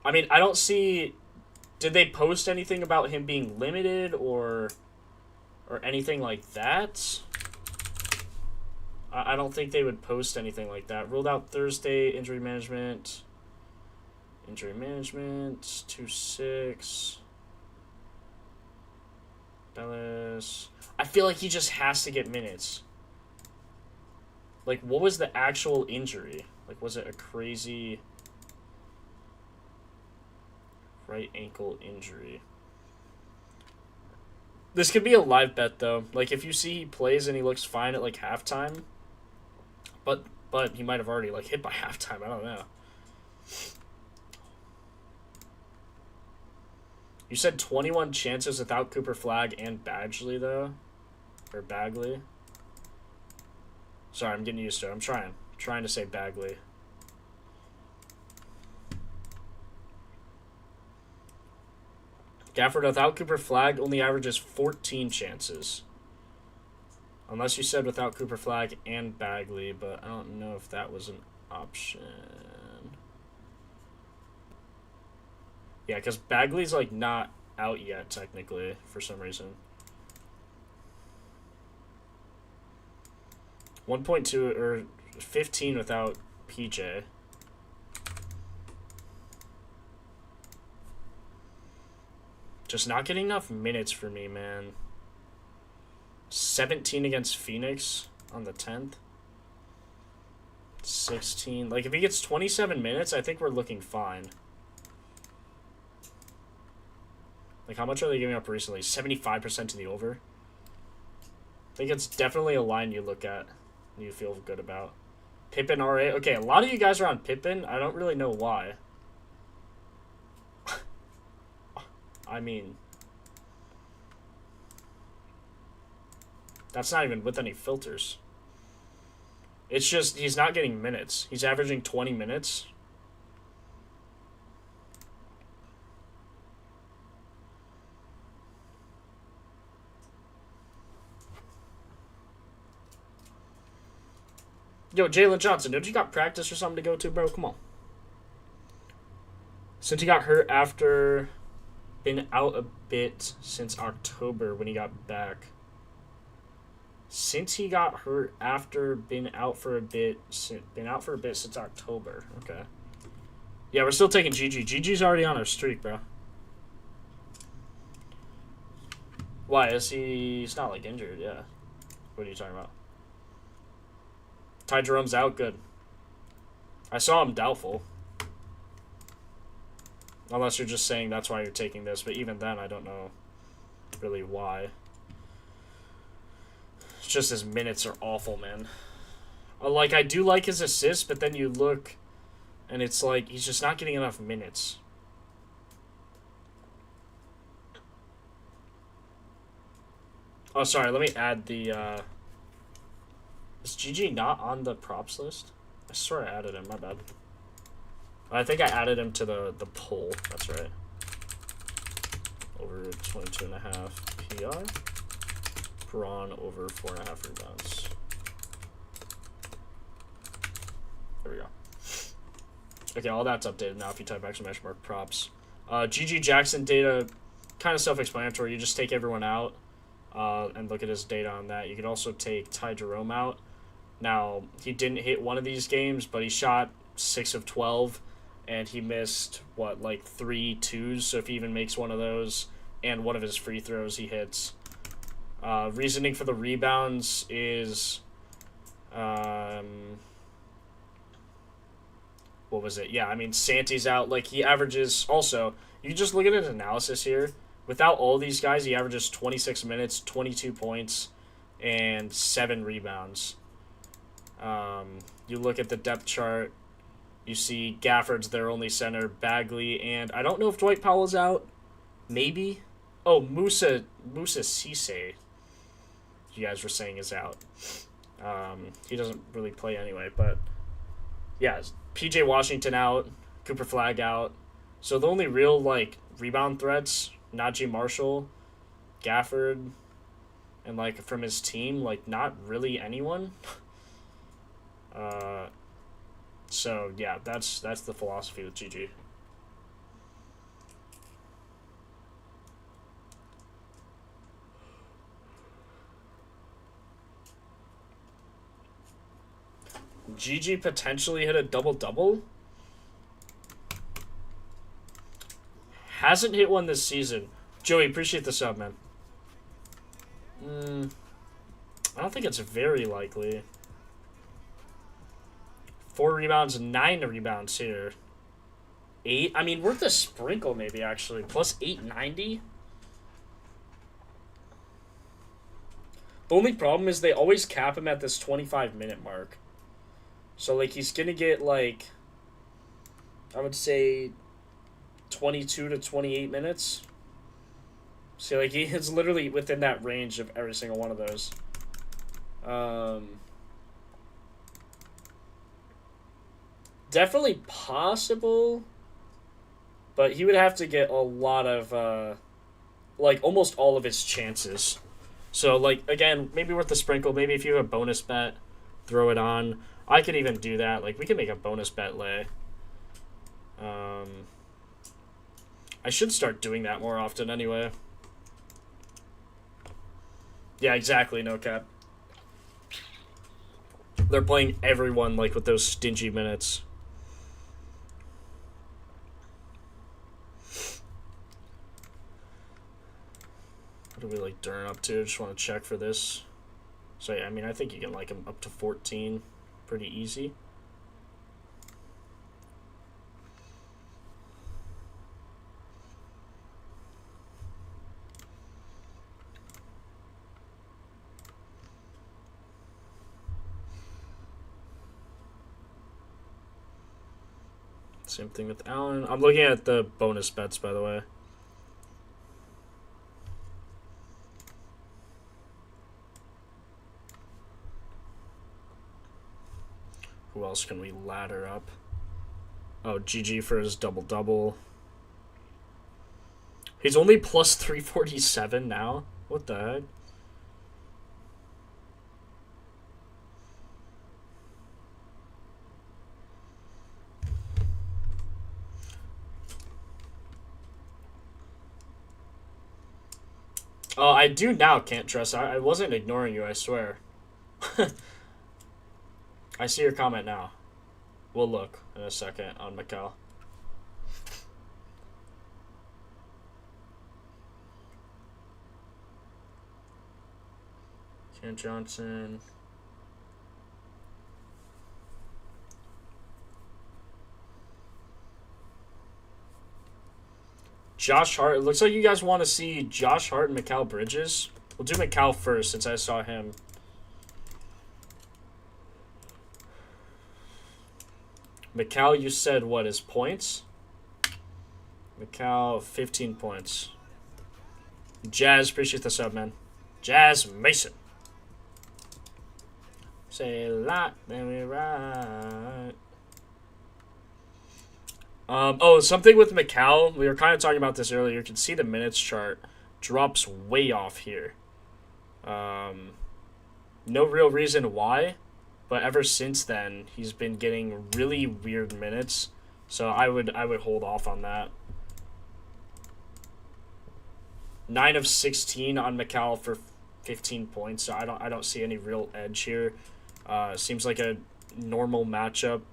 I mean, I don't see... Did they post anything about him being limited or anything like that? I don't think they would post anything like that. Ruled out Thursday, injury management. Injury management, 2-6. Bellis. I feel like he just has to get minutes. Like, what was the actual injury? Like, was it a crazy right ankle injury? This could be a live bet, though. Like, if you see he plays and he looks fine at, like, halftime, but he might have already, like, hit by halftime. I don't know. You said 21 chances without Cooper Flagg and Badgley, though? Or Bagley? Sorry, I'm getting used to it. I'm trying to say Bagley. Gafford without Cooper Flagg only averages 14 chances. Unless you said without Cooper Flagg and Bagley, but I don't know if that was an option. Yeah, because Bagley's, like, not out yet, technically, for some reason. 1.2 or 15 without PJ. Just not getting enough minutes for me, man. 17 against Phoenix on the 10th. 16. Like, if he gets 27 minutes, I think we're looking fine. Like, how much are they giving up recently? 75% to the over? I think it's definitely a line you look at and you feel good about. Pippen RA. Okay, a lot of you guys are on Pippen. I don't really know why. I mean, that's not even with any filters. It's just he's not getting minutes. He's averaging 20 minutes. Yo, Jalen Johnson, don't you got practice or something to go to, bro? Come on. Since he got hurt after... Been out a bit since October when he got back. Since he got hurt after been out for a bit since October. Okay. Yeah, we're still taking GG. GG's already on our streak, bro. Why? He's not, like, injured, yeah. What are you talking about? Ty Jerome's out? Good. I saw him doubtful. Unless you're just saying that's why you're taking this, but even then, I don't know really why. It's just his minutes are awful, man. Like, I do like his assists, but then you look, and it's like, he's just not getting enough minutes. Oh, sorry, let me add the, Is GG not on the props list? I swear I added him, my bad. I think I added him to the poll, that's right. Over 22.5 PR. Braun over 4.5 rebounds. There we go. Okay, all that's updated now if you type exclamation mark props. GG Jackson data, kind of self-explanatory. You just take everyone out and look at his data on that. You could also take Ty Jerome out. Now, he didn't hit one of these games, but he shot 6 of 12, and he missed, what, like 3 twos, so if he even makes one of those, and one of his free throws he hits. Reasoning for the rebounds is... what was it? Yeah, I mean, Santi's out. Like, he averages... Also, you just look at his analysis here. Without all these guys, he averages 26 minutes, 22 points, and 7 rebounds. You look at the depth chart, you see Gafford's their only center, Bagley, and I don't know if Dwight Powell's out. Maybe. Oh, Musa Cisse, you guys were saying, is out. He doesn't really play anyway, but yeah, PJ Washington out, Cooper Flagg out. So the only real, like, rebound threats, Najee Marshall, Gafford, and, like, from his team, like, not really anyone. So yeah, that's the philosophy with GG. GG potentially hit a double-double? Hasn't hit one this season. Joey, appreciate the sub, man. I don't think it's very likely. 4 rebounds, 9 rebounds here. 8? I mean, worth a sprinkle maybe, actually. Plus 890? The only problem is they always cap him at this 25-minute mark. So, like, he's going to get, like, I would say 22 to 28 minutes. So, like, he is literally within that range of every single one of those. Definitely possible, but he would have to get a lot of, like, almost all of his chances. So, like, again, maybe worth the sprinkle. Maybe if you have a bonus bet, throw it on. I could even do that. Like, we can make a bonus bet lay. I should start doing that more often anyway. Yeah, exactly, no cap. They're playing everyone, like, with those stingy minutes. What do we like Dern up to? Just want to check for this. So, yeah, I mean, I think you can like him up to 14 pretty easy. Same thing with Allen. I'm looking at the bonus bets, by the way. Who else can we ladder up? Oh, GG for his double-double. He's only plus 347 now? What the heck? Oh, I do now, Can't Trust. I wasn't ignoring you, I swear. I see your comment now. We'll look in a second on Mikal. Kent Johnson. Josh Hart. It looks like you guys want to see Josh Hart and Mikal Bridges. We'll do Mikal first since I saw him. Mikal, you said what, his points? Mikal, 15 points. Jazz, appreciate the sub, man. Jazz Mason. Say a lot, then we ride. Oh, something with Mikal. We were kind of talking about this earlier. You can see the minutes chart drops way off here. No real reason why, but ever since then, he's been getting really weird minutes. So I would hold off on that. 9 of 16 on Mikal for 15 points. So I don't see any real edge here. Seems like a normal matchup.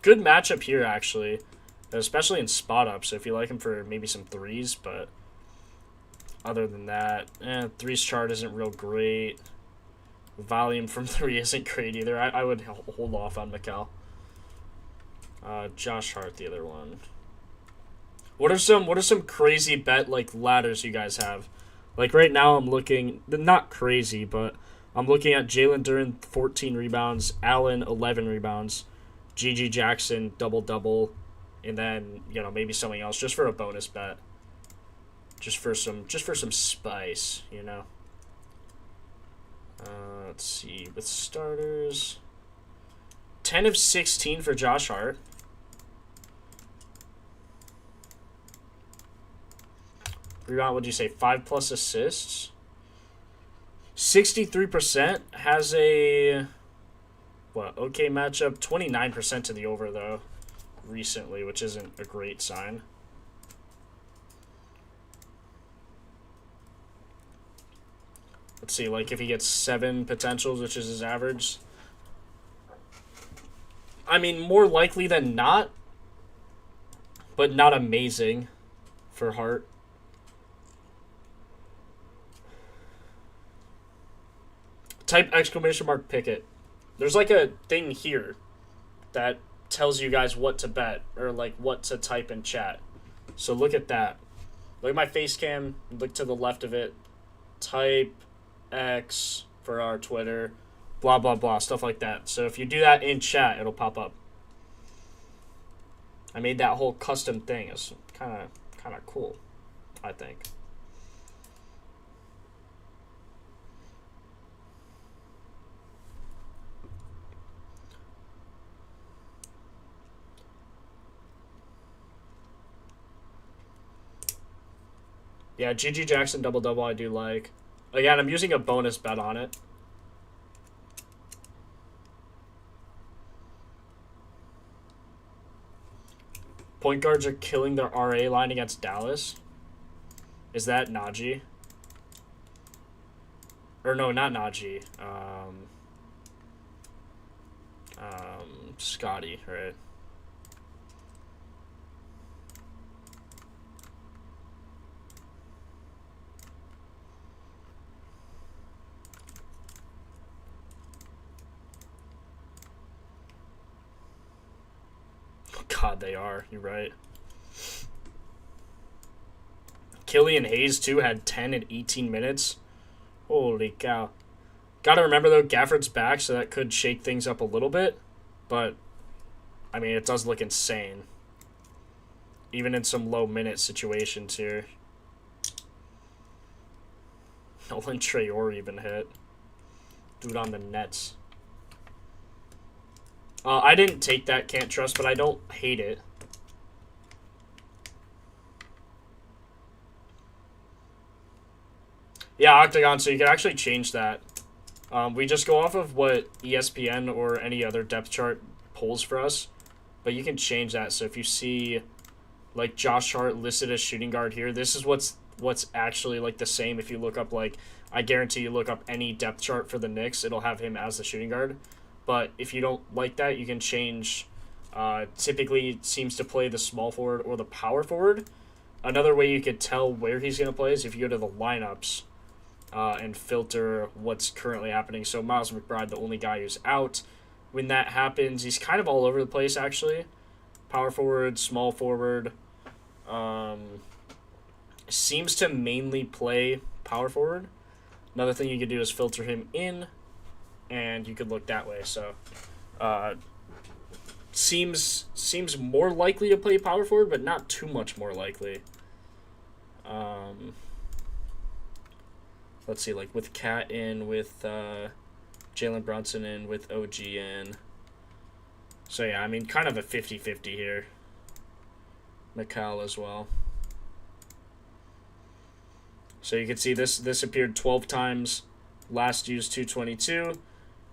Good matchup here, actually, especially in spot up. So if you like him for maybe some threes, but other than that, threes chart isn't real great. Volume from 3 isn't great either. I would hold off on Mikal. Josh Hart, the other one. What are some crazy bet like ladders you guys have? Like right now, I'm looking not crazy, but I'm looking at Jalen Duren 14 rebounds, Allen 11 rebounds, GG Jackson double, and then maybe something else just for a bonus bet, just for some spice, Let's see with starters. 10 of 16 for Josh Hart. Rebound, what'd you say? 5+ assists. 63% has a okay matchup. 29% to the over though recently, which isn't a great sign. Let's see, like if he gets 7 potentials, which is his average. I mean, more likely than not, but not amazing for Hart. Type ! Pickett. There's like a thing here that tells you guys what to bet or like what to type in chat. So look at that. Look at my face cam. Look to the left of it. Type X for our Twitter. Blah, blah, blah. Stuff like that. So if you do that in chat, it'll pop up. I made that whole custom thing. It's kind of cool, I think. Yeah, GG Jackson double I do like. Again, I'm using a bonus bet on it. Point guards are killing their RA line against Dallas. Is that Najee? Or no, not Najee. Scotty, right? God, they are. You're right. Killian Hayes, too, had 10 and 18 minutes. Holy cow. Gotta remember, though, Gafford's back, so that could shake things up a little bit. But, I mean, it does look insane. Even in some low-minute situations here. Nolan Traore even hit. Dude on the Nets. I didn't take that can't trust, but I don't hate it. Yeah, Octagon, so you can actually change that. We just go off of what ESPN or any other depth chart pulls for us, but you can change that. So if you see, like, Josh Hart listed as shooting guard here, this is what's actually, like, the same. If you look up, like, I guarantee you look up any depth chart for the Knicks, it'll have him as the shooting guard. But if you don't like that, you can change. Typically, it seems to play the small forward or the power forward. Another way you could tell where he's going to play is if you go to the lineups and filter what's currently happening. So Miles McBride, the only guy who's out. When that happens, he's kind of all over the place, actually. Power forward, small forward. Seems to mainly play power forward. Another thing you could do is filter him in, and you could look that way. So, seems more likely to play power forward, but not too much more likely. Let's see, like with Cat in, with Jalen Brunson in, with OG in. So yeah, I mean, kind of a 50-50 here. Mikal as well. So you can see this appeared 12 times, last used 222,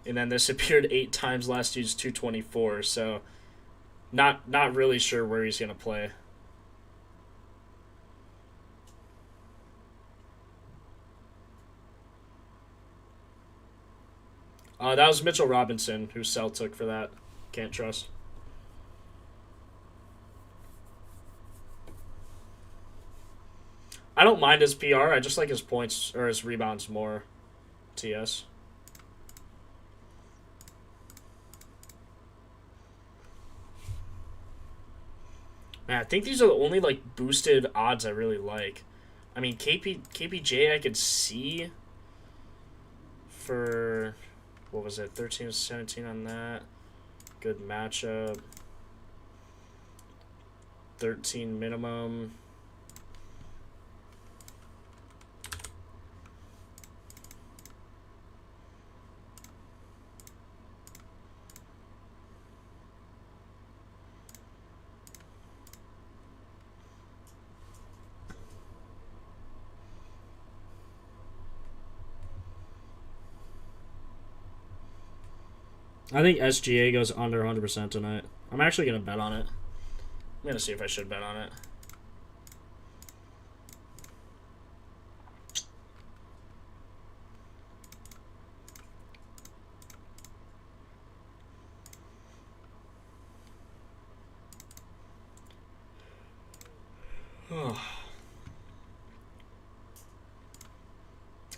and then this appeared 8 times, last used 224. So not really sure where he's gonna play. That was Mitchell Robinson, who Sel took for that. Can't trust. I don't mind his PR. I just like his points or his rebounds more. TS. Man, I think these are the only like boosted odds I really like. I mean, KPJ I could see for, what was it, 13 to 17 on that. Good matchup. 13 minimum. I think SGA goes under 100% tonight. I'm actually going to bet on it. I'm going to see if I should bet on it.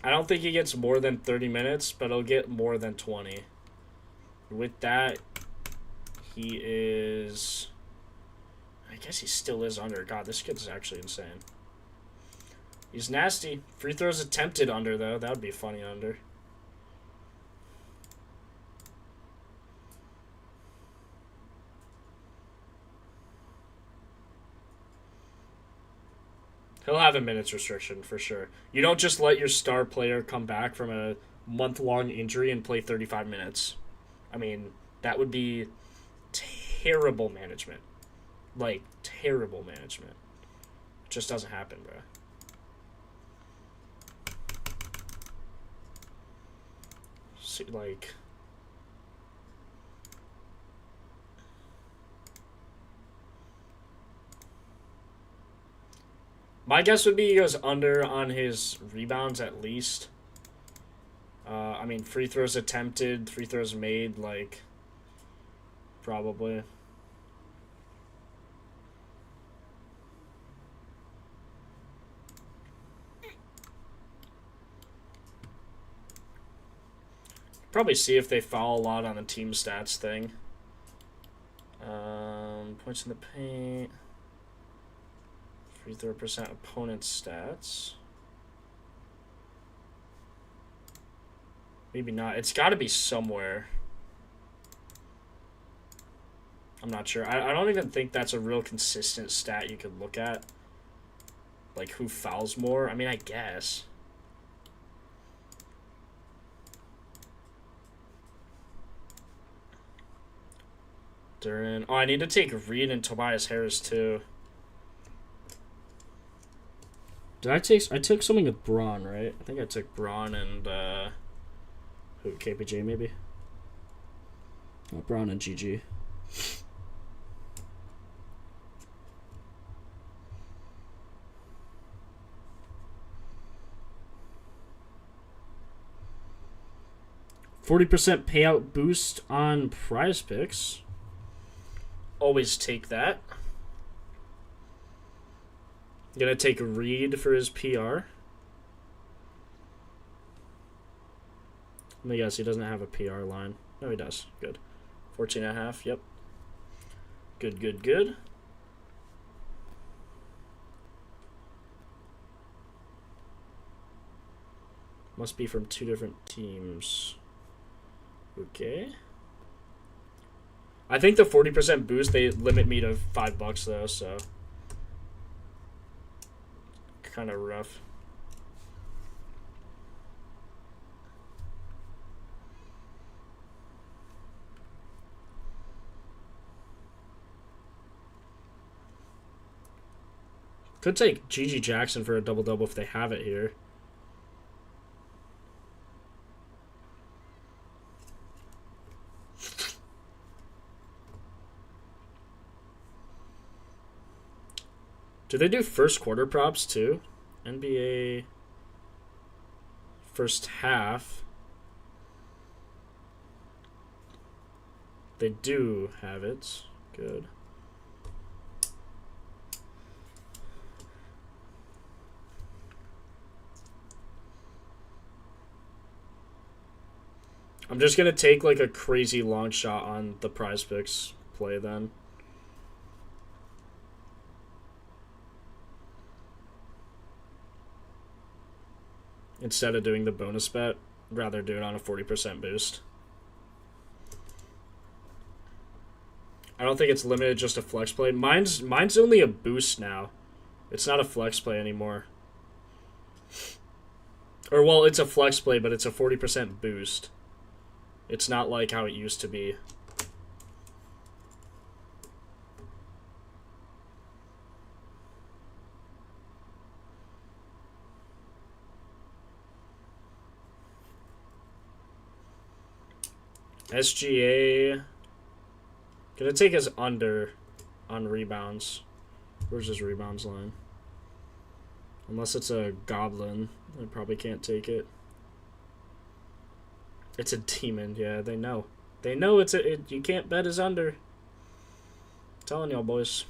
I don't think he gets more than 30 minutes, but he'll get more than 20. With that, he is... I guess he still is under. God, this kid's actually insane. He's nasty. Free throws attempted under, though. That would be funny under. He'll have a minutes restriction for sure. You don't just let your star player come back from a month-long injury and play 35 minutes. I mean, that would be terrible management. Like, terrible management. It just doesn't happen, bro. See, like... My guess would be he goes under on his rebounds at least. I mean, free throws attempted, free throws made, like, probably. Probably see if they foul a lot on the team stats thing. Points in the paint. Free throw percent opponent stats. Maybe not. It's got to be somewhere. I'm not sure. I don't even think that's a real consistent stat you could look at. Like, who fouls more? I mean, I guess. Duran. Oh, I need to take Reed and Tobias Harris, too. Did I take... I took something with Braun, right? I think I took Braun and, who, KPJ, maybe? Oh, Braun and GG. %40 payout boost on Prize Picks. Always take that. Gonna take Reed for his PR. Let me guess, he doesn't have a PR line. No, he does. Good. 14.5, yep. Good, good, good. Must be from 2 different teams. Okay. I think the 40% boost, they limit me to $5 though, so. Kind of rough. Could take Gigi Jackson for a double-double if they have it here. Do they do first quarter props too? NBA first half. They do have it. Good. I'm just going to take like a crazy long shot on the prize picks play then. Instead of doing the bonus bet, rather do it on a 40% boost. I don't think it's limited just to flex play. Mine's only a boost now. It's not a flex play anymore. Or, well, it's a flex play, but it's a 40% boost. It's not like how it used to be. SGA. Gonna take his under on rebounds. Where's his rebounds line? Unless it's a goblin, I probably can't take it. It's a demon, yeah, they know. They know you can't bet his under. I'm telling y'all, boys.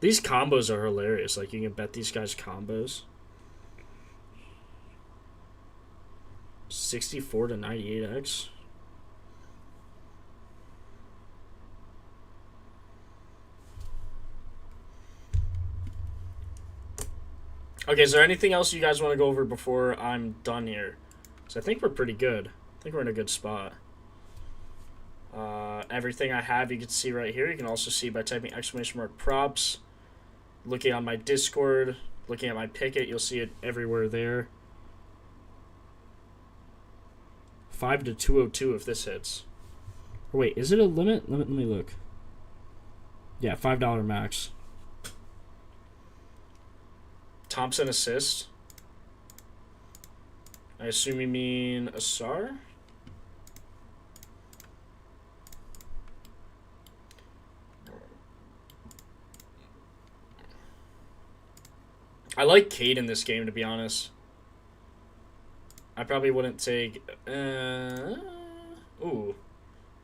These combos are hilarious. Like, you can bet these guys combos. 64 to 98x. Okay, is there anything else you guys want to go over before I'm done here? So I think we're pretty good. I think we're in a good spot. Everything I have you can see right here. You can also see by typing !props. Looking on my Discord, looking at my Picket, you'll see it everywhere there. 5 to 202 if this hits. Or wait, is it a limit? Let me look. Yeah, $5 max. Thompson assist. I assume you mean Asar? I like Cade in this game, to be honest. I probably wouldn't take... ooh.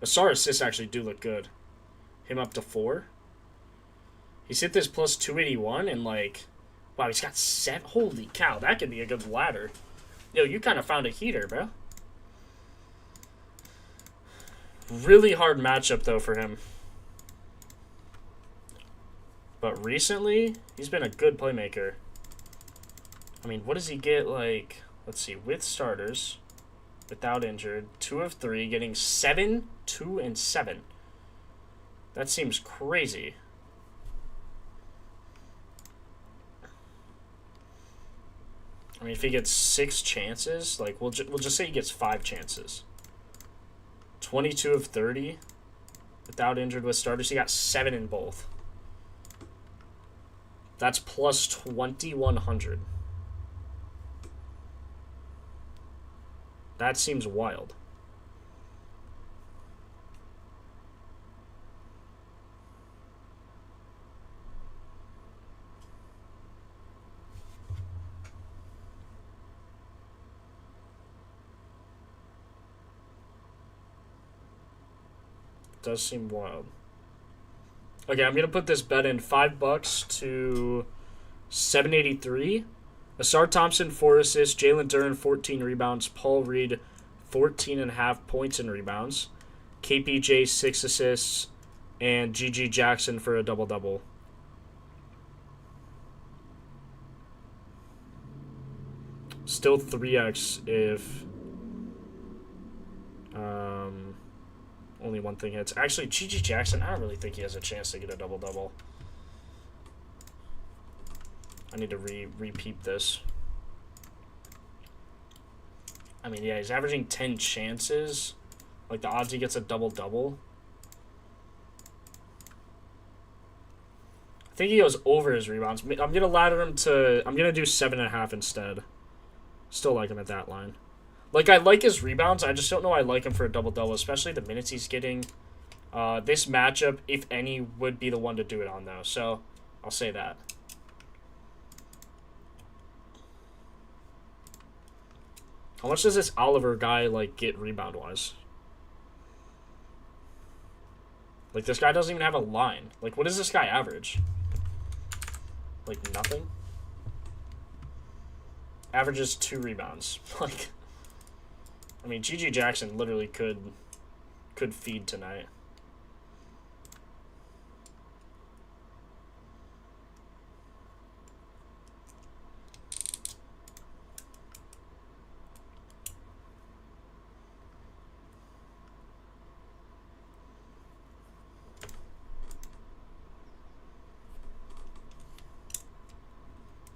Asar assists actually do look good. Him up to 4. He's hit this plus 281 and like... Wow, he's got 7. Holy cow, that could be a good ladder. Yo, you kind of found a heater, bro. Really hard matchup, though, for him. But recently, he's been a good playmaker. I mean, what does he get, like... Let's see, with starters, without injured, 2 of 3, getting 7, 2, and 7. That seems crazy. I mean, if he gets 6 chances, like, we'll just say he gets 5 chances. 22 of 30, without injured with starters, he got 7 in both. That's plus 2,100. That seems wild. Does seem wild. Okay, I'm gonna put this bet in $5 to 783. Asar Thompson 4 assists, Jalen Duren 14 rebounds, Paul Reed 14.5 points and rebounds, KPJ 6 assists, and G.G. Jackson for a double-double. Still 3x if only one thing hits. Actually, G.G. Jackson, I don't really think he has a chance to get a double-double. I need to repeat this. I mean, yeah, he's averaging 10 chances. Like, the odds he gets a double-double. I think he goes over his rebounds. I'm going to ladder him to... I'm going to do 7.5 instead. Still like him at that line. Like, I like his rebounds. I just don't know I like him for a double-double, especially the minutes he's getting. This matchup, if any, would be the one to do it on, though. So, I'll say that. How much does this Oliver guy, like, get rebound-wise? Like, this guy doesn't even have a line. Like, what does this guy average? Like, nothing? Averages 2 rebounds. Like, I mean, G.G. Jackson literally could feed tonight.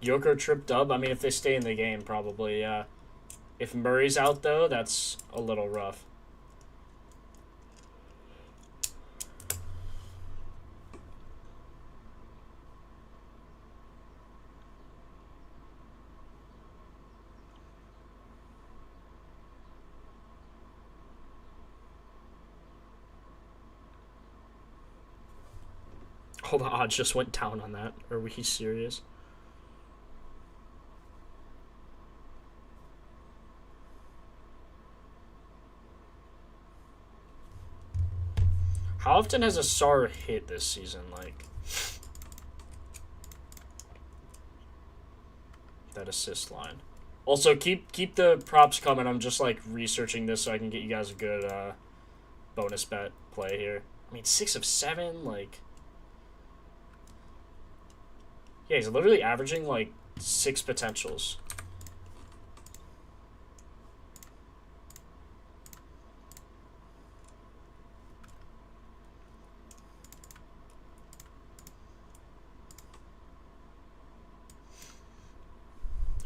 Joker trip dub? I mean, if they stay in the game, probably, yeah. If Murray's out, though, that's a little rough. All the odds just went down on that. Are we serious? How often has a SAR hit this season? Like, that assist line. Also, keep the props coming. I'm just, like, researching this so I can get you guys a good bonus bet play here. I mean, 6 of 7, like... Yeah, he's literally averaging, like, 6 potentials.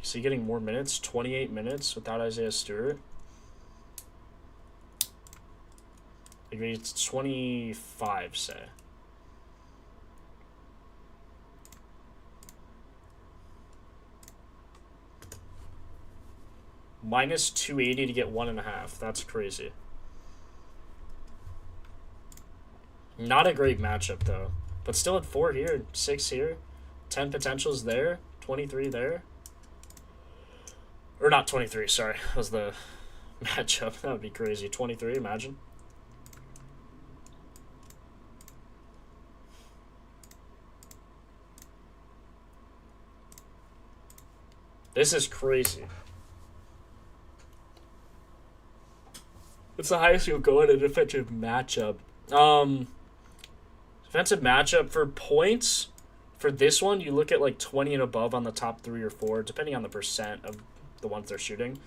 Is he getting more minutes? 28 minutes without Isaiah Stewart? Maybe it's 25, say. Minus 280 to get 1.5. That's crazy. Not a great matchup, though. But still at 4 here, 6 here. 10 potentials there. 23 there. Or not 23, sorry. That was the matchup. That would be crazy. 23, imagine. This is crazy. It's the highest you'll go in a defensive matchup. Defensive matchup for points. For this one, you look at like 20 and above on the top 3 or 4, depending on the percent of the ones they're shooting.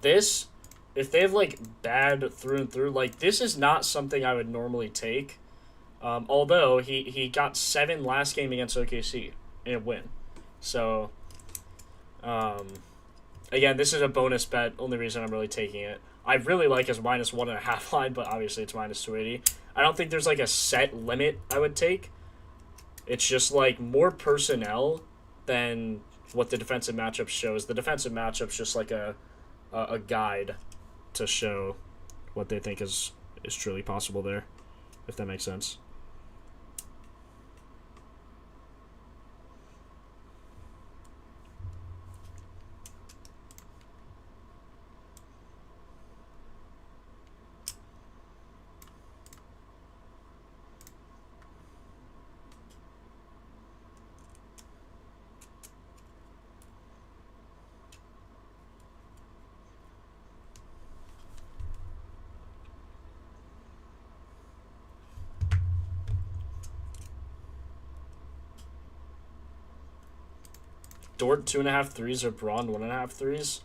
This, if they have like bad through and through, like this is not something I would normally take. Although he got 7 last game against OKC in a win. So, again, this is a bonus bet. Only reason I'm really taking it. I really like his minus 1.5 line, but obviously it's minus 280. I don't think there's like a set limit I would take. It's just like more personnel than what the defensive matchup shows. The defensive matchup's just like a guide to show what they think is truly possible there, if that makes sense. Dort 2.5 threes or Braun 1.5 threes.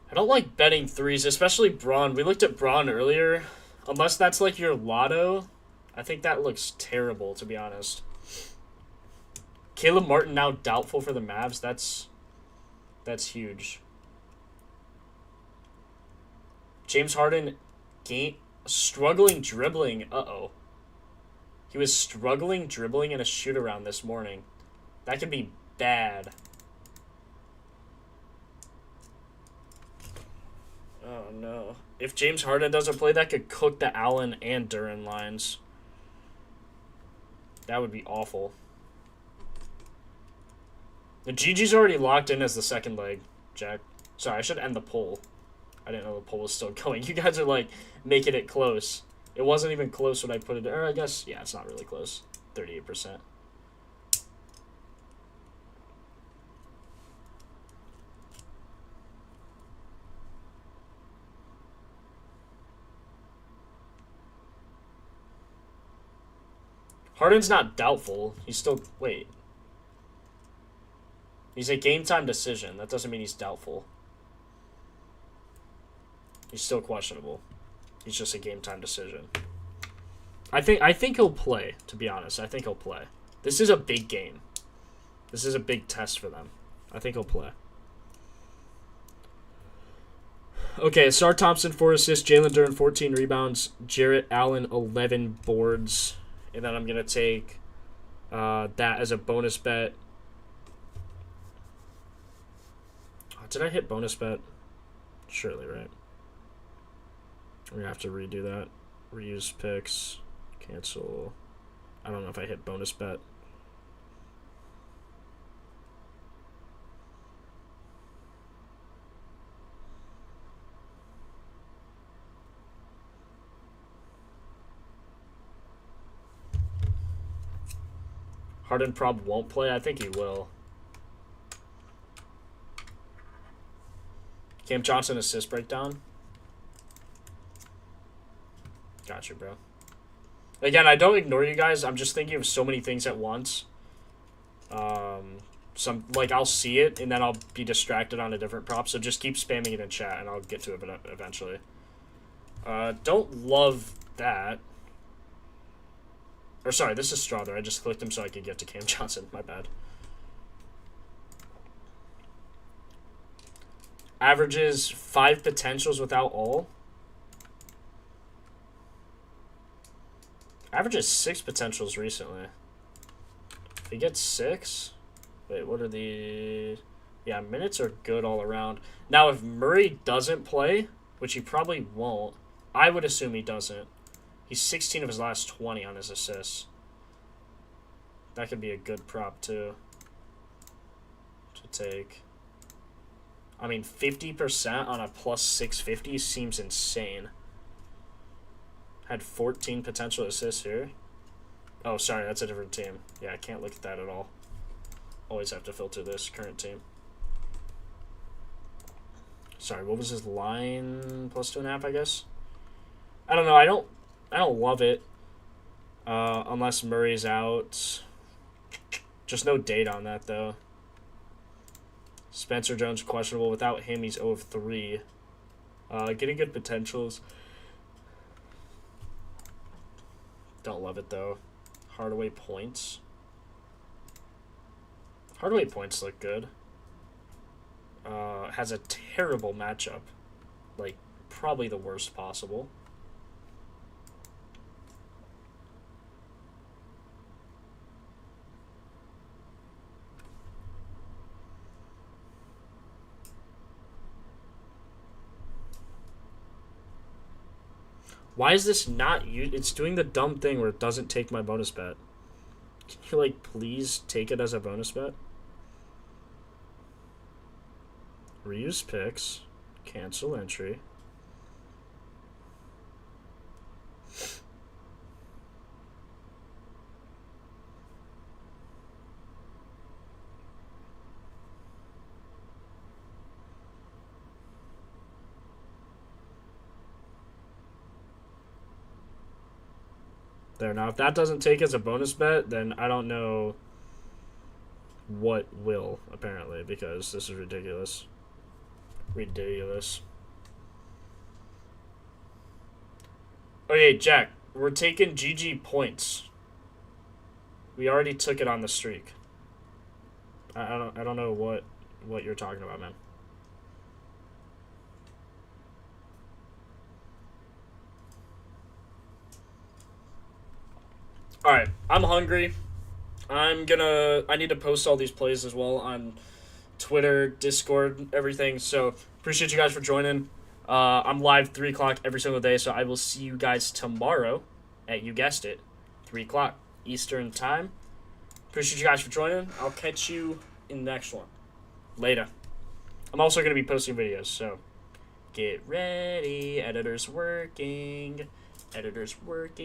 I don't like betting threes, especially Braun. We looked at Braun earlier. Unless that's like your lotto, I think that looks terrible, to be honest. Caleb Martin now doubtful for the Mavs. That's huge. James Harden struggling dribbling. Uh-oh. He was struggling dribbling in a shoot-around this morning. That could be bad. Oh, no. If James Harden doesn't play, that could cook the Allen and Duren lines. That would be awful. The GG's already locked in as the second leg, Jack. Sorry, I should end the poll. I didn't know the poll was still going. You guys are, like, making it close. It wasn't even close when I put it... Or I guess, yeah, it's not really close. 38%. Harden's not doubtful. He's still... Wait. He's a game-time decision. That doesn't mean he's doubtful. He's still questionable. He's just a game-time decision. I think he'll play, to be honest. I think he'll play. This is a big game. This is a big test for them. I think he'll play. Okay, Sar Thompson, 4 assists. Jalen Duren, 14 rebounds. Jarrett Allen, 11 boards. And then I'm going to take that as a bonus bet. Oh, did I hit bonus bet? Surely, right? We're going to have to redo that. Reuse picks. Cancel. I don't know if I hit bonus bet. Harden probably won't play. I think he will. Cam Johnson assist breakdown. Got you, bro. Again, I don't ignore you guys. I'm just thinking of so many things at once. I'll see it, and then I'll be distracted on a different prop. So just keep spamming it in chat, and I'll get to it eventually. Don't love that. Or sorry, this is Strother. I just clicked him so I could get to Cam Johnson. My bad. Averages 5 potentials without all. Averages 6 potentials recently. If he gets 6... Wait, what are the... Yeah, minutes are good all around. Now, if Murray doesn't play, which he probably won't, I would assume he doesn't. He's 16 of his last 20 on his assists. That could be a good prop, too, to take. I mean, 50% on a plus 650 seems insane. Had 14 potential assists here. Oh, sorry, that's a different team. Yeah, I can't look at that at all. Always have to filter this current team. Sorry, what was his line? Plus 2.5, I guess. I don't know. I don't love it. Unless Murray's out. Just no date on that, though. Spencer Jones questionable. Without him, he's 0 of 3. Getting good potentials. Don't love it, though. Hardaway points. Hardaway points look good. Has a terrible matchup. Like, probably the worst possible. Why is this not you? It's doing the dumb thing where it doesn't take my bonus bet. Can you, like, please take it as a bonus bet? Reuse picks. Cancel entry. There, now if that doesn't take as a bonus bet, then I don't know what will, apparently, because this is ridiculous. Ridiculous. Okay, Jack, we're taking GG points. We already took it on the streak. I don't know what you're talking about, man. Alright, I'm hungry. I need to post all these plays as well on Twitter, Discord, everything. So, appreciate you guys for joining. I'm live 3 o'clock every single day, so I will see you guys tomorrow at, you guessed it, 3 o'clock Eastern Time. Appreciate you guys for joining. I'll catch you in the next one. Later. I'm also going to be posting videos, so get ready. Editor's working. Editor's working.